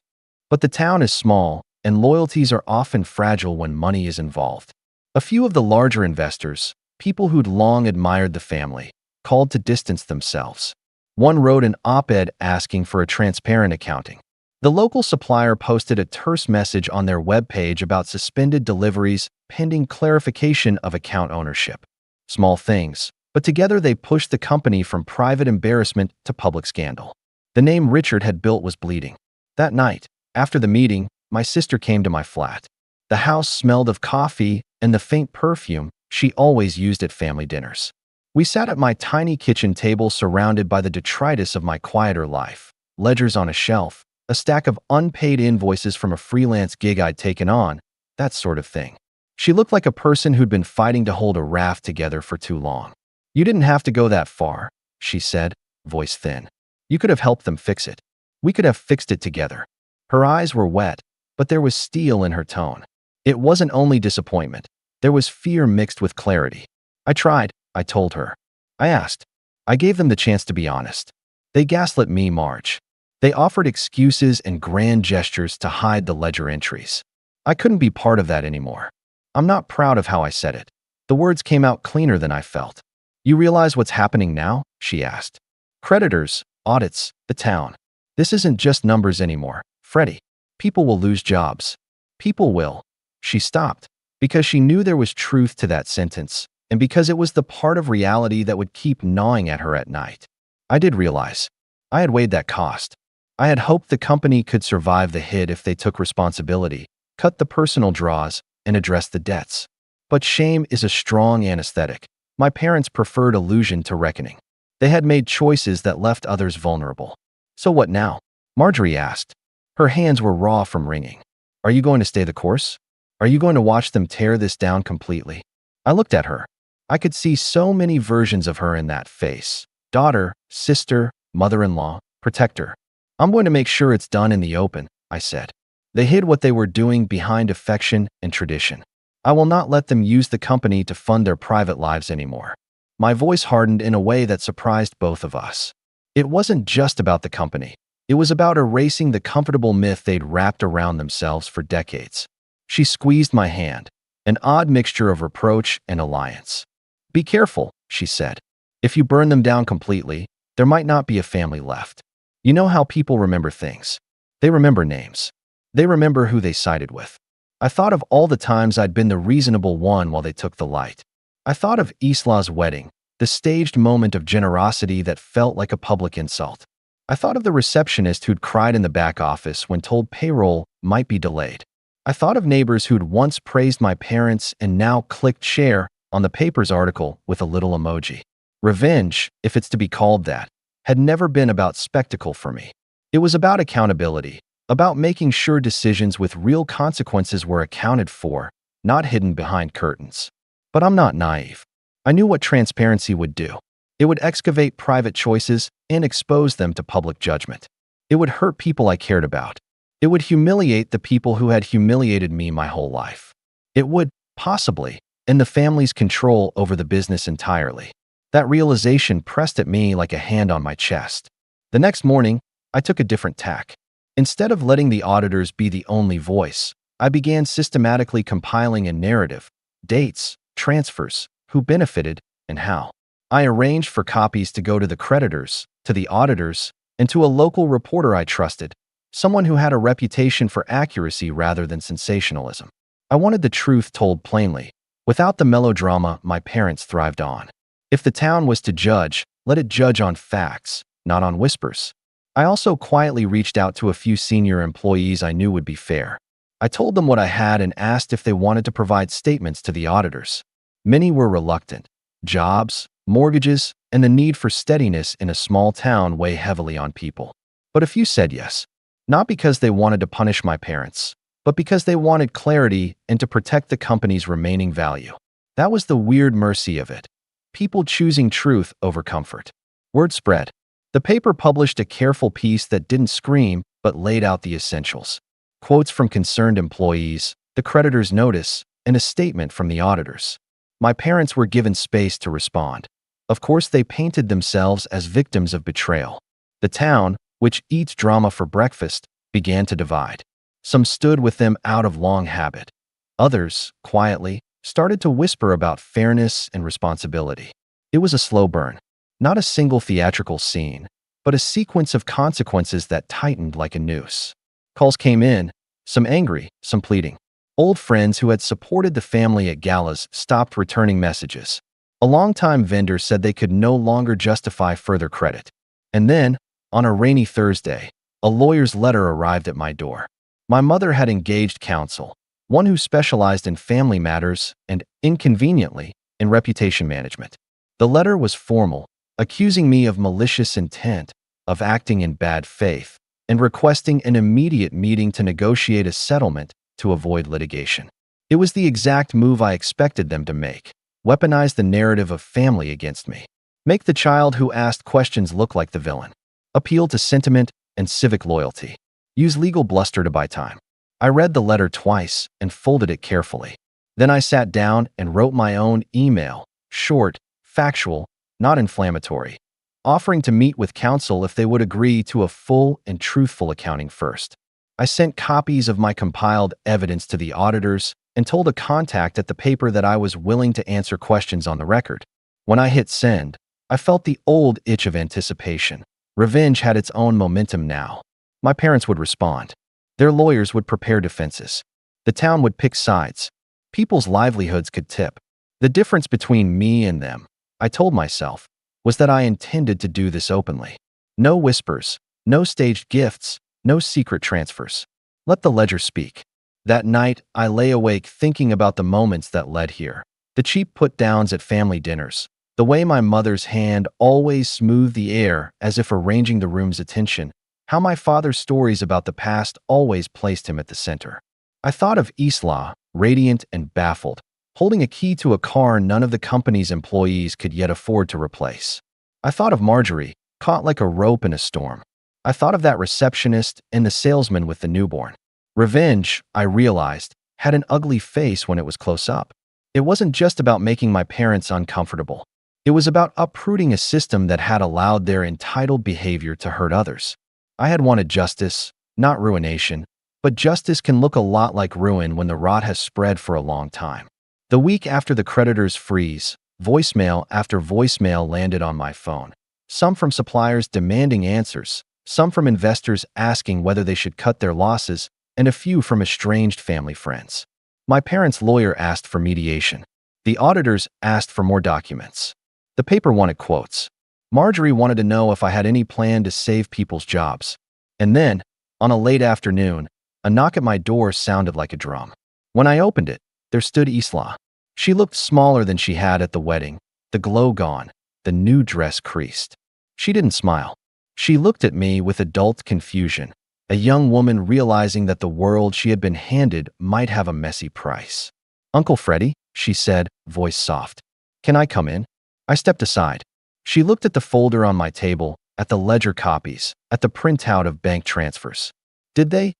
But the town is small, and loyalties are often fragile when money is involved. A few of the larger investors, people who'd long admired the family, called to distance themselves. One wrote an op-ed asking for a transparent accounting. The local supplier posted a terse message on their webpage about suspended deliveries pending clarification of account ownership. Small things, but together they pushed the company from private embarrassment to public scandal. The name Richard had built was bleeding. That night, after the meeting, my sister came to my flat. The house smelled of coffee and the faint perfume she always used at family dinners. We sat at my tiny kitchen table surrounded by the detritus of my quieter life, ledgers on a shelf, a stack of unpaid invoices from a freelance gig I'd taken on, that sort of thing. She looked like a person who'd been fighting to hold a raft together for too long. "You didn't have to go that far," she said, voice thin. "You could have helped them fix it. We could have fixed it together." Her eyes were wet, but there was steel in her tone. It wasn't only disappointment. There was fear mixed with clarity. "I tried," I told her. "I asked. I gave them the chance to be honest. They gaslit me, Marge. They offered excuses and grand gestures to hide the ledger entries. I couldn't be part of that anymore. I'm not proud of how I said it. The words came out cleaner than I felt. "You realize what's happening now?" she asked. "Creditors, audits, the town. This isn't just numbers anymore, Freddie. People will lose jobs. People will." She stopped, because she knew there was truth to that sentence, and because it was the part of reality that would keep gnawing at her at night. I did realize. I had weighed that cost. I had hoped the company could survive the hit if they took responsibility, cut the personal draws, and addressed the debts. But shame is a strong anesthetic. My parents preferred illusion to reckoning. They had made choices that left others vulnerable. "So what now?" Marjorie asked. Her hands were raw from wringing. "Are you going to stay the course? Are you going to watch them tear this down completely?" I looked at her. I could see so many versions of her in that face. Daughter, sister, mother-in-law, protector. "I'm going to make sure it's done in the open," I said. They hid what they were doing behind affection and tradition. I will not let them use the company to fund their private lives anymore. My voice hardened in a way that surprised both of us. It wasn't just about the company. It was about erasing the comfortable myth they'd wrapped around themselves for decades. She squeezed my hand, an odd mixture of reproach and alliance. "Be careful," she said. "If you burn them down completely, there might not be a family left. You know how people remember things. They remember names. They remember who they sided with." I thought of all the times I'd been the reasonable one while they took the light. I thought of Isla's wedding, the staged moment of generosity that felt like a public insult. I thought of the receptionist who'd cried in the back office when told payroll might be delayed. I thought of neighbors who'd once praised my parents and now clicked share on the paper's article with a little emoji. Revenge, if it's to be called that, had never been about spectacle for me. It was about accountability, about making sure decisions with real consequences were accounted for, not hidden behind curtains. But I'm not naive. I knew what transparency would do. It would excavate private choices and expose them to public judgment. It would hurt people I cared about. It would humiliate the people who had humiliated me my whole life. It would, possibly, end the family's control over the business entirely. That realization pressed at me like a hand on my chest. The next morning, I took a different tack. Instead of letting the auditors be the only voice, I began systematically compiling a narrative, dates, transfers, who benefited, and how. I arranged for copies to go to the creditors, to the auditors, and to a local reporter I trusted, someone who had a reputation for accuracy rather than sensationalism. I wanted the truth told plainly, without the melodrama my parents thrived on. If the town was to judge, Let it judge on facts, not on whispers. I also quietly reached out to a few senior employees I knew would be fair. I told them what I had and asked if they wanted to provide statements to the auditors. Many were reluctant. Jobs, mortgages, and the need for steadiness in a small town weigh heavily on people. But a few said yes, not because they wanted to punish my parents, but because they wanted clarity and to protect the company's remaining value. That was the weird mercy of it. People choosing truth over comfort. Word spread. The paper published a careful piece that didn't scream but laid out the essentials. Quotes from concerned employees, the creditor's notice, and a statement from the auditors. My parents were given space to respond. Of course, they painted themselves as victims of betrayal. The town, which eats drama for breakfast, began to divide. Some stood with them out of long habit. Others, quietly, started to whisper about fairness and responsibility. It was a slow burn, not a single theatrical scene, but a sequence of consequences that tightened like a noose. Calls came in, some angry, some pleading. Old friends who had supported the family at galas stopped returning messages. A longtime vendor said they could no longer justify further credit. And then, on a rainy Thursday, a lawyer's letter arrived at my door. My mother had engaged counsel, one who specialized in family matters and, inconveniently, in reputation management. The letter was formal, accusing me of malicious intent, of acting in bad faith, and requesting an immediate meeting to negotiate a settlement to avoid litigation. It was the exact move I expected them to make: weaponize the narrative of family against me, make the child who asked questions look like the villain, appeal to sentiment and civic loyalty, use legal bluster to buy time. I read the letter twice and folded it carefully. Then I sat down and wrote my own email, short, factual, not inflammatory, offering to meet with counsel if they would agree to a full and truthful accounting first. I sent copies of my compiled evidence to the auditors and told a contact at the paper that I was willing to answer questions on the record. When I hit send, I felt the old itch of anticipation. Revenge had its own momentum now. My parents would respond. Their lawyers would prepare defenses. The town would pick sides. People's livelihoods could tip. The difference between me and them, I told myself, was that I intended to do this openly. No whispers, no staged gifts, no secret transfers. Let the ledger speak. That night, I lay awake thinking about the moments that led here. The cheap put-downs at family dinners. The way my mother's hand always smoothed the air as if arranging the room's attention. How my father's stories about the past always placed him at the center. I thought of Isla, radiant and baffled, holding a key to a car none of the company's employees could yet afford to replace. I thought of Marjorie, caught like a rope in a storm. I thought of that receptionist and the salesman with the newborn. Revenge, I realized, had an ugly face when it was close up. It wasn't just about making my parents uncomfortable. It was about uprooting a system that had allowed their entitled behavior to hurt others. I had wanted justice, not ruination, but justice can look a lot like ruin when the rot has spread for a long time. The week after the creditors' freeze, voicemail after voicemail landed on my phone. Some from suppliers demanding answers, some from investors asking whether they should cut their losses, and a few from estranged family friends. My parents' lawyer asked for mediation. The auditors asked for more documents. The paper wanted quotes. Marjorie wanted to know if I had any plan to save people's jobs. And then, on a late afternoon, a knock at my door sounded like a drum. When I opened it, there stood Isla. She looked smaller than she had at the wedding, the glow gone, the new dress creased. She didn't smile. She looked at me with adult confusion, a young woman realizing that the world she had been handed might have a messy price. "Uncle Freddie," she said, voice soft. "Can I come in?" I stepped aside. She looked at the folder on my table, at the ledger copies, at the printout of bank transfers. Did they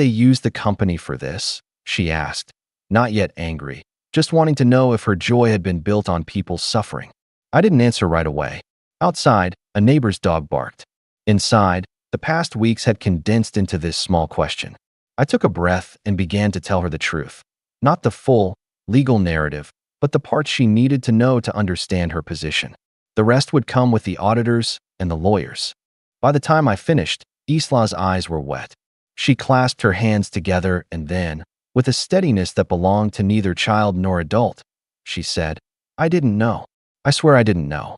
use the company for this?" she asked, not yet angry, just wanting to know if her joy had been built on people's suffering. I didn't answer right away. Outside, a neighbor's dog barked. Inside, the past weeks had condensed into this small question. I took a breath and began to tell her the truth. Not the full, legal narrative, but the parts she needed to know to understand her position. The rest would come with the auditors and the lawyers. By the time I finished, Isla's eyes were wet. She clasped her hands together and then, with a steadiness that belonged to neither child nor adult, she said, "I didn't know. I swear I didn't know."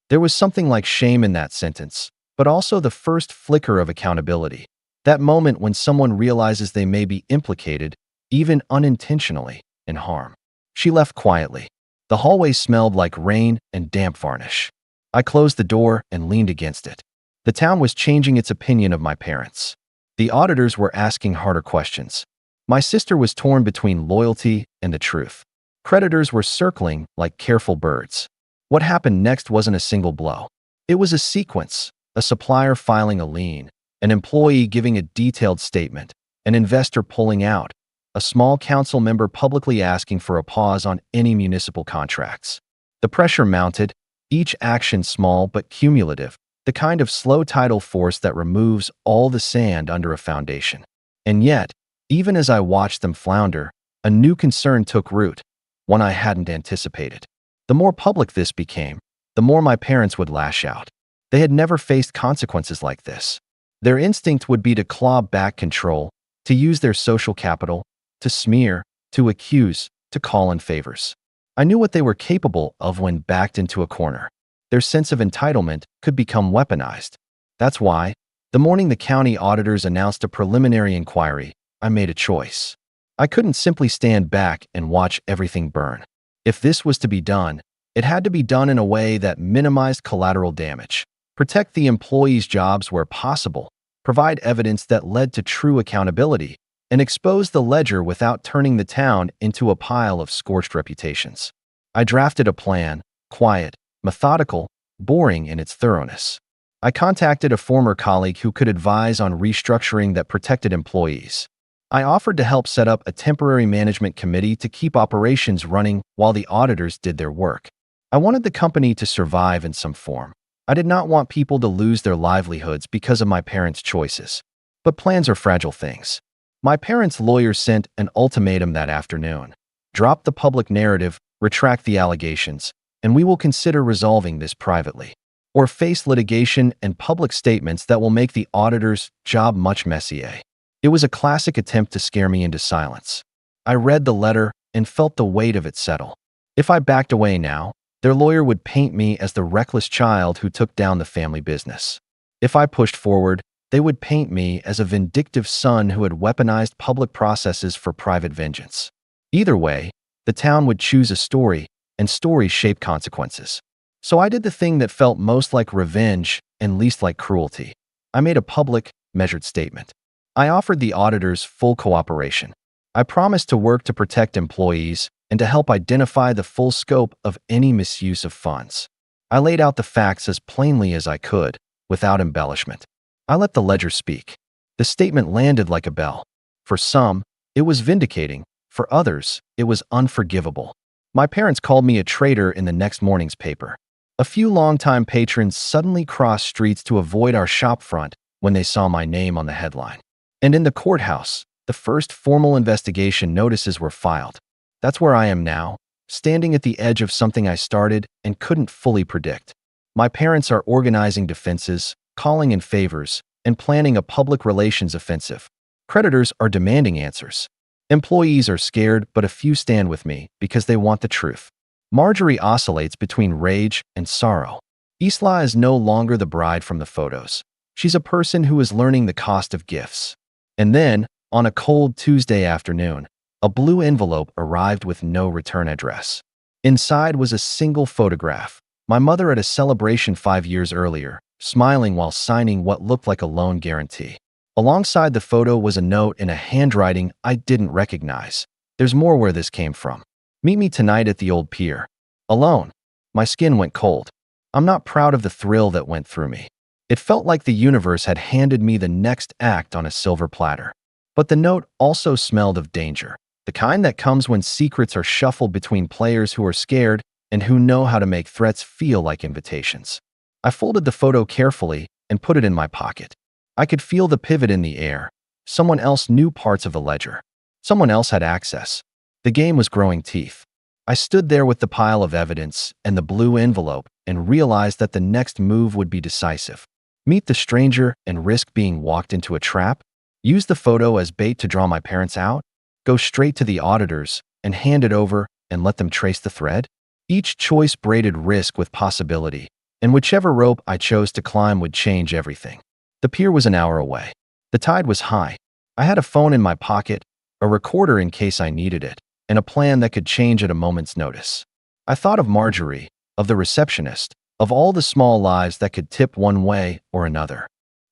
There was something like shame in that sentence, but also the first flicker of accountability. That moment when someone realizes they may be implicated, even unintentionally, in harm. She left quietly. The hallway smelled like rain and damp varnish. I closed the door and leaned against it. The town was changing its opinion of my parents. The auditors were asking harder questions. My sister was torn between loyalty and the truth. Creditors were circling like careful birds. What happened next wasn't a single blow. It was a sequence: a supplier filing a lien, an employee giving a detailed statement, an investor pulling out, a small council member publicly asking for a pause on any municipal contracts. The pressure mounted, each action small but cumulative, the kind of slow tidal force that removes all the sand under a foundation. And yet, even as I watched them flounder, a new concern took root, one I hadn't anticipated. The more public this became, the more my parents would lash out. They had never faced consequences like this. Their instinct would be to claw back control, to use their social capital, to smear, to accuse, to call in favors. I knew what they were capable of when backed into a corner. Their sense of entitlement could become weaponized. That's why, the morning the county auditors announced a preliminary inquiry, I made a choice. I couldn't simply stand back and watch everything burn. If this was to be done, it had to be done in a way that minimized collateral damage, protect the employees' jobs where possible, provide evidence that led to true accountability, and expose the ledger without turning the town into a pile of scorched reputations. I drafted a plan, quiet, methodical, boring in its thoroughness. I contacted a former colleague who could advise on restructuring that protected employees. I offered to help set up a temporary management committee to keep operations running while the auditors did their work. I wanted the company to survive in some form. I did not want people to lose their livelihoods because of my parents' choices. But plans are fragile things. My parents' lawyers sent an ultimatum that afternoon. Drop the public narrative, retract the allegations, and we will consider resolving this privately. Or face litigation and public statements that will make the auditor's job much messier. It was a classic attempt to scare me into silence. I read the letter and felt the weight of it settle. If I backed away now, their lawyer would paint me as the reckless child who took down the family business. If I pushed forward, they would paint me as a vindictive son who had weaponized public processes for private vengeance. Either way, the town would choose a story, and stories shape consequences. So I did the thing that felt most like revenge and least like cruelty. I made a public, measured statement. I offered the auditors full cooperation. I promised to work to protect employees and to help identify the full scope of any misuse of funds. I laid out the facts as plainly as I could, without embellishment. I let the ledger speak. The statement landed like a bell. For some, it was vindicating. For others, it was unforgivable. My parents called me a traitor in the next morning's paper. A few longtime patrons suddenly crossed streets to avoid our shop front when they saw my name on the headline. And in the courthouse, the first formal investigation notices were filed. That's where I am now, standing at the edge of something I started and couldn't fully predict. My parents are organizing defenses, calling in favors, and planning a public relations offensive. Creditors are demanding answers. Employees are scared, but a few stand with me because they want the truth. Marjorie oscillates between rage and sorrow. Isla is no longer the bride from the photos. She's a person who is learning the cost of gifts. And then, on a cold Tuesday afternoon, a blue envelope arrived with no return address. Inside was a single photograph. My mother at a celebration 5 years earlier, smiling while signing what looked like a loan guarantee. Alongside the photo was a note in a handwriting I didn't recognize. There's more where this came from. Meet me tonight at the old pier. Alone. My skin went cold. I'm not proud of the thrill that went through me. It felt like the universe had handed me the next act on a silver platter. But the note also smelled of danger, the kind that comes when secrets are shuffled between players who are scared and who know how to make threats feel like invitations. I folded the photo carefully and put it in my pocket. I could feel the pivot in the air. Someone else knew parts of the ledger. Someone else had access. The game was growing teeth. I stood there with the pile of evidence and the blue envelope and realized that the next move would be decisive. Meet the stranger and risk being walked into a trap? Use the photo as bait to draw my parents out? Go straight to the auditors and hand it over and let them trace the thread? Each choice braided risk with possibility, and whichever rope I chose to climb would change everything. The pier was an hour away. The tide was high. I had a phone in my pocket, a recorder in case I needed it, and a plan that could change at a moment's notice. I thought of Marjorie, of the receptionist, of all the small lives that could tip one way or another.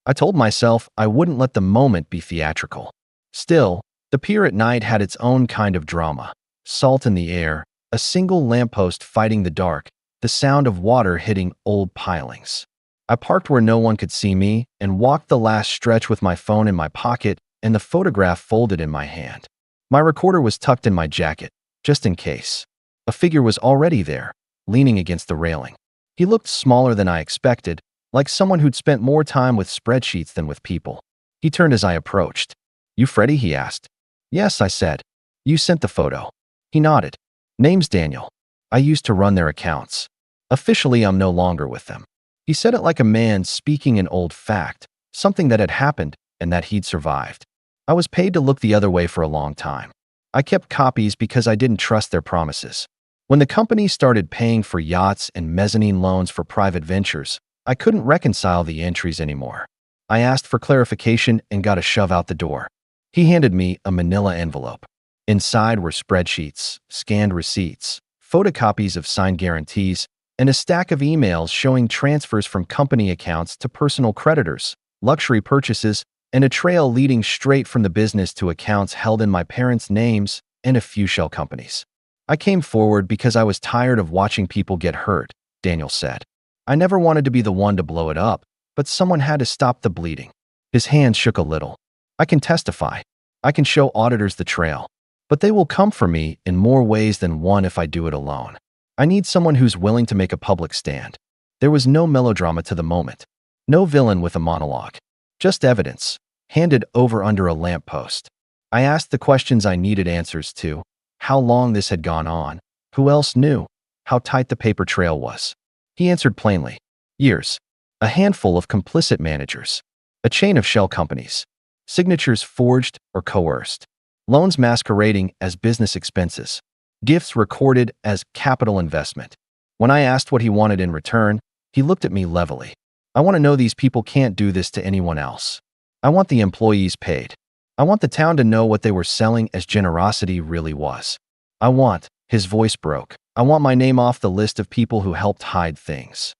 I told myself I wouldn't let the moment be theatrical. Still, the pier at night had its own kind of drama. Salt in the air, a single lamppost fighting the dark, the sound of water hitting old pilings. I parked where no one could see me and walked the last stretch with my phone in my pocket and the photograph folded in my hand. My recorder was tucked in my jacket, just in case. A figure was already there, leaning against the railing. He looked smaller than I expected, like someone who'd spent more time with spreadsheets than with people. He turned as I approached. "You Freddie?" he asked. "Yes," I said. "You sent the photo." He nodded. "Name's Daniel. I used to run their accounts. Officially, I'm no longer with them." He said it like a man speaking an old fact, something that had happened and that he'd survived. I was paid to look the other way for a long time. I kept copies because I didn't trust their promises. When the company started paying for yachts and mezzanine loans for private ventures, I couldn't reconcile the entries anymore. I asked for clarification and got a shove out the door. He handed me a manila envelope. Inside were spreadsheets, scanned receipts, photocopies of signed guarantees, and a stack of emails showing transfers from company accounts to personal creditors, luxury purchases, and a trail leading straight from the business to accounts held in my parents' names and a few shell companies. "I came forward because I was tired of watching people get hurt," Daniel said. "I never wanted to be the one to blow it up, but someone had to stop the bleeding." His hands shook a little. "I can testify. I can show auditors the trail. But they will come for me in more ways than one if I do it alone. I need someone who's willing to make a public stand." There was no melodrama to the moment. No villain with a monologue. Just evidence, handed over under a lamppost. I asked the questions I needed answers to: how long this had gone on, who else knew, how tight the paper trail was. He answered plainly. Years. A handful of complicit managers. A chain of shell companies. Signatures forged or coerced. Loans masquerading as business expenses. Gifts recorded as capital investment. When I asked what he wanted in return, he looked at me levelly. "I want to know these people can't do this to anyone else. I want the employees paid. I want the town to know what they were selling as generosity really was. I want," his voice broke, "I want my name off the list of people who helped hide things."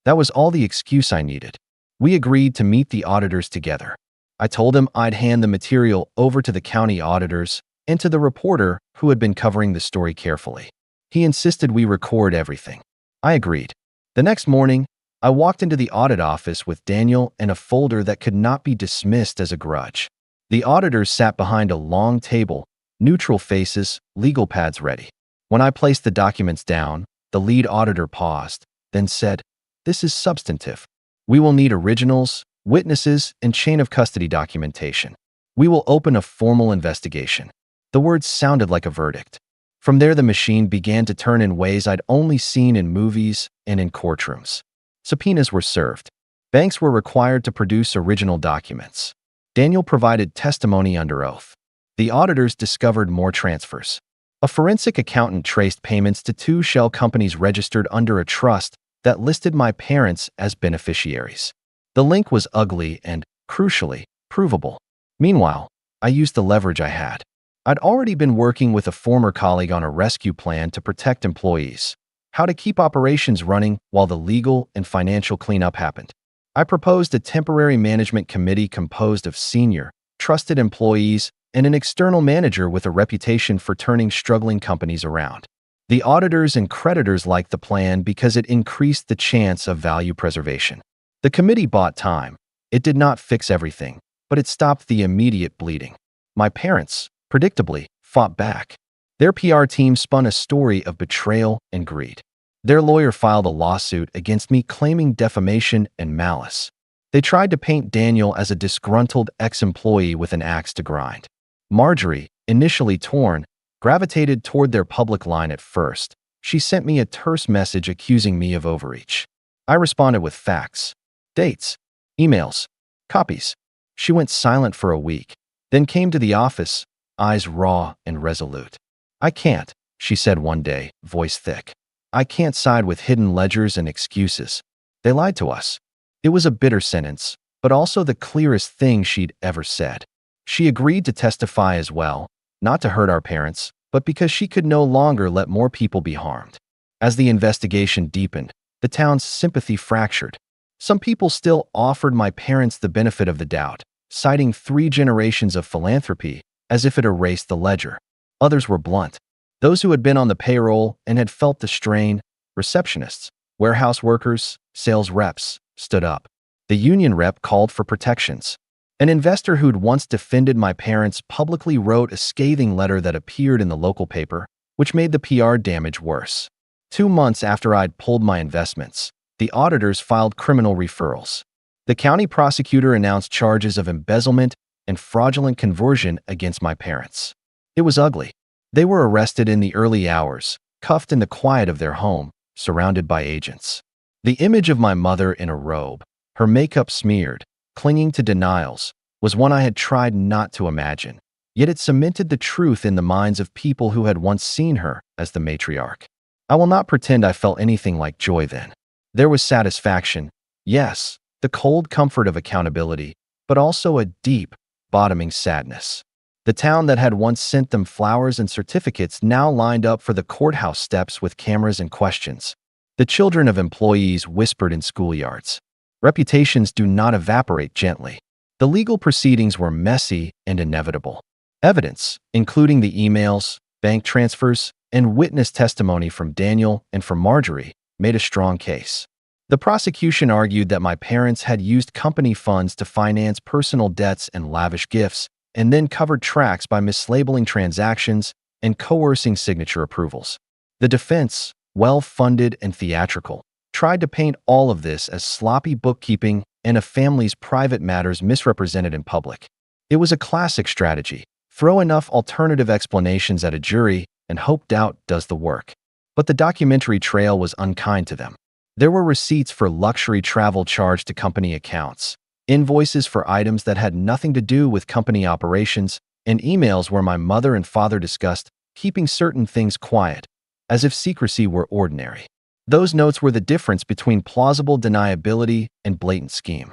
That was all the excuse I needed. We agreed to meet the auditors together. I told him I'd hand the material over to the county auditors and to the reporter who had been covering the story carefully. He insisted we record everything. I agreed. The next morning, I walked into the audit office with Daniel and a folder that could not be dismissed as a grudge. The auditors sat behind a long table, neutral faces, legal pads ready. When I placed the documents down, the lead auditor paused, then said, "This is substantive. We will need originals, witnesses, and chain of custody documentation. We will open a formal investigation." The words sounded like a verdict. From there, the machine began to turn in ways I'd only seen in movies and in courtrooms. Subpoenas were served. Banks were required to produce original documents. Daniel provided testimony under oath. The auditors discovered more transfers. A forensic accountant traced payments to 2 shell companies registered under a trust that listed my parents as beneficiaries. The link was ugly and, crucially, provable. Meanwhile, I used the leverage I had. I'd already been working with a former colleague on a rescue plan to protect employees, how to keep operations running while the legal and financial cleanup happened. I proposed a temporary management committee composed of senior, trusted employees and an external manager with a reputation for turning struggling companies around. The auditors and creditors liked the plan because it increased the chance of value preservation. The committee bought time. It did not fix everything, but it stopped the immediate bleeding. My parents, predictably, fought back. Their PR team spun a story of betrayal and greed. Their lawyer filed a lawsuit against me claiming defamation and malice. They tried to paint Daniel as a disgruntled ex-employee with an axe to grind. Marjorie, initially torn, gravitated toward their public line at first. She sent me a terse message accusing me of overreach. I responded with facts. Dates, emails, copies. She went silent for a week, then came to the office, eyes raw and resolute. "I can't," she said one day, voice thick. "I can't side with hidden ledgers and excuses. They lied to us. It was a bitter sentence, but also the clearest thing she'd ever said. She agreed to testify as well, not to hurt our parents, but because she could no longer let more people be harmed. As the investigation deepened, the town's sympathy fractured. Some people still offered my parents the benefit of the doubt, citing 3 generations of philanthropy as if it erased the ledger. Others were blunt. Those who had been on the payroll and had felt the strain, receptionists, warehouse workers, sales reps, stood up. The union rep called for protections. An investor who'd once defended my parents publicly wrote a scathing letter that appeared in the local paper, which made the PR damage worse. 2 months after I'd pulled my investments, the auditors filed criminal referrals. The county prosecutor announced charges of embezzlement and fraudulent conversion against my parents. It was ugly. They were arrested in the early hours, cuffed in the quiet of their home, surrounded by agents. The image of my mother in a robe, her makeup smeared, clinging to denials, was one I had tried not to imagine, yet it cemented the truth in the minds of people who had once seen her as the matriarch. I will not pretend I felt anything like joy then. There was satisfaction, yes, the cold comfort of accountability, but also a deep, bottoming sadness. The town that had once sent them flowers and certificates now lined up for the courthouse steps with cameras and questions. The children of employees whispered in schoolyards. Reputations do not evaporate gently. The legal proceedings were messy and inevitable. Evidence, including the emails, bank transfers, and witness testimony from Daniel and from Marjorie, made a strong case. The prosecution argued that my parents had used company funds to finance personal debts and lavish gifts, and then covered tracks by mislabeling transactions and coercing signature approvals. The defense, well-funded and theatrical, tried to paint all of this as sloppy bookkeeping and a family's private matters misrepresented in public. It was a classic strategy. Throw enough alternative explanations at a jury and hope doubt does the work. But the documentary trail was unkind to them. There were receipts for luxury travel charged to company accounts, invoices for items that had nothing to do with company operations, and emails where my mother and father discussed keeping certain things quiet, as if secrecy were ordinary. Those notes were the difference between plausible deniability and blatant scheme.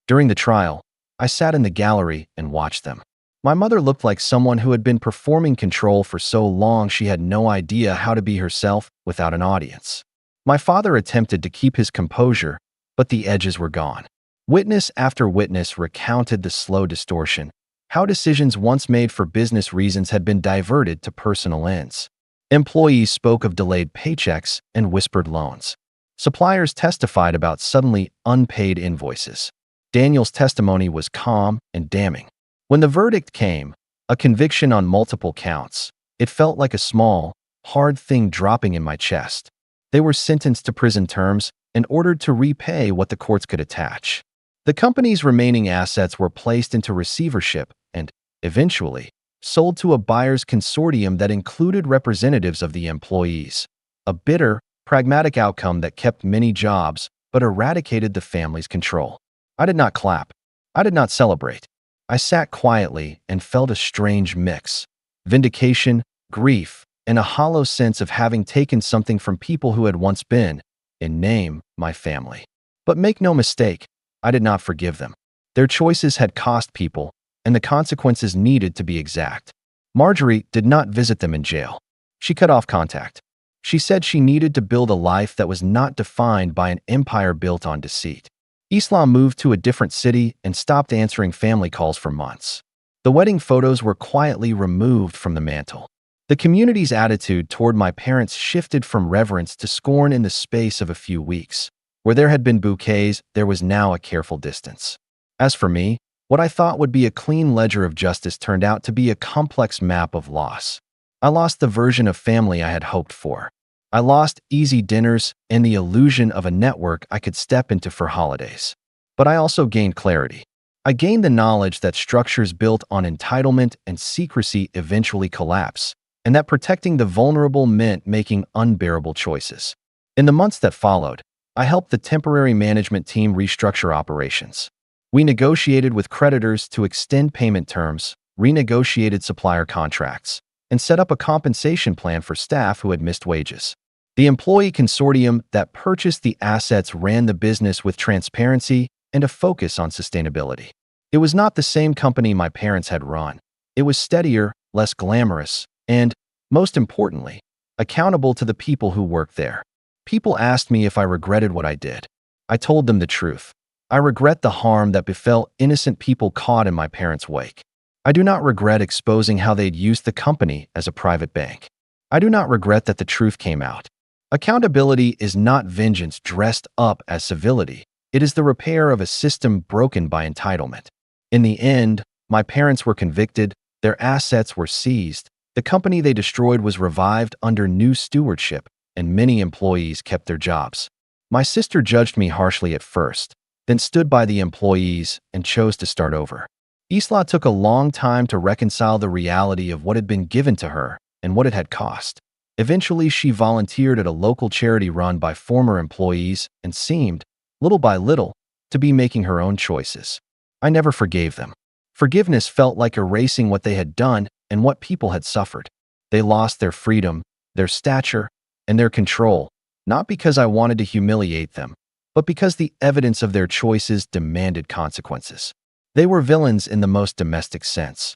During the trial, I sat in the gallery and watched them. My mother looked like someone who had been performing control for so long she had no idea how to be herself without an audience. My father attempted to keep his composure, but the edges were gone. Witness after witness recounted the slow distortion, how decisions once made for business reasons had been diverted to personal ends. Employees spoke of delayed paychecks and whispered loans. Suppliers testified about suddenly unpaid invoices. Daniel's testimony was calm and damning. When the verdict came, a conviction on multiple counts, it felt like a small, hard thing dropping in my chest. They were sentenced to prison terms and ordered to repay what the courts could attach. The company's remaining assets were placed into receivership and, eventually, sold to a buyer's consortium that included representatives of the employees. A bitter, pragmatic outcome that kept many jobs but eradicated the family's control. I did not clap. I did not celebrate. I sat quietly and felt a strange mix: vindication, grief, and a hollow sense of having taken something from people who had once been, in name, my family. But make no mistake, I did not forgive them. Their choices had cost people, and the consequences needed to be exact. Marjorie did not visit them in jail. She cut off contact. She said she needed to build a life that was not defined by an empire built on deceit. Islam moved to a different city and stopped answering family calls for months. The wedding photos were quietly removed from the mantle. The community's attitude toward my parents shifted from reverence to scorn in the space of a few weeks. Where there had been bouquets, there was now a careful distance. As for me, what I thought would be a clean ledger of justice turned out to be a complex map of loss. I lost the version of family I had hoped for. I lost easy dinners and the illusion of a network I could step into for holidays. But I also gained clarity. I gained the knowledge that structures built on entitlement and secrecy eventually collapse, and that protecting the vulnerable meant making unbearable choices. In the months that followed, I helped the temporary management team restructure operations. We negotiated with creditors to extend payment terms, renegotiated supplier contracts, and set up a compensation plan for staff who had missed wages. The employee consortium that purchased the assets ran the business with transparency and a focus on sustainability. It was not the same company my parents had run. It was steadier, less glamorous, and, most importantly, accountable to the people who worked there. People asked me if I regretted what I did. I told them the truth. I regret the harm that befell innocent people caught in my parents' wake. I do not regret exposing how they'd used the company as a private bank. I do not regret that the truth came out. Accountability is not vengeance dressed up as civility. It is the repair of a system broken by entitlement. In the end, my parents were convicted, their assets were seized, the company they destroyed was revived under new stewardship, and many employees kept their jobs. My sister judged me harshly at first, then stood by the employees and chose to start over. Isla took a long time to reconcile the reality of what had been given to her and what it had cost. Eventually, she volunteered at a local charity run by former employees and seemed, little by little, to be making her own choices. I never forgave them. Forgiveness felt like erasing what they had done and what people had suffered. They lost their freedom, their stature, and their control, not because I wanted to humiliate them, but because the evidence of their choices demanded consequences. They were villains in the most domestic sense.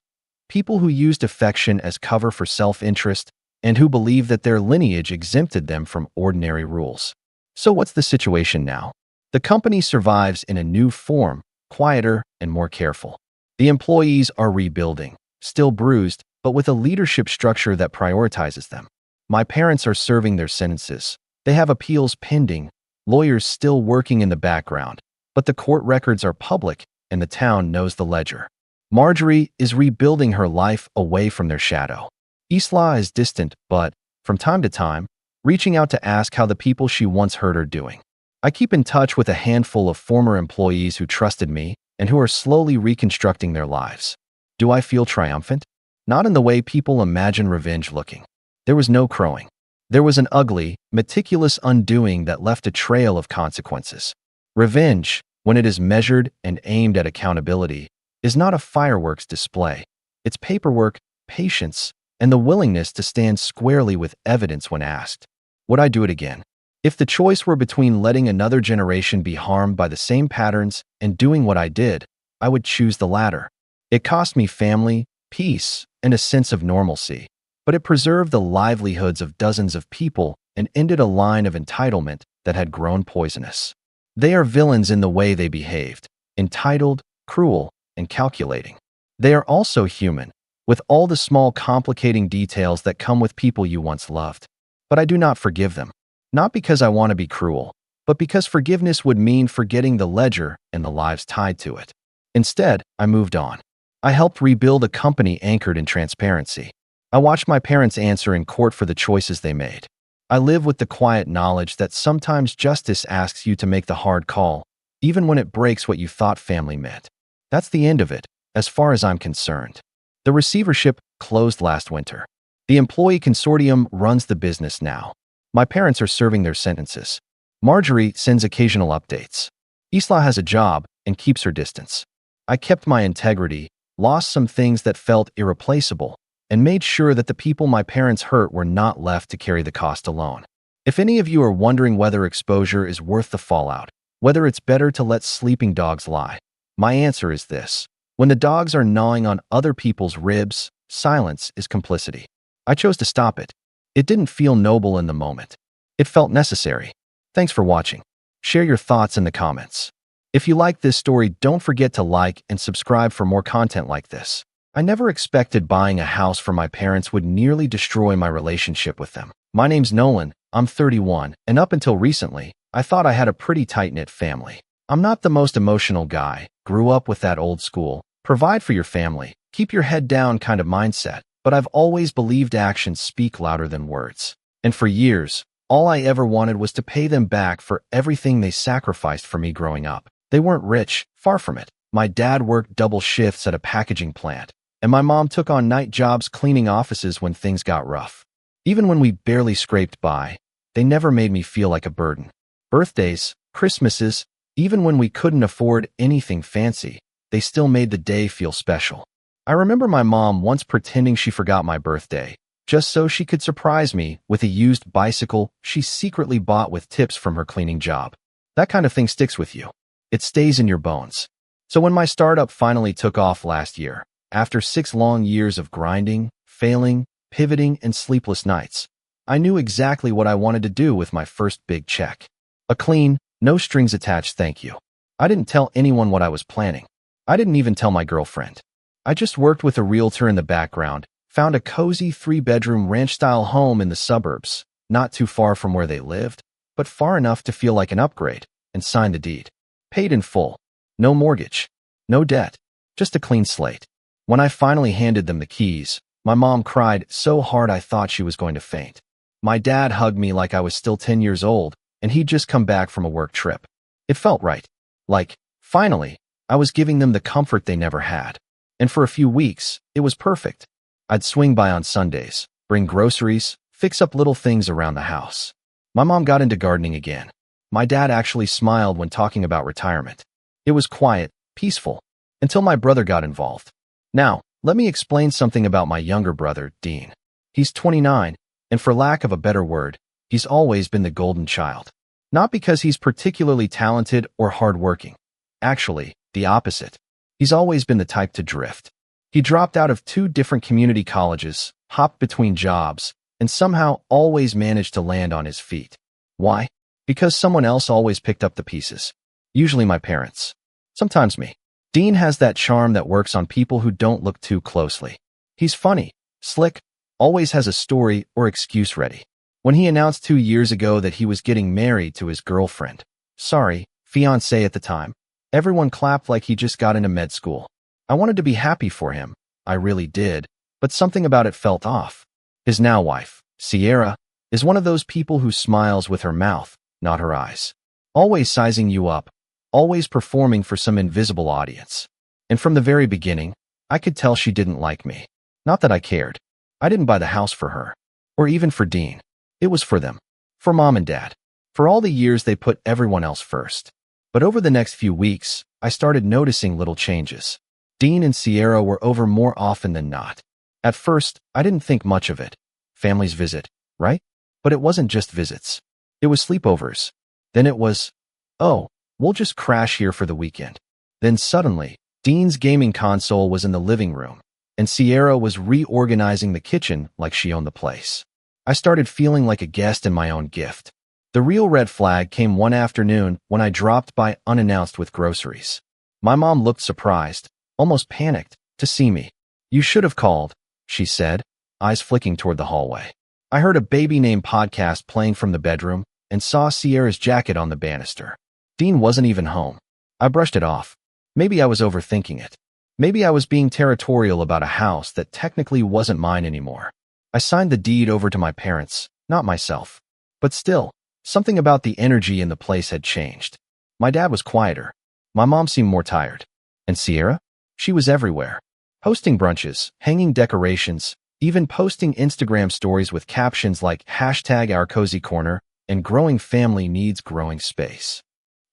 People who used affection as cover for self-interest and who believed that their lineage exempted them from ordinary rules. So what's the situation now? The company survives in a new form, quieter and more careful. The employees are rebuilding, still bruised, but with a leadership structure that prioritizes them. My parents are serving their sentences. They have appeals pending, lawyers still working in the background, but the court records are public and the town knows the ledger. Marjorie is rebuilding her life away from their shadow. Isla is distant, but, from time to time, reaching out to ask how the people she once hurt are doing. I keep in touch with a handful of former employees who trusted me and who are slowly reconstructing their lives. Do I feel triumphant? Not in the way people imagine revenge looking. There was no crowing. There was an ugly, meticulous undoing that left a trail of consequences. Revenge, when it is measured and aimed at accountability, is not a fireworks display. It's paperwork, patience, and the willingness to stand squarely with evidence when asked. Would I do it again? If the choice were between letting another generation be harmed by the same patterns and doing what I did, I would choose the latter. It cost me family, peace, and a sense of normalcy, but it preserved the livelihoods of dozens of people and ended a line of entitlement that had grown poisonous. They are villains in the way they behaved, entitled, cruel, and calculating. They are also human, with all the small complicating details that come with people you once loved. But I do not forgive them. Not because I want to be cruel, but because forgiveness would mean forgetting the ledger and the lives tied to it. Instead, I moved on. I helped rebuild a company anchored in transparency. I watched my parents answer in court for the choices they made. I live with the quiet knowledge that sometimes justice asks you to make the hard call, even when it breaks what you thought family meant. That's the end of it, as far as I'm concerned. The receivership closed last winter. The employee consortium runs the business now. My parents are serving their sentences. Marjorie sends occasional updates. Isla has a job and keeps her distance. I kept my integrity, lost some things that felt irreplaceable, and made sure that the people my parents hurt were not left to carry the cost alone. If any of you are wondering whether exposure is worth the fallout, whether it's better to let sleeping dogs lie, my answer is this. When the dogs are gnawing on other people's ribs, silence is complicity. I chose to stop it. It didn't feel noble in the moment. It felt necessary. Thanks for watching. Share your thoughts in the comments. If you like this story, don't forget to like and subscribe for more content like this. I never expected buying a house for my parents would nearly destroy my relationship with them. My name's Nolan, I'm 31, and up until recently, I thought I had a pretty tight-knit family. I'm not the most emotional guy, grew up with that old school, provide for your family, keep your head down kind of mindset, but I've always believed actions speak louder than words. And for years, all I ever wanted was to pay them back for everything they sacrificed for me growing up. They weren't rich, far from it. My dad worked double shifts at a packaging plant, and my mom took on night jobs cleaning offices when things got rough. Even when we barely scraped by, they never made me feel like a burden. Birthdays, Christmases, even when we couldn't afford anything fancy, they still made the day feel special. I remember my mom once pretending she forgot my birthday, just so she could surprise me with a used bicycle she secretly bought with tips from her cleaning job. That kind of thing sticks with you. It stays in your bones. So when my startup finally took off last year, after 6 long years of grinding, failing, pivoting, and sleepless nights, I knew exactly what I wanted to do with my first big check. A clean, no strings attached thank you. I didn't tell anyone what I was planning. I didn't even tell my girlfriend. I just worked with a realtor in the background, found a cozy 3-bedroom ranch-style home in the suburbs, not too far from where they lived, but far enough to feel like an upgrade, and signed the deed. Paid in full. No mortgage. No debt. Just a clean slate. When I finally handed them the keys, my mom cried so hard I thought she was going to faint. My dad hugged me like I was still 10 years old, and he'd just come back from a work trip. It felt right. Like, finally, I was giving them the comfort they never had. And for a few weeks, it was perfect. I'd swing by on Sundays, bring groceries, fix up little things around the house. My mom got into gardening again. My dad actually smiled when talking about retirement. It was quiet, peaceful, until my brother got involved. Now, let me explain something about my younger brother, Dean. He's 29, and for lack of a better word, he's always been the golden child. Not because he's particularly talented or hardworking. Actually, the opposite. He's always been the type to drift. He dropped out of 2 different community colleges, hopped between jobs, and somehow always managed to land on his feet. Why? Because someone else always picked up the pieces. Usually my parents. Sometimes me. Dean has that charm that works on people who don't look too closely. He's funny, slick, always has a story or excuse ready. When he announced 2 years ago that he was getting married to his girlfriend, fiancée at the time, everyone clapped like he just got into med school. I wanted to be happy for him. I really did, but something about it felt off. His now wife, Sierra, is one of those people who smiles with her mouth, not her eyes. Always sizing you up, always performing for some invisible audience. And from the very beginning, I could tell she didn't like me. Not that I cared. I didn't buy the house for her. Or even for Dean. It was for them. For Mom and Dad. For all the years they put everyone else first. But over the next few weeks, I started noticing little changes. Dean and Sierra were over more often than not. At first, I didn't think much of it. Families visit, right? But it wasn't just visits. It was sleepovers. Then it was, oh, we'll just crash here for the weekend. Then suddenly, Dean's gaming console was in the living room, and Sierra was reorganizing the kitchen like she owned the place. I started feeling like a guest in my own gift. The real red flag came one afternoon when I dropped by unannounced with groceries. My mom looked surprised, almost panicked, to see me. You should have called, she said, eyes flicking toward the hallway. I heard a Baby Name podcast playing from the bedroom and saw Sierra's jacket on the banister. Dean wasn't even home. I brushed it off. Maybe I was overthinking it. Maybe I was being territorial about a house that technically wasn't mine anymore. I signed the deed over to my parents, not myself. But still, something about the energy in the place had changed. My dad was quieter. My mom seemed more tired. And Sierra? She was everywhere. Hosting brunches, hanging decorations, even posting Instagram stories with captions like #OurCozyCorner and growing family needs growing space.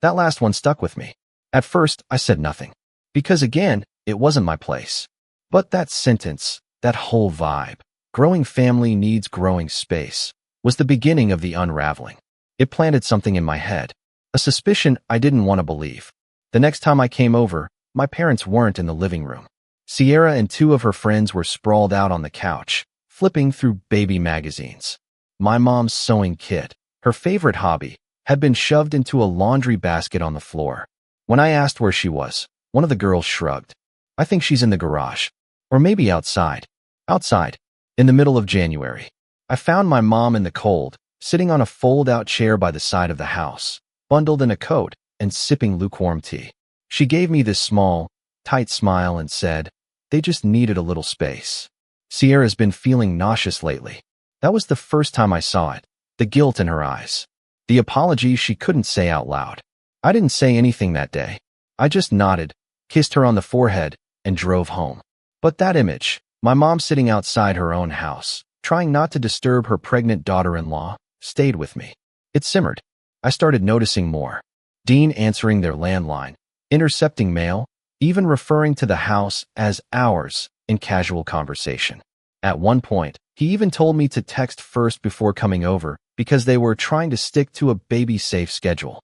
That last one stuck with me. At first, I said nothing. Because again, it wasn't my place. But that sentence, that whole vibe, growing family needs growing space, was the beginning of the unraveling. It planted something in my head. A suspicion I didn't want to believe. The next time I came over, my parents weren't in the living room. Sierra and 2 of her friends were sprawled out on the couch, flipping through baby magazines. My mom's sewing kit, her favorite hobby, had been shoved into a laundry basket on the floor. When I asked where she was, one of the girls shrugged. I think she's in the garage. Or maybe outside. Outside. In the middle of January. I found my mom in the cold, sitting on a fold-out chair by the side of the house, bundled in a coat and sipping lukewarm tea. She gave me this small, tight smile and said, they just needed a little space. Sierra's been feeling nauseous lately. That was the first time I saw it, the guilt in her eyes. The apology she couldn't say out loud. I didn't say anything that day. I just nodded, kissed her on the forehead, and drove home. But that image, my mom sitting outside her own house, trying not to disturb her pregnant daughter-in-law, stayed with me. It simmered. I started noticing more. Dean answering their landline, intercepting mail, even referring to the house as ours in casual conversation. At one point, he even told me to text first before coming over because they were trying to stick to a baby-safe schedule.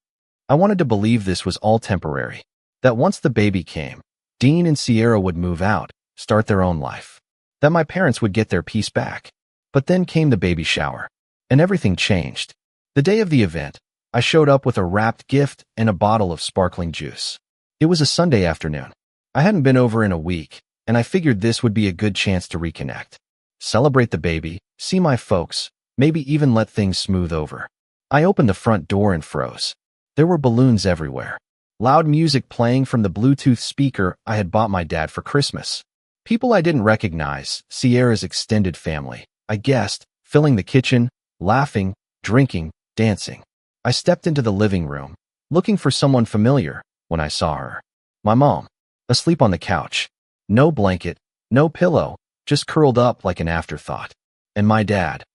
I wanted to believe this was all temporary, that once the baby came, Dean and Sierra would move out, start their own life, that my parents would get their peace back. But then came the baby shower, and everything changed. The day of the event, I showed up with a wrapped gift and a bottle of sparkling juice. It was a Sunday afternoon. I hadn't been over in a week, and I figured this would be a good chance to reconnect. Celebrate the baby, see my folks, maybe even let things smooth over. I opened the front door and froze. There were balloons everywhere. Loud music playing from the Bluetooth speaker I had bought my dad for Christmas. People I didn't recognize, Sierra's extended family, I guessed, filling the kitchen, laughing, drinking, dancing. I stepped into the living room, looking for someone familiar, when I saw her. My mom, asleep on the couch. No blanket, no pillow, just curled up like an afterthought. And my dad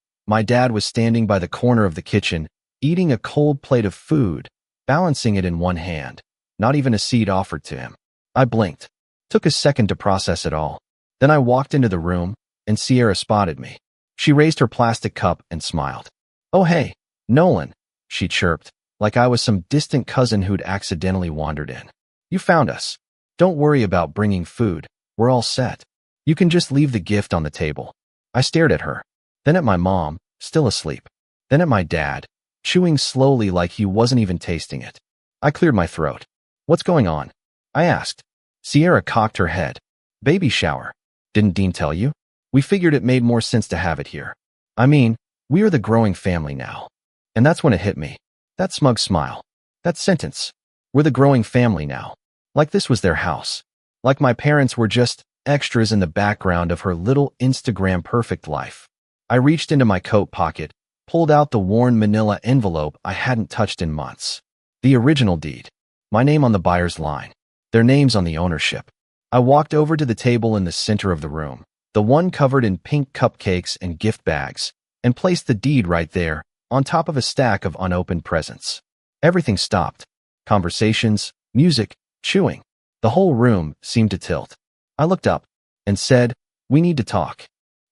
was standing by the corner of the kitchen, eating a cold plate of food, balancing it in one hand. Not even a seat offered to him. I blinked. Took a second to process it all. Then I walked into the room, and Sierra spotted me. She raised her plastic cup and smiled. "Oh hey, Nolan," she chirped, like I was some distant cousin who'd accidentally wandered in. "You found us. Don't worry about bringing food. We're all set. You can just leave the gift on the table." I stared at her, then at my mom, still asleep, then at my dad, chewing slowly like he wasn't even tasting it. I cleared my throat. "What's going on?" I asked. Sierra cocked her head. "Baby shower. Didn't Dean tell you? We figured it made more sense to have it here. I mean, we are the growing family now." And that's when it hit me. That smug smile. That sentence. We're the growing family now. Like this was their house. Like my parents were just extras in the background of her little Instagram perfect life. I reached into my coat pocket, pulled out the worn manila envelope I hadn't touched in months. The original deed. My name on the buyer's line. Their names on the ownership. I walked over to the table in the center of the room, the one covered in pink cupcakes and gift bags, and placed the deed right there, on top of a stack of unopened presents. Everything stopped. Conversations, music, chewing. The whole room seemed to tilt. I looked up and said, "We need to talk."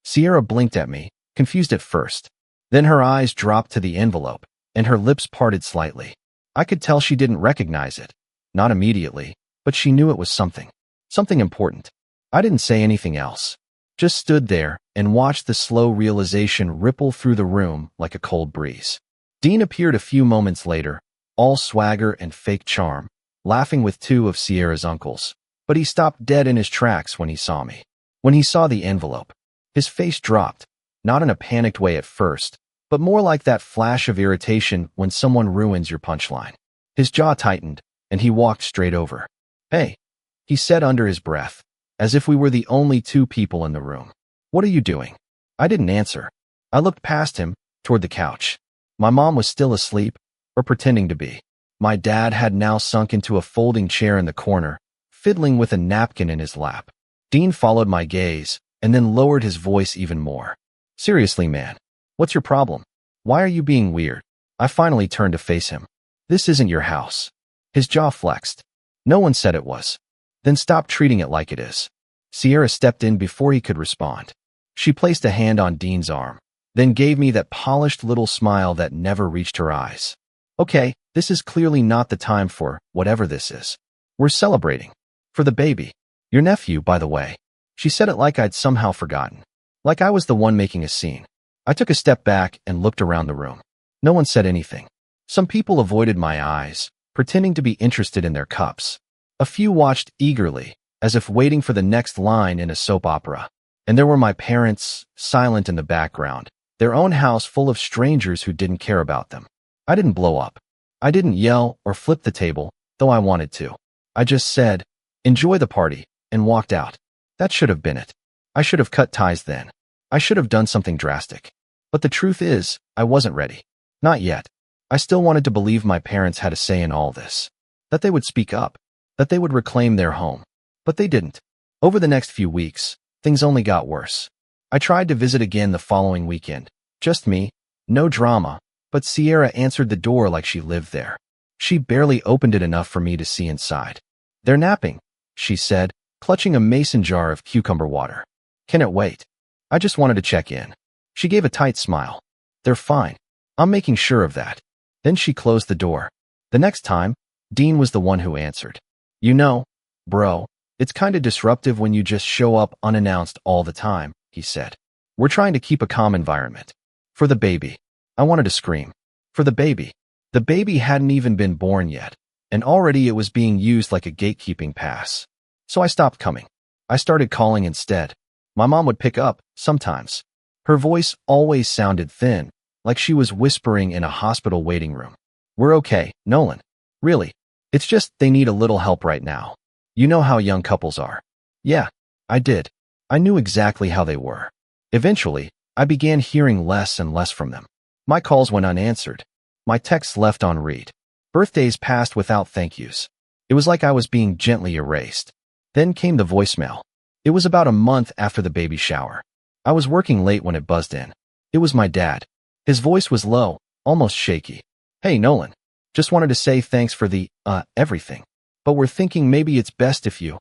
Sierra blinked at me, confused at first. Then her eyes dropped to the envelope, and her lips parted slightly. I could tell she didn't recognize it. Not immediately, but she knew it was something. Something important. I didn't say anything else. Just stood there and watched the slow realization ripple through the room like a cold breeze. Dean appeared a few moments later, all swagger and fake charm, laughing with two of Sierra's uncles. But he stopped dead in his tracks when he saw me. When he saw the envelope, his face dropped, not in a panicked way at first, but more like that flash of irritation when someone ruins your punchline. His jaw tightened, and he walked straight over. "Hey," he said under his breath, as if we were the only two people in the room. "What are you doing?" I didn't answer. I looked past him, toward the couch. My mom was still asleep, or pretending to be. My dad had now sunk into a folding chair in the corner, fiddling with a napkin in his lap. Dean followed my gaze, and then lowered his voice even more. "Seriously, man, what's your problem? Why are you being weird?" I finally turned to face him. "This isn't your house." His jaw flexed. "No one said it was." "Then stop treating it like it is." Sierra stepped in before he could respond. She placed a hand on Dean's arm, then gave me that polished little smile that never reached her eyes. "Okay, this is clearly not the time for whatever this is. We're celebrating. For the baby. Your nephew, by the way." She said it like I'd somehow forgotten. Like I was the one making a scene. I took a step back and looked around the room. No one said anything. Some people avoided my eyes, pretending to be interested in their cups. A few watched eagerly, as if waiting for the next line in a soap opera. And there were my parents, silent in the background, their own house full of strangers who didn't care about them. I didn't blow up. I didn't yell or flip the table, though I wanted to. I just said, "Enjoy the party," and walked out. That should have been it. I should have cut ties then. I should have done something drastic. But the truth is, I wasn't ready. Not yet. I still wanted to believe my parents had a say in all this. That they would speak up. That they would reclaim their home. But they didn't. Over the next few weeks, things only got worse. I tried to visit again the following weekend. Just me. No drama. But Sierra answered the door like she lived there. She barely opened it enough for me to see inside. "They're napping," she said, clutching a mason jar of cucumber water. "Can it wait?" I just wanted to check in. She gave a tight smile. They're fine. I'm making sure of that. Then she closed the door. The next time, Dean was the one who answered. You know, bro, it's kinda disruptive when you just show up unannounced all the time, he said. We're trying to keep a calm environment. For the baby. I wanted to scream. For the baby. The baby hadn't even been born yet, and already it was being used like a gatekeeping pass. So I stopped coming. I started calling instead. My mom would pick up, sometimes. Her voice always sounded thin, like she was whispering in a hospital waiting room. We're okay, Nolan. Really. It's just they need a little help right now. You know how young couples are. Yeah, I did. I knew exactly how they were. Eventually, I began hearing less and less from them. My calls went unanswered. My texts left on read. Birthdays passed without thank yous. It was like I was being gently erased. Then came the voicemail. It was about a month after the baby shower. I was working late when it buzzed in. It was my dad. His voice was low, almost shaky. Hey, Nolan. Just wanted to say thanks for the, everything. But we're thinking maybe it's best if you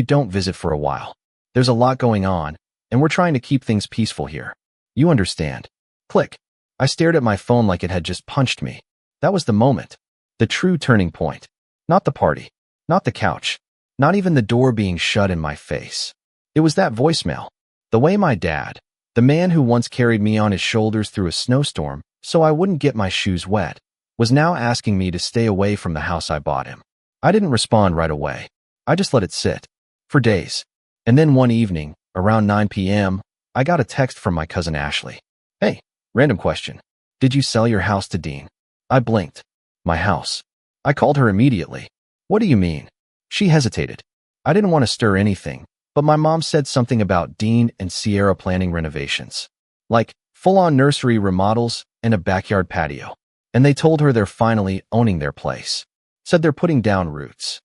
don't visit for a while. There's a lot going on, and we're trying to keep things peaceful here. You understand. Click. I stared at my phone like it had just punched me. That was the moment. The true turning point. Not the party. Not the couch. Not even the door being shut in my face. It was that voicemail. The way my dad, the man who once carried me on his shoulders through a snowstorm so I wouldn't get my shoes wet, was now asking me to stay away from the house I bought him. I didn't respond right away. I just let it sit. For days. And then one evening, around 9 p.m., I got a text from my cousin Ashley. Hey, random question. Did you sell your house to Dean? I blinked. My house. I called her immediately. What do you mean? She hesitated. I didn't want to stir anything, but my mom said something about Dean and Sierra planning renovations. Like, full-on nursery remodels and a backyard patio. And they told her they're finally owning their place. Said they're putting down roots.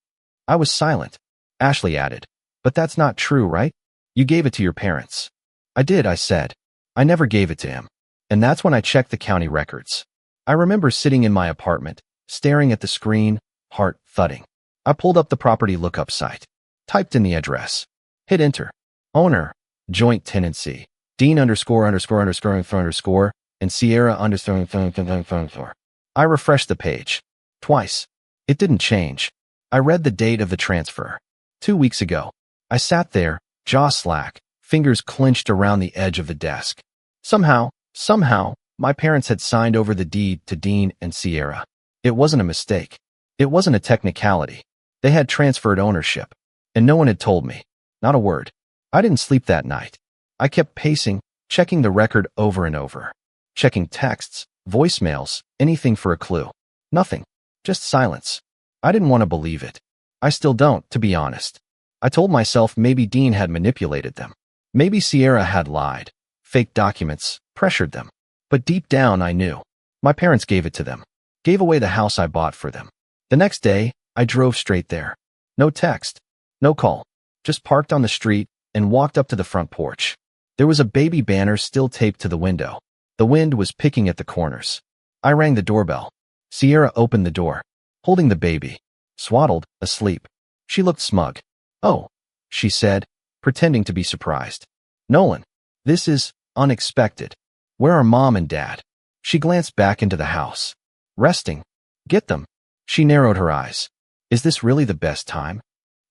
I was silent. Ashley added, but that's not true, right? You gave it to your parents. I did, I said. I never gave it to him. And that's when I checked the county records. I remember sitting in my apartment, staring at the screen, heart thudding. I pulled up the property lookup site, typed in the address, hit enter. Owner, joint tenancy, Dean ______, and Sierra _____. I refreshed the page. Twice. It didn't change. I read the date of the transfer. 2 weeks ago. I sat there, jaw slack, fingers clenched around the edge of the desk. Somehow, my parents had signed over the deed to Dean and Sierra. It wasn't a mistake. It wasn't a technicality. They had transferred ownership. And no one had told me. Not a word. I didn't sleep that night. I kept pacing, checking the record over and over. Checking texts, voicemails, anything for a clue. Nothing. Just silence. I didn't want to believe it. I still don't, to be honest. I told myself maybe Dean had manipulated them. Maybe Sierra had lied, faked documents, pressured them. But deep down I knew. My parents gave it to them. Gave away the house I bought for them. The next day, I drove straight there. No text. No call. Just parked on the street and walked up to the front porch. There was a baby banner still taped to the window. The wind was picking at the corners. I rang the doorbell. Sierra opened the door, holding the baby, swaddled, asleep. She looked smug. Oh, she said, pretending to be surprised. Nolan, this is unexpected. Where are Mom and Dad? She glanced back into the house. Resting. Get them. She narrowed her eyes. Is this really the best time?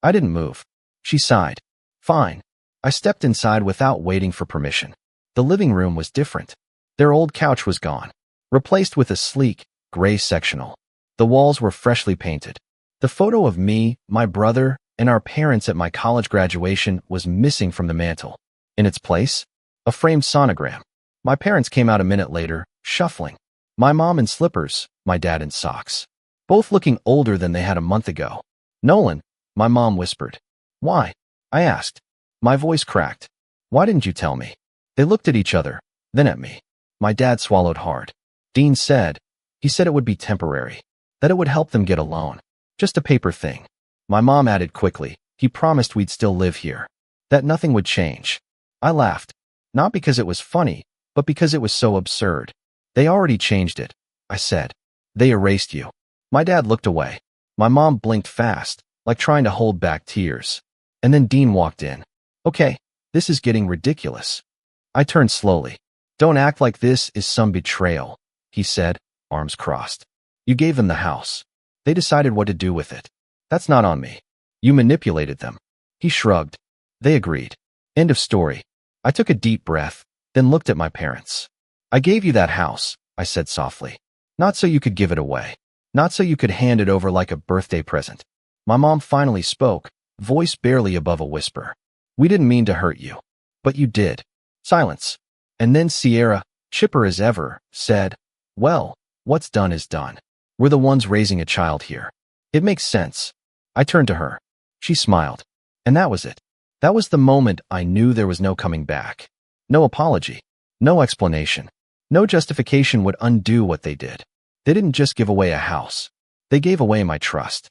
I didn't move. She sighed. Fine. I stepped inside without waiting for permission. The living room was different. Their old couch was gone, replaced with a sleek, gray sectional. The walls were freshly painted. The photo of me, my brother, and our parents at my college graduation was missing from the mantel. In its place, a framed sonogram. My parents came out a minute later, shuffling. My mom in slippers, my dad in socks. Both looking older than they had a month ago. Nolan, my mom whispered. Why? I asked. My voice cracked. Why didn't you tell me? They looked at each other, then at me. My dad swallowed hard. Dean said, he said it would be temporary, that it would help them get a loan. Just a paper thing. My mom added quickly, he promised we'd still live here. That nothing would change. I laughed. Not because it was funny, but because it was so absurd. They already changed it, I said. They erased you. My dad looked away. My mom blinked fast, like trying to hold back tears. And then Dean walked in. Okay, this is getting ridiculous. I turned slowly. Don't act like this is some betrayal, he said, arms crossed. You gave them the house. They decided what to do with it. That's not on me. You manipulated them. He shrugged. They agreed. End of story. I took a deep breath, then looked at my parents. I gave you that house, I said softly. Not so you could give it away. Not so you could hand it over like a birthday present. My mom finally spoke, voice barely above a whisper. We didn't mean to hurt you. But you did. Silence. And then Sierra, chipper as ever, said, well, what's done is done. We're the ones raising a child here. It makes sense. I turned to her. She smiled. And that was it. That was the moment I knew there was no coming back. No apology. No explanation. No justification would undo what they did. They didn't just give away a house. They gave away my trust.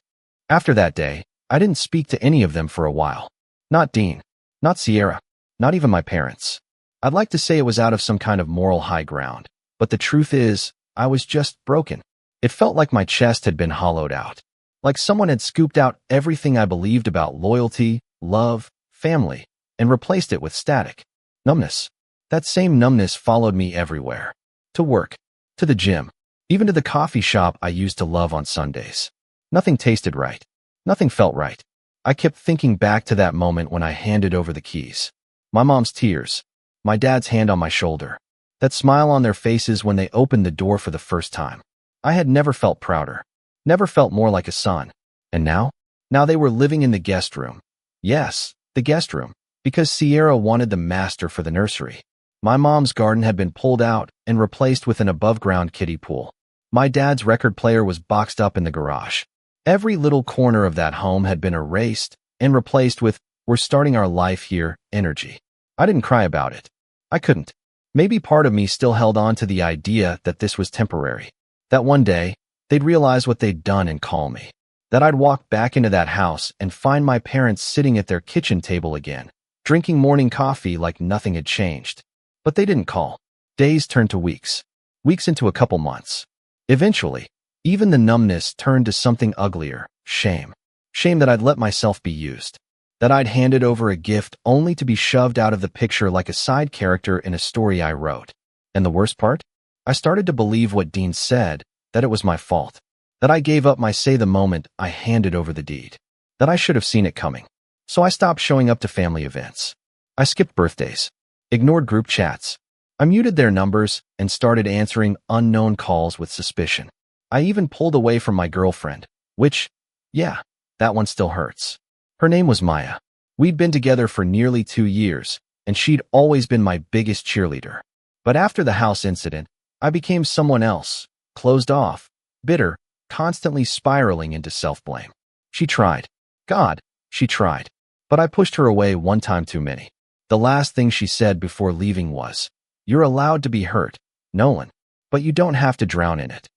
After that day, I didn't speak to any of them for a while. Not Dean. Not Sierra. Not even my parents. I'd like to say it was out of some kind of moral high ground, but the truth is, I was just broken. It felt like my chest had been hollowed out. Like someone had scooped out everything I believed about loyalty, love, family, and replaced it with static. Numbness. That same numbness followed me everywhere. To work. To the gym. Even to the coffee shop I used to love on Sundays. Nothing tasted right. Nothing felt right. I kept thinking back to that moment when I handed over the keys. My mom's tears. My dad's hand on my shoulder. That smile on their faces when they opened the door for the first time. I had never felt prouder. Never felt more like a son. And now? Now they were living in the guest room. Yes, the guest room. Because Sierra wanted the master for the nursery. My mom's garden had been pulled out and replaced with an above-ground kiddie pool. My dad's record player was boxed up in the garage. Every little corner of that home had been erased and replaced with, we're starting our life here, energy. I didn't cry about it. I couldn't. Maybe part of me still held on to the idea that this was temporary. That one day, they'd realize what they'd done and call me. That I'd walk back into that house and find my parents sitting at their kitchen table again, drinking morning coffee like nothing had changed. But they didn't call. Days turned to weeks. Weeks into a couple months. Eventually, even the numbness turned to something uglier, shame. Shame that I'd let myself be used. That I'd handed over a gift only to be shoved out of the picture like a side character in a story I wrote. And the worst part? I started to believe what Dean said, that it was my fault. That I gave up my say the moment I handed over the deed. That I should have seen it coming. So I stopped showing up to family events. I skipped birthdays. Ignored group chats. I muted their numbers and started answering unknown calls with suspicion. I even pulled away from my girlfriend, which, yeah, that one still hurts. Her name was Maya. We'd been together for nearly 2 years, and she'd always been my biggest cheerleader. But after the house incident, I became someone else, closed off, bitter, constantly spiraling into self-blame. She tried. God, she tried. But I pushed her away one time too many. The last thing she said before leaving was, you're allowed to be hurt, Nolan, but you don't have to drown in it.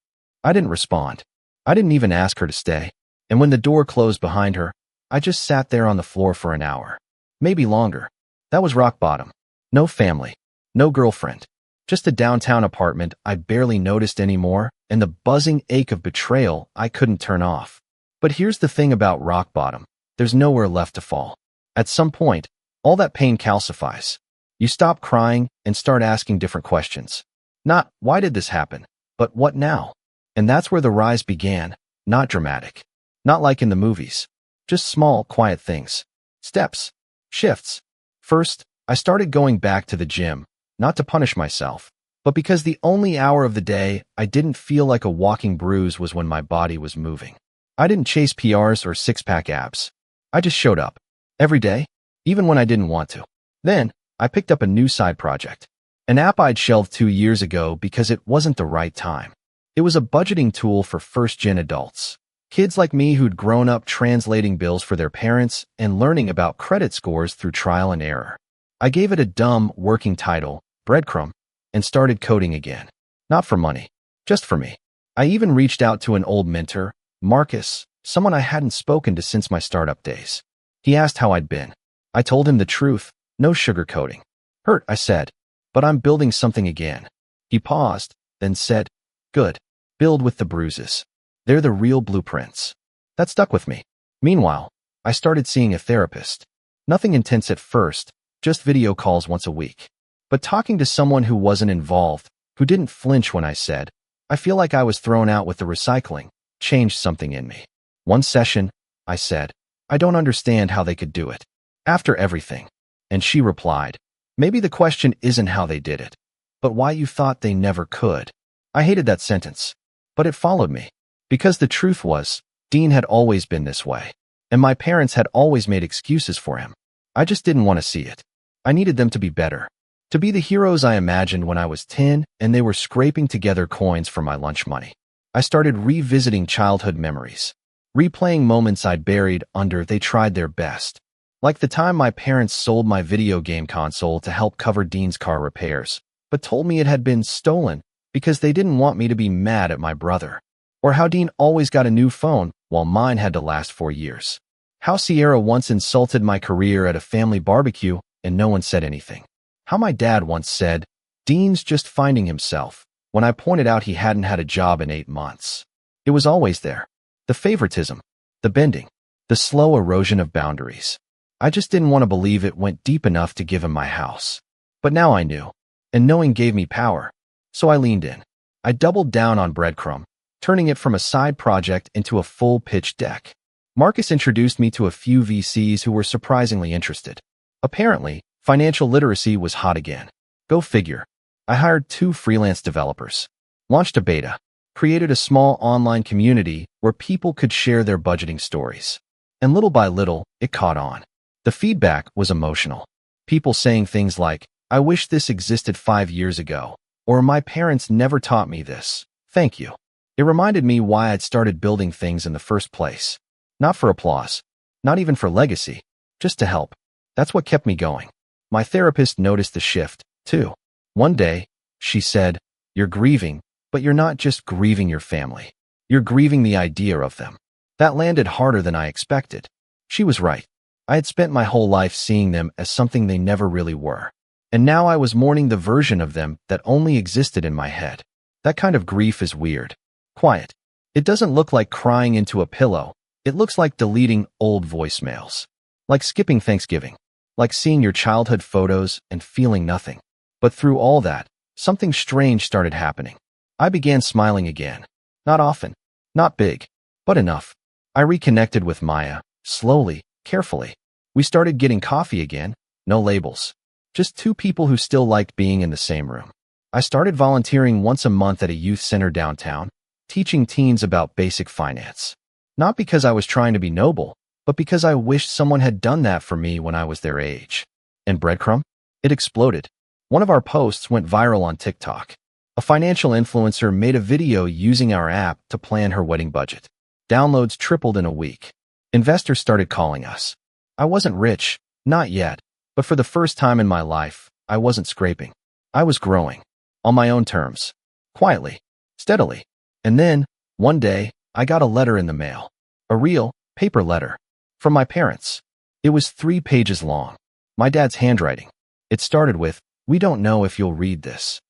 I didn't respond. I didn't even ask her to stay. And when the door closed behind her, I just sat there on the floor for an hour. Maybe longer. That was rock bottom. No family. No girlfriend. Just a downtown apartment I barely noticed anymore, and the buzzing ache of betrayal I couldn't turn off. But here's the thing about rock bottom. There's nowhere left to fall. At some point, all that pain calcifies. You stop crying and start asking different questions. Not, why did this happen? But what now? And that's where the rise began. Not dramatic. Not like in the movies. Just small, quiet things. Steps. Shifts. First, I started going back to the gym, not to punish myself, but because the only hour of the day I didn't feel like a walking bruise was when my body was moving. I didn't chase PRs or six-pack abs. I just showed up. Every day, even when I didn't want to. Then, I picked up a new side project. An app I'd shelved 2 years ago because it wasn't the right time. It was a budgeting tool for first-gen adults. Kids like me who'd grown up translating bills for their parents and learning about credit scores through trial and error. I gave it a dumb, working title, Breadcrumb, and started coding again. Not for money, just for me. I even reached out to an old mentor, Marcus, someone I hadn't spoken to since my startup days. He asked how I'd been. I told him the truth, no sugarcoating. Hurt, I said, but I'm building something again. He paused, then said, good, build with the bruises. They're the real blueprints. That stuck with me. Meanwhile, I started seeing a therapist. Nothing intense at first, just video calls once a week. But talking to someone who wasn't involved, who didn't flinch when I said, I feel like I was thrown out with the recycling, changed something in me. One session, I said, I don't understand how they could do it. After everything. And she replied, maybe the question isn't how they did it, but why you thought they never could. I hated that sentence, but it followed me. Because the truth was, Dean had always been this way, and my parents had always made excuses for him. I just didn't want to see it. I needed them to be better. To be the heroes I imagined when I was 10 and they were scraping together coins for my lunch money. I started revisiting childhood memories, replaying moments I'd buried under they tried their best. Like the time my parents sold my video game console to help cover Dean's car repairs, but told me it had been stolen because they didn't want me to be mad at my brother. Or how Dean always got a new phone while mine had to last 4 years. How Sierra once insulted my career at a family barbecue and no one said anything. How my dad once said, Dean's just finding himself, when I pointed out he hadn't had a job in 8 months. It was always there. The favoritism, the bending, the slow erosion of boundaries. I just didn't want to believe it went deep enough to give him my house. But now I knew, and knowing gave me power. So I leaned in. I doubled down on Breadcrumb, turning it from a side project into a full pitch deck. Marcus introduced me to a few VCs who were surprisingly interested. Apparently, financial literacy was hot again. Go figure. I hired 2 freelance developers, launched a beta, created a small online community where people could share their budgeting stories. And little by little, it caught on. The feedback was emotional. People saying things like, I wish this existed 5 years ago, or my parents never taught me this. Thank you. It reminded me why I'd started building things in the first place. Not for applause, not even for legacy, just to help. That's what kept me going. My therapist noticed the shift, too. One day, she said, you're grieving, but you're not just grieving your family. You're grieving the idea of them. That landed harder than I expected. She was right. I had spent my whole life seeing them as something they never really were. And now I was mourning the version of them that only existed in my head. That kind of grief is weird. Quiet. It doesn't look like crying into a pillow. It looks like deleting old voicemails. Like skipping Thanksgiving. Like seeing your childhood photos and feeling nothing. But through all that, something strange started happening. I began smiling again. Not often. Not big. But enough. I reconnected with Maya, slowly, carefully. We started getting coffee again. No labels. Just 2 people who still liked being in the same room. I started volunteering once a month at a youth center downtown, teaching teens about basic finance. Not because I was trying to be noble, but because I wished someone had done that for me when I was their age. And Breadcrumb? It exploded. One of our posts went viral on TikTok. A financial influencer made a video using our app to plan her wedding budget. Downloads tripled in a week. Investors started calling us. I wasn't rich, not yet, but for the first time in my life, I wasn't scraping. I was growing. On my own terms. Quietly. Steadily. And then, one day, I got a letter in the mail. A real, paper letter. From my parents. It was 3 pages long. My dad's handwriting. It started with, we don't know if you'll read this.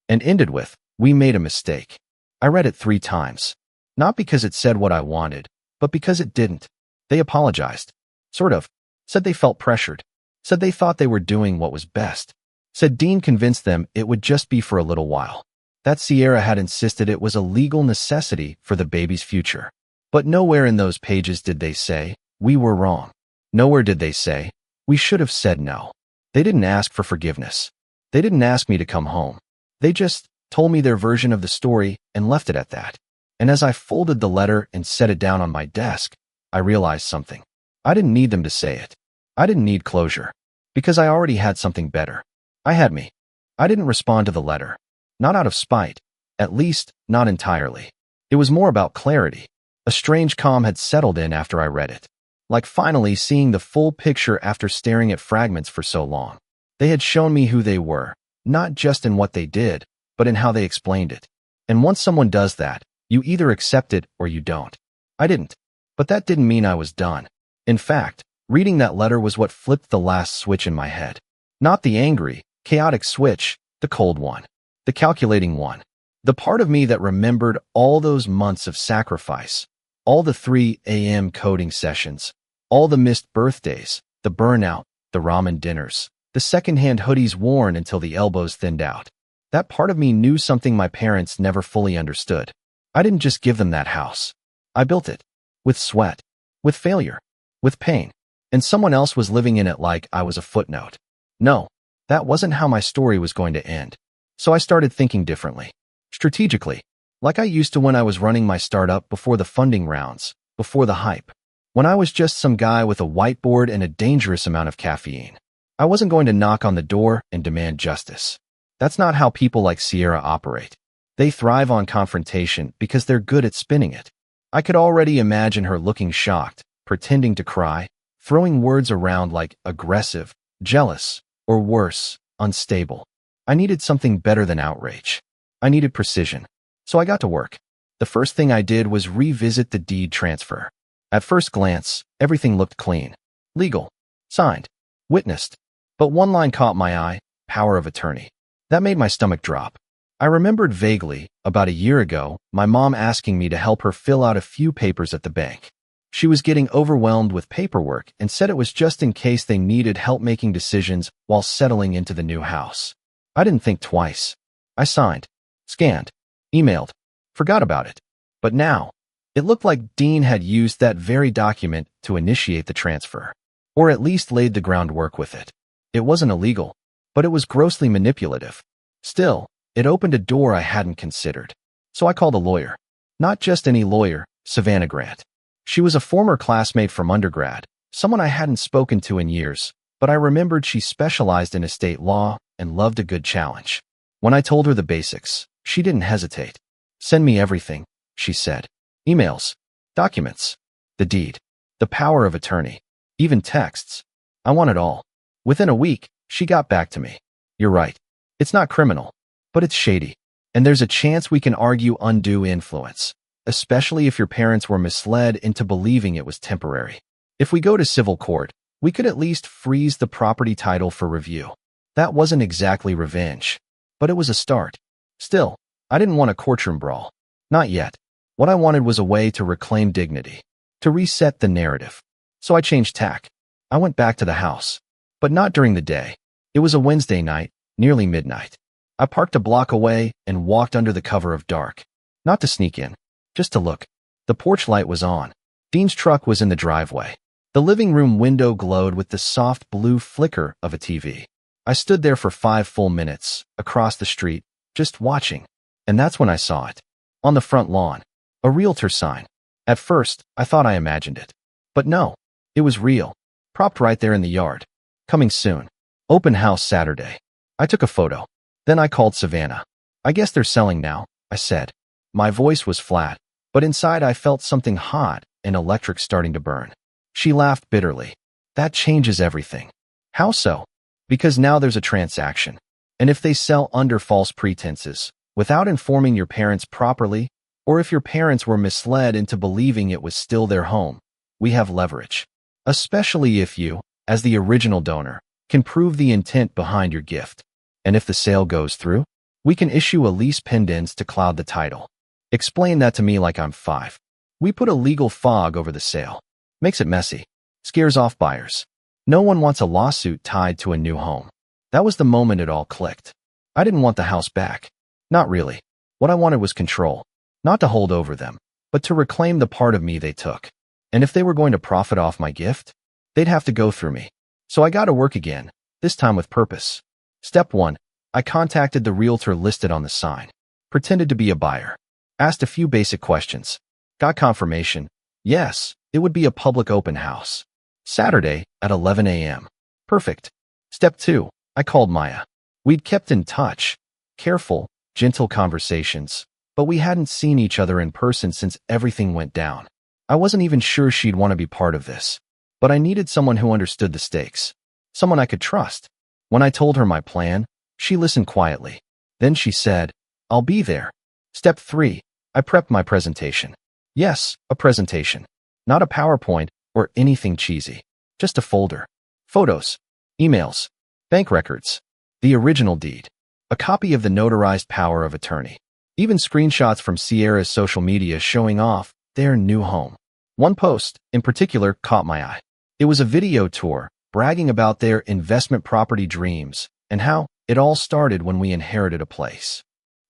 And ended with, we made a mistake. I read it 3 times. Not because it said what I wanted, but because it didn't. They apologized. Sort of. Said they felt pressured. Said they thought they were doing what was best. Said Dean convinced them it would just be for a little while. That Sierra had insisted it was a legal necessity for the baby's future. But nowhere in those pages did they say, we were wrong. Nowhere did they say, we should have said no. They didn't ask for forgiveness. They didn't ask me to come home. They just told me their version of the story and left it at that. And as I folded the letter and set it down on my desk, I realized something. I didn't need them to say it. I didn't need closure. Because I already had something better. I had me. I didn't respond to the letter. Not out of spite. At least, not entirely. It was more about clarity. A strange calm had settled in after I read it. Like finally seeing the full picture after staring at fragments for so long. They had shown me who they were, not just in what they did, but in how they explained it. And once someone does that, you either accept it or you don't. I didn't. But that didn't mean I was done. In fact, reading that letter was what flipped the last switch in my head. Not the angry, chaotic switch, the cold one. The calculating one. The part of me that remembered all those months of sacrifice. All the 3 a.m. coding sessions. All the missed birthdays, the burnout, the ramen dinners. The secondhand hoodies worn until the elbows thinned out. That part of me knew something my parents never fully understood. I didn't just give them that house. I built it. With sweat. With failure. With pain. And someone else was living in it like I was a footnote. No, that wasn't how my story was going to end. So I started thinking differently. Strategically. Like I used to when I was running my startup before the funding rounds, before the hype. When I was just some guy with a whiteboard and a dangerous amount of caffeine. I wasn't going to knock on the door and demand justice. That's not how people like Sierra operate. They thrive on confrontation because they're good at spinning it. I could already imagine her looking shocked, pretending to cry, throwing words around like aggressive, jealous, or worse, unstable. I needed something better than outrage. I needed precision. So I got to work. The first thing I did was revisit the deed transfer. At first glance, everything looked clean. Legal. Signed. Witnessed. But one line caught my eye, power of attorney. That made my stomach drop. I remembered vaguely, about a year ago, my mom asking me to help her fill out a few papers at the bank. She was getting overwhelmed with paperwork and said it was just in case they needed help making decisions while settling into the new house. I didn't think twice. I signed, scanned, emailed, forgot about it. But now, it looked like Dean had used that very document to initiate the transfer, or at least laid the groundwork with it. It wasn't illegal, but it was grossly manipulative. Still, it opened a door I hadn't considered. So I called a lawyer. Not just any lawyer, Savannah Grant. She was a former classmate from undergrad, someone I hadn't spoken to in years, but I remembered she specialized in estate law and loved a good challenge. When I told her the basics, she didn't hesitate. Send me everything, she said. Emails, documents, the deed, the power of attorney, even texts. I want it all. Within a week, she got back to me. You're right. It's not criminal, but it's shady. And there's a chance we can argue undue influence, especially if your parents were misled into believing it was temporary. If we go to civil court, we could at least freeze the property title for review. That wasn't exactly revenge, but it was a start. Still, I didn't want a courtroom brawl. Not yet. What I wanted was a way to reclaim dignity, to reset the narrative. So I changed tack. I went back to the house, but not during the day. It was a Wednesday night, nearly midnight. I parked a block away and walked under the cover of dark. Not to sneak in, just to look. The porch light was on. Dean's truck was in the driveway. The living room window glowed with the soft blue flicker of a TV. I stood there for 5 full minutes, across the street, just watching. And that's when I saw it. On the front lawn. A realtor sign. At first, I thought I imagined it. But no, it was real. Propped right there in the yard. Coming soon. Open house Saturday. I took a photo. Then I called Savannah. I guess they're selling now, I said. My voice was flat, but inside I felt something hot and electric starting to burn. She laughed bitterly. That changes everything. How so? Because now there's a transaction. And if they sell under false pretenses, without informing your parents properly, or if your parents were misled into believing it was still their home, we have leverage. Especially if you, as the original donor, can prove the intent behind your gift. And if the sale goes through, we can issue a lease pendants to cloud the title. Explain that to me like I'm 5. We put a legal fog over the sale. Makes it messy. Scares off buyers. No one wants a lawsuit tied to a new home. That was the moment it all clicked. I didn't want the house back. Not really. What I wanted was control. Not to hold over them, but to reclaim the part of me they took. And if they were going to profit off my gift, they'd have to go through me. So I got to work again, this time with purpose. Step 1. I contacted the realtor listed on the sign. Pretended to be a buyer. Asked a few basic questions. Got confirmation. Yes, it would be a public open house. Saturday at 11 a.m. Perfect. Step 2. I called Maya. We'd kept in touch. Careful, gentle conversations. But we hadn't seen each other in person since everything went down. I wasn't even sure she'd want to be part of this. But I needed someone who understood the stakes. Someone I could trust. When I told her my plan, she listened quietly. Then she said, I'll be there. Step 3. I prepped my presentation. Yes, a presentation. Not a PowerPoint or anything cheesy. Just a folder. Photos. Emails. Bank records. The original deed. A copy of the notarized power of attorney. Even screenshots from Sierra's social media showing off their new home. One post, in particular, caught my eye. It was a video tour, bragging about their investment property dreams and how it all started when we inherited a place.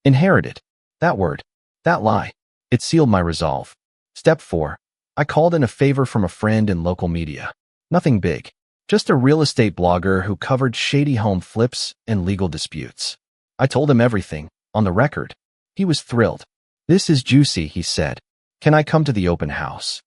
Inherited. That word. That lie. It sealed my resolve. Step 4. I called in a favor from a friend in local media. Nothing big. Just a real estate blogger who covered shady home flips and legal disputes. I told him everything, on the record. He was thrilled. "This is juicy," he said. "Can I come to the open house?"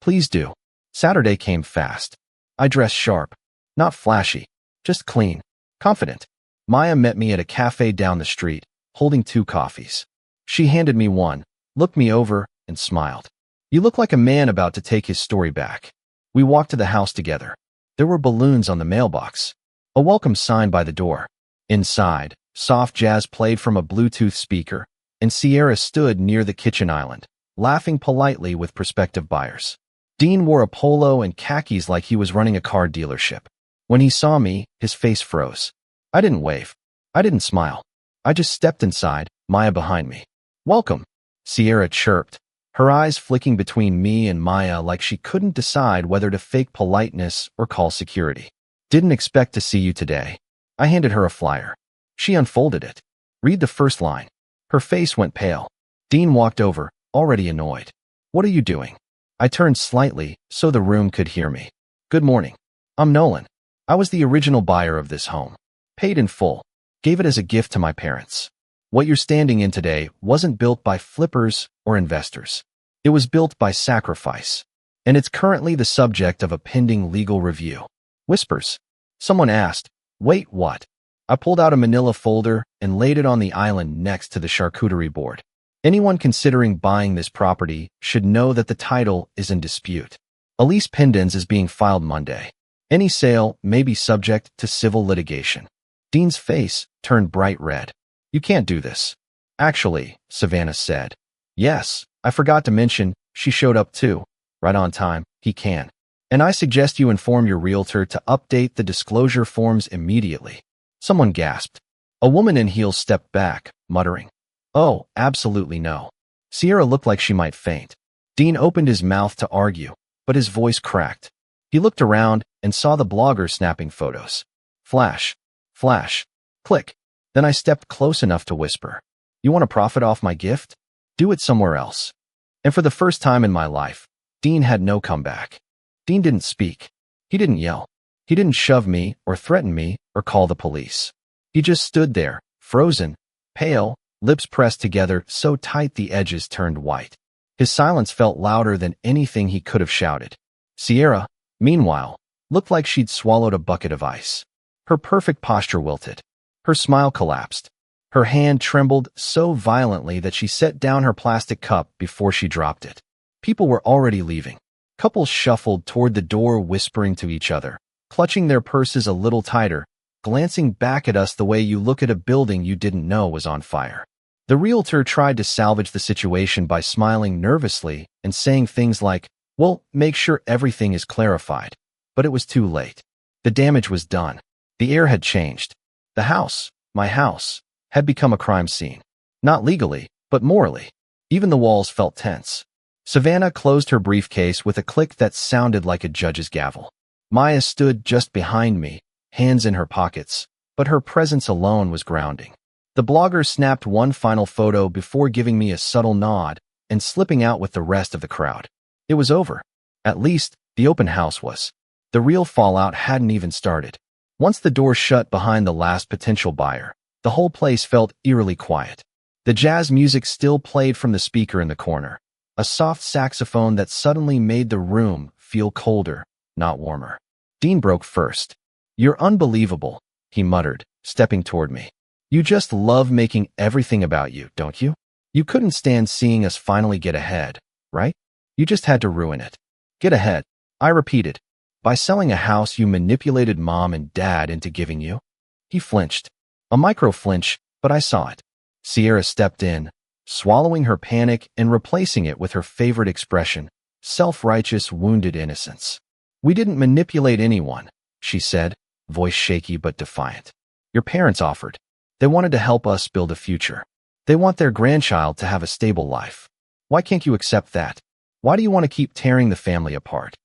"Please do." Saturday came fast. I dressed sharp. Not flashy. Just clean. Confident. Maya met me at a cafe down the street, holding 2 coffees. She handed me one, looked me over, and smiled. "You look like a man about to take his story back." We walked to the house together. There were balloons on the mailbox. A welcome sign by the door. Inside, soft jazz played from a Bluetooth speaker, and Sierra stood near the kitchen island, laughing politely with prospective buyers. Dean wore a polo and khakis like he was running a car dealership. When he saw me, his face froze. I didn't wave. I didn't smile. I just stepped inside, Maya behind me. "Welcome," Sierra chirped, her eyes flicking between me and Maya like she couldn't decide whether to fake politeness or call security. "Didn't expect to see you today." I handed her a flyer. She unfolded it. "Read the first line." Her face went pale. Dean walked over, already annoyed. "What are you doing?" I turned slightly so the room could hear me. "Good morning. I'm Nolan. I was the original buyer of this home. Paid in full. Gave it as a gift to my parents. What you're standing in today wasn't built by flippers or investors. It was built by sacrifice. And it's currently the subject of a pending legal review." Whispers. Someone asked, "Wait, what?" I pulled out a manila folder and laid it on the island next to the charcuterie board. Anyone considering buying this property should know that the title is in dispute. A lease pendens is being filed Monday. Any sale may be subject to civil litigation. Dean's face turned bright red. "You can't do this." "Actually," Savannah said. "Yes, I forgot to mention, she showed up too. Right on time, he can. And I suggest you inform your realtor to update the disclosure forms immediately." Someone gasped. A woman in heels stepped back, muttering, "Oh, absolutely no." Sierra looked like she might faint. Dean opened his mouth to argue, but his voice cracked. He looked around and saw the blogger snapping photos. Flash. Flash. Click. Then I stepped close enough to whisper, "You want to profit off my gift? Do it somewhere else." And for the first time in my life, Dean had no comeback. Dean didn't speak. He didn't yell. He didn't shove me or threaten me or call the police. He just stood there, frozen, pale, lips pressed together so tight the edges turned white. His silence felt louder than anything he could have shouted. Sierra, meanwhile, looked like she'd swallowed a bucket of ice. Her perfect posture wilted. Her smile collapsed. Her hand trembled so violently that she set down her plastic cup before she dropped it. People were already leaving. Couples shuffled toward the door, whispering to each other, clutching their purses a little tighter, glancing back at us the way you look at a building you didn't know was on fire. The realtor tried to salvage the situation by smiling nervously and saying things like, "Well, make sure everything is clarified." But it was too late. The damage was done. The air had changed. The house, my house, had become a crime scene. Not legally, but morally. Even the walls felt tense. Savannah closed her briefcase with a click that sounded like a judge's gavel. Maya stood just behind me, hands in her pockets, but her presence alone was grounding. The blogger snapped one final photo before giving me a subtle nod and slipping out with the rest of the crowd. It was over. At least, the open house was. The real fallout hadn't even started. Once the door shut behind the last potential buyer, the whole place felt eerily quiet. The jazz music still played from the speaker in the corner, a soft saxophone that suddenly made the room feel colder, not warmer. Dean broke first. "You're unbelievable," he muttered, stepping toward me. "You just love making everything about you, don't you? You couldn't stand seeing us finally get ahead, right? You just had to ruin it." "Get ahead," I repeated. "By selling a house you manipulated Mom and Dad into giving you?" He flinched. A micro flinch, but I saw it. Sierra stepped in, swallowing her panic and replacing it with her favorite expression, self-righteous, wounded innocence. "We didn't manipulate anyone," she said, voice shaky but defiant. "Your parents offered. They wanted to help us build a future. They want their grandchild to have a stable life. Why can't you accept that? Why do you want to keep tearing the family apart?"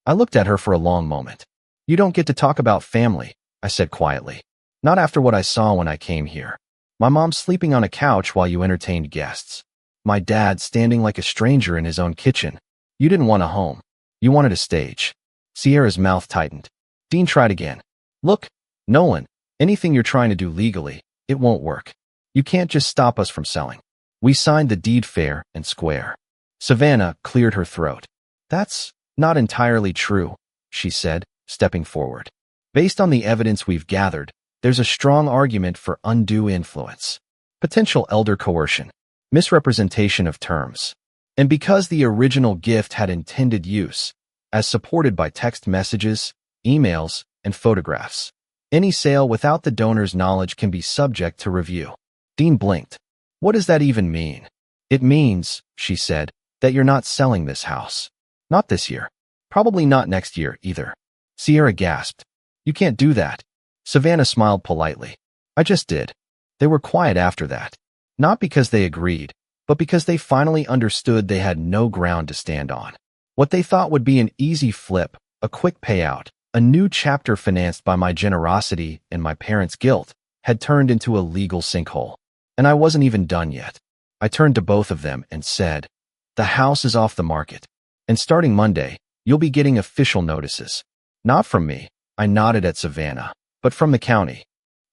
I looked at her for a long moment. You don't get to talk about family, I said quietly. Not after what I saw when I came here. My mom sleeping on a couch while you entertained guests. My dad standing like a stranger in his own kitchen. You didn't want a home. You wanted a stage. Sierra's mouth tightened. Dean tried again. Look, Nolan, anything you're trying to do legally, it won't work. You can't just stop us from selling. We signed the deed fair and square. Savannah cleared her throat. That's not entirely true, she said, stepping forward. Based on the evidence we've gathered, there's a strong argument for undue influence, potential elder coercion, misrepresentation of terms. And because the original gift had intended use, as supported by text messages, emails, and photographs, any sale without the donor's knowledge can be subject to review. Dean blinked. What does that even mean? It means, she said, that you're not selling this house. Not this year. Probably not next year either. Sierra gasped. You can't do that. Savannah smiled politely. I just did. They were quiet after that. Not because they agreed, but because they finally understood they had no ground to stand on. What they thought would be an easy flip, a quick payout, a new chapter financed by my generosity and my parents' guilt, had turned into a legal sinkhole. And I wasn't even done yet. I turned to both of them and said, the house is off the market. And starting Monday, you'll be getting official notices. Not from me, I nodded at Savannah, but from the county.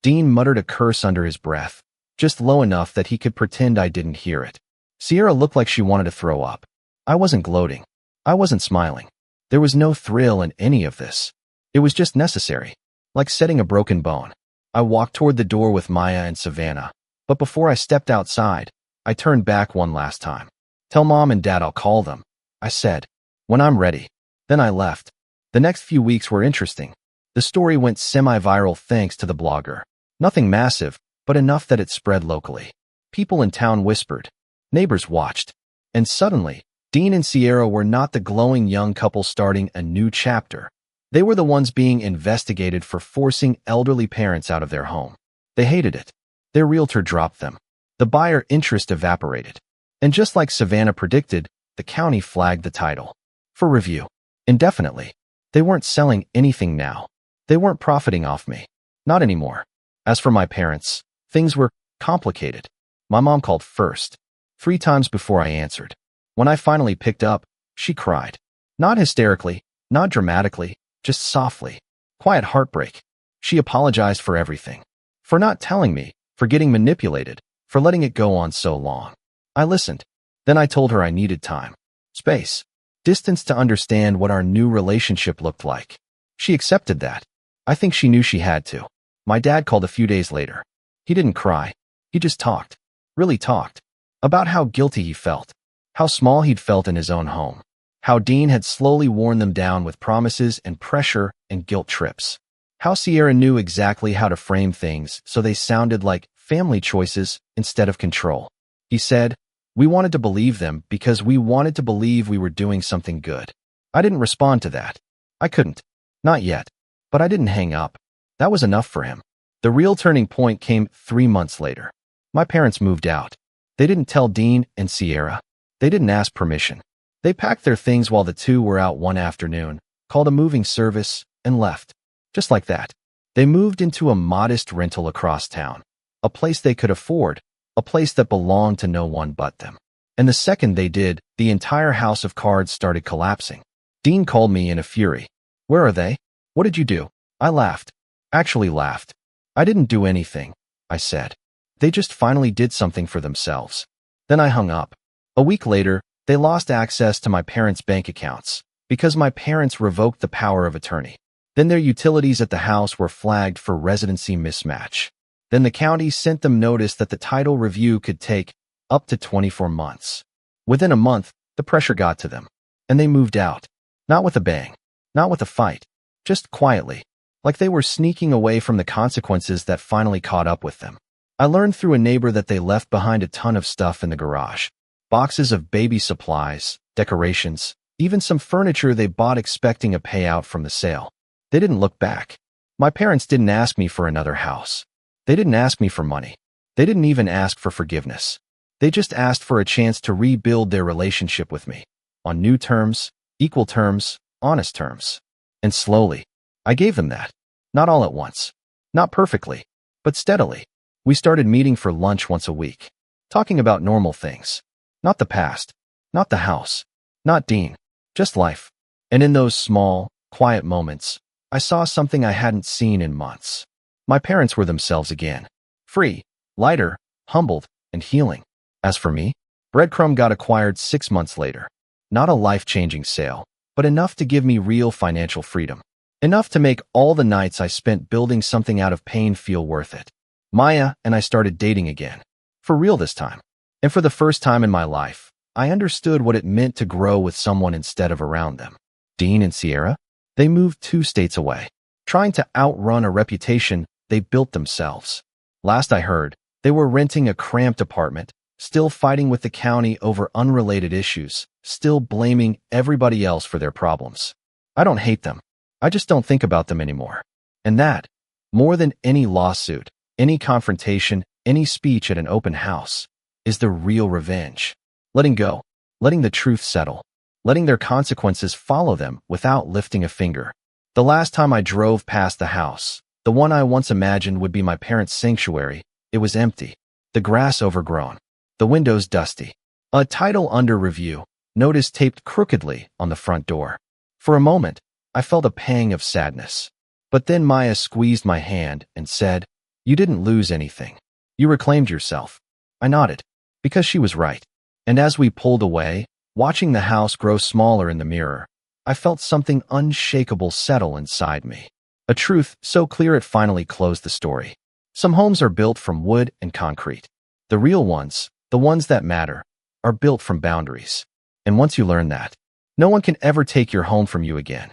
Dean muttered a curse under his breath, just low enough that he could pretend I didn't hear it. Sierra looked like she wanted to throw up. I wasn't gloating. I wasn't smiling. There was no thrill in any of this. It was just necessary, like setting a broken bone. I walked toward the door with Maya and Savannah, but before I stepped outside, I turned back one last time. Tell Mom and Dad I'll call them, I said, when I'm ready. Then I left. The next few weeks were interesting. The story went semi-viral thanks to the blogger. Nothing massive, but enough that it spread locally. People in town whispered. Neighbors watched. And suddenly, Dean and Sierra were not the glowing young couple starting a new chapter. They were the ones being investigated for forcing elderly parents out of their home. They hated it. Their realtor dropped them. The buyer interest evaporated. And just like Savannah predicted, the county flagged the title. For review. Indefinitely. They weren't selling anything now. They weren't profiting off me. Not anymore. As for my parents, things were complicated. My mom called first. 3 times before I answered. When I finally picked up, she cried. Not hysterically, not dramatically, just softly. Quiet heartbreak. She apologized for everything. For not telling me, for getting manipulated, for letting it go on so long. I listened. Then I told her I needed time. Space. Distance to understand what our new relationship looked like. She accepted that. I think she knew she had to. My dad called a few days later. He didn't cry. He just talked. Really talked. About how guilty he felt. How small he'd felt in his own home. How Dean had slowly worn them down with promises and pressure and guilt trips. How Sierra knew exactly how to frame things so they sounded like family choices instead of control. He said, we wanted to believe them because we wanted to believe we were doing something good. I didn't respond to that. I couldn't. Not yet. But I didn't hang up. That was enough for him. The real turning point came 3 months later. My parents moved out. They didn't tell Dean and Sierra. They didn't ask permission. They packed their things while the two were out one afternoon, called a moving service, and left. Just like that. They moved into a modest rental across town. A place they could afford. A place that belonged to no one but them. And the second they did, the entire house of cards started collapsing. Dean called me in a fury. Where are they? What did you do? I laughed. Actually laughed. I didn't do anything, I said. They just finally did something for themselves. Then I hung up. A week later, they lost access to my parents' bank accounts because my parents revoked the power of attorney. Then their utilities at the house were flagged for residency mismatch. Then the county sent them notice that the title review could take up to 24 months. Within a month, the pressure got to them. And they moved out. Not with a bang. Not with a fight. Just quietly. Like they were sneaking away from the consequences that finally caught up with them. I learned through a neighbor that they left behind a ton of stuff in the garage. Boxes of baby supplies, decorations, even some furniture they bought expecting a payout from the sale. They didn't look back. My parents didn't ask me for another house. They didn't ask me for money. They didn't even ask for forgiveness. They just asked for a chance to rebuild their relationship with me. On new terms, equal terms, honest terms. And slowly, I gave them that. Not all at once. Not perfectly, but steadily. We started meeting for lunch once a week, talking about normal things. Not the past, not the house, not Dean, just life. And in those small, quiet moments, I saw something I hadn't seen in months. My parents were themselves again. Free, lighter, humbled, and healing. As for me, Breadcrumb got acquired 6 months later. Not a life-changing sale, but enough to give me real financial freedom. Enough to make all the nights I spent building something out of pain feel worth it. Maya and I started dating again. For real this time. And for the first time in my life, I understood what it meant to grow with someone instead of around them. Dean and Sierra, they moved 2 states away, trying to outrun a reputation they built themselves. Last I heard, they were renting a cramped apartment, still fighting with the county over unrelated issues, still blaming everybody else for their problems. I don't hate them. I just don't think about them anymore. And that, more than any lawsuit, any confrontation, any speech at an open house, is the real revenge. Letting go, letting the truth settle, letting their consequences follow them without lifting a finger. The last time I drove past the house, the one I once imagined would be my parents' sanctuary, it was empty, the grass overgrown, the windows dusty. A title under review, notice taped crookedly on the front door. For a moment, I felt a pang of sadness. But then Maya squeezed my hand and said, "You didn't lose anything. You reclaimed yourself." I nodded, because she was right. And as we pulled away, watching the house grow smaller in the mirror, I felt something unshakable settle inside me. A truth so clear it finally closed the story. Some homes are built from wood and concrete. The real ones, the ones that matter, are built from boundaries. And once you learn that, no one can ever take your home from you again.